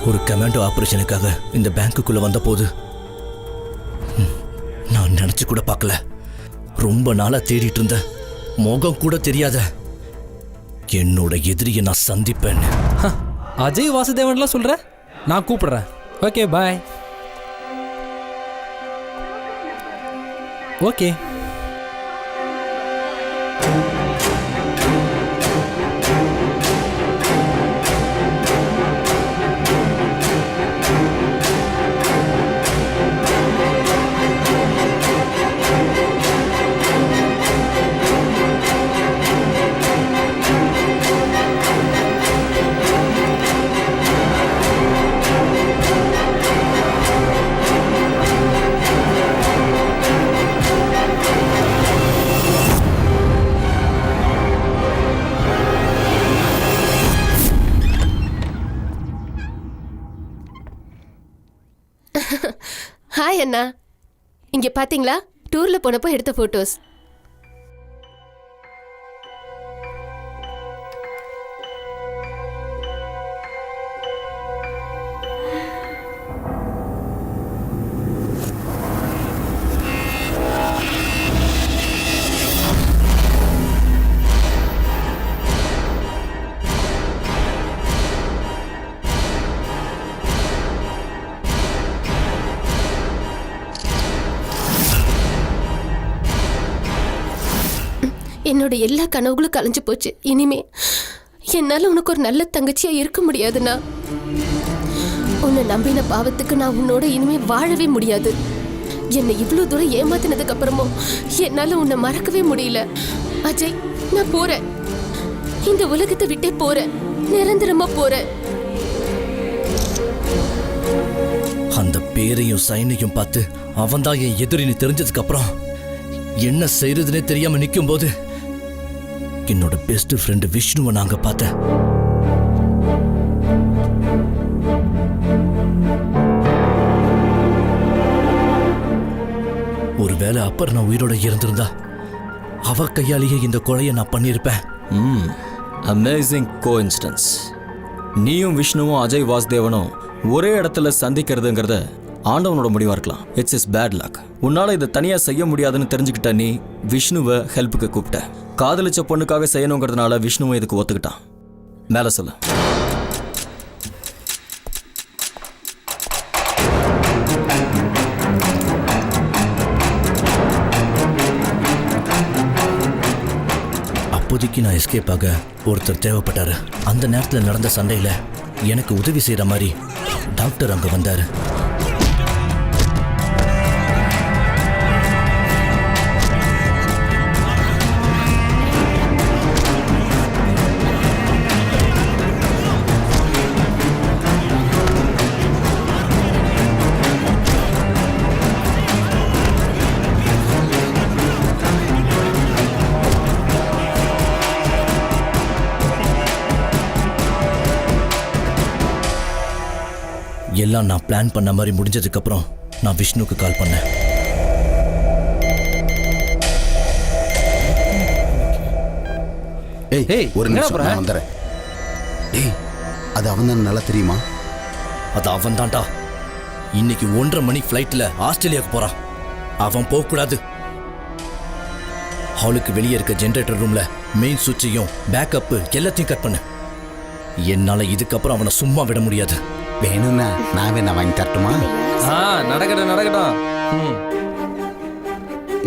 ஒரு கமாண்டோ ஆபரேஷனுக்காக இந்த பேங்க்குள்ள வந்த போது நான் நினைச்சு கூட பார்க்கல. ரொம்ப நாளா தேடிட்டு இருந்த முகம் கூட தெரியாத என்னோட எதிரியை நான் சந்திப்பேன். அஜய் வாசுதேவன்லாம் சொல்ற? நான் கூப்பிடுறேன். ஓகே, பாய். ஓகே. ஹாய் அண்ணா. இங்க பாத்தீங்களா, டூர்ல போனப்போ எடுத்த போட்டோஸ். என்னோட எல்லா கனவுகளும் கலைஞ்சு போச்சு. இனிமே என்னால உனக்கு ஒரு நல்ல தங்கச்சியா இருக்க முடியாதுண்ணா. உன்னை நம்பின பாவத்துக்கு நான் உன்னோட இனிமே வாழவே முடியாது. என்னை இவ்வளவு தூரம் ஏமாத்தினதுக்கு அப்புறமும் என்னால உன்னை மறக்கவே முடியல. அஜய், நான் போறேன். இந்த உலகத்தை விட்டே போறேன். நிரந்தரமா போறேன். அந்த பேரையும் சைனையும் பார்த்து அவன்தான் என் எதிரின்னு தெரிஞ்சதுக்கு அப்புறம் என்ன செய்யறதுனே தெரியாம நிற்கும் போது என்னோட பெஸ்ட் ஃப்ரெண்டு விஷ்ணுவை நாங்க பார்த்தேன். ஒருவேளை அப்பர் நான் உயிரோட இருந்திருந்தா அவ கையாலேயே இந்த கொலையை நான் பண்ணியிருப்பேன். Amazing coincidence. நீயும் விஷ்ணுவும் அஜய் வாசுதேவனும் ஒரே இடத்துல சந்திக்கிறதுங்கிறத ஆண்டவனோட முடிவா இருக்கலாம். It's is bad luck. உன்னால இதை தனியா செய்ய முடியாதுன்னு தெரிஞ்சுக்கிட்ட நீ விஷ்ணுவை ஹெல்ப்புக்கு கூப்பிட்ட. காதலிச்ச பொண்ணுக்காக செய்யணுங்கிறதுனால விஷ்ணுவும் இதுக்கு ஒத்துக்கிட்டான். மேல சொல்லு. அப்போதைக்கு நான் எஸ்கேப் ஆக ஒருத்தர் தேவைப்பட்டாரு. அந்த நேரத்தில் நடந்த சண்டையில எனக்கு உதவி செய்யற மாதிரி டாக்டர் அங்க வந்தாரு. எல்லாம் நான் பிளான் பண்ண மாதிரி முடிஞ்சதுக்கு அப்புறம் நான் விஷ்ணுக்கு கால் பண்ணேன். ஏய், ஒரு நிமிஷம் நான் வந்துறேன். டேய், அது அவன் தான் நல்லா தெரியுமா? அது அவன் தான்டா. இன்னைக்கு 1:30 மணி ஃப்ளைட்ல ஆஸ்திரேலியாவுக்கு போறான். அவன் போகக்கூடாது. ஹாலுக்கு வெளியே இருக்க ஜெனரேட்டர் ரூம்ல மெயின் சுவிட்சையும் பேக்கப் எல்லாத்தையும் கட் பண்ணு. என்னால இதுக்கப்புறம் அவனை சும்மா விட முடியாது. வேணும்னா நான் வேணா வாங்கி தரட்டுமா? நடக்கட்டும்.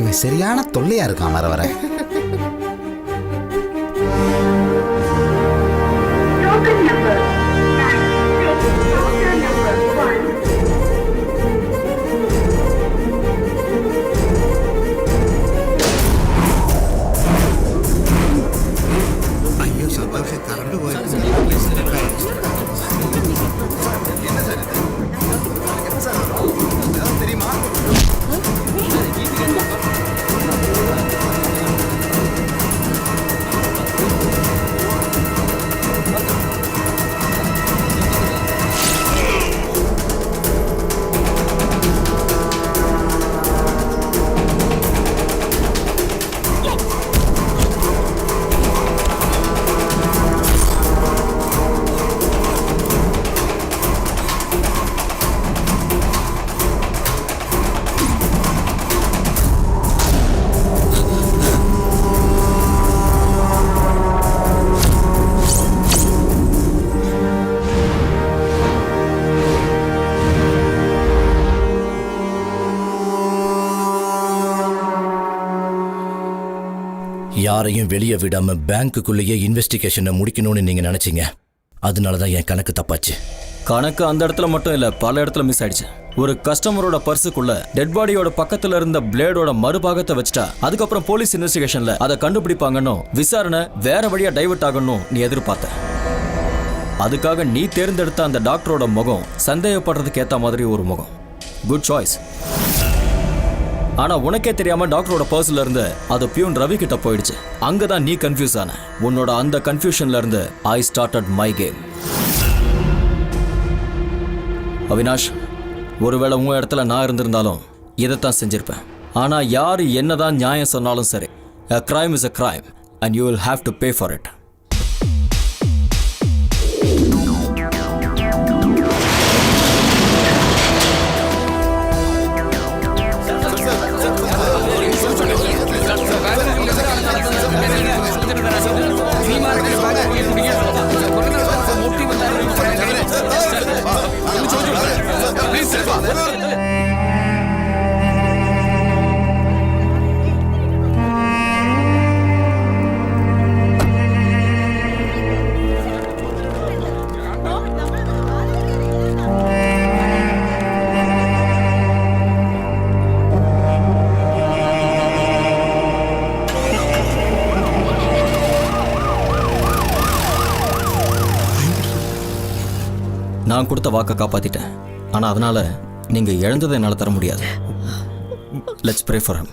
இவன் சரியான தொல்லையா இருக்கான் வர வர. யாரையும் வெளியே விடாம பேங்க்குள்ளேயே இன்வெஸ்டிகேஷனை முடிக்கணும்னு நீங்க நினைச்சீங்க. அதனாலதான் என் கணக்கு தப்பாச்சு. கணக்கு அந்த இடத்துல மட்டும் இல்ல, பல இடத்துல மிஸ் ஆயிடுச்சு. ஒரு கஸ்டமரோட பர்சுக்குள்ள டெட் பாடியோட பக்கத்துல இருந்த பிளேடோட மறுபாகத்தை வச்சுட்டா அதுக்கப்புறம் போலீஸ் இன்வெஸ்டிகேஷன்ல அதை கண்டுபிடிப்பாங்கன்னு, விசாரணை வேற வழியா டைவர்ட் ஆகணும் நீ எதிர்பார்த்த. அதுக்காக நீ தேர்ந்தெடுத்த அந்த டாக்டரோட முகம் சந்தேகப்படுறதுக்கு ஏத்த மாதிரி ஒரு முகம். Good choice. ஆனா உனக்கே தெரியாம டாக்டரோட பர்ஸ்ல இருந்து அது பியூன் ரவி கிட்ட போயிடுச்சு. அங்கதான் நீ கன்ஃபியூஸ் ஆன. உன்னோட அந்த கன்ஃபியூஷன்ல இருந்து I started my game. Avinash, ஒருவேளை உங்க இடத்துல நான் இருந்திருந்தாலும் இதைத்தான் செஞ்சிருப்பேன். ஆனா யாரு என்னதான் நியாயம் சொன்னாலும் சரி, a crime is a crime and you will have to pay for it. நான் கொடுத்த வாக்கை காப்பாத்திட்டேன். ஆனா அதனால நீங்க இழந்ததை என்னால தர முடியாது. Let's pray for him.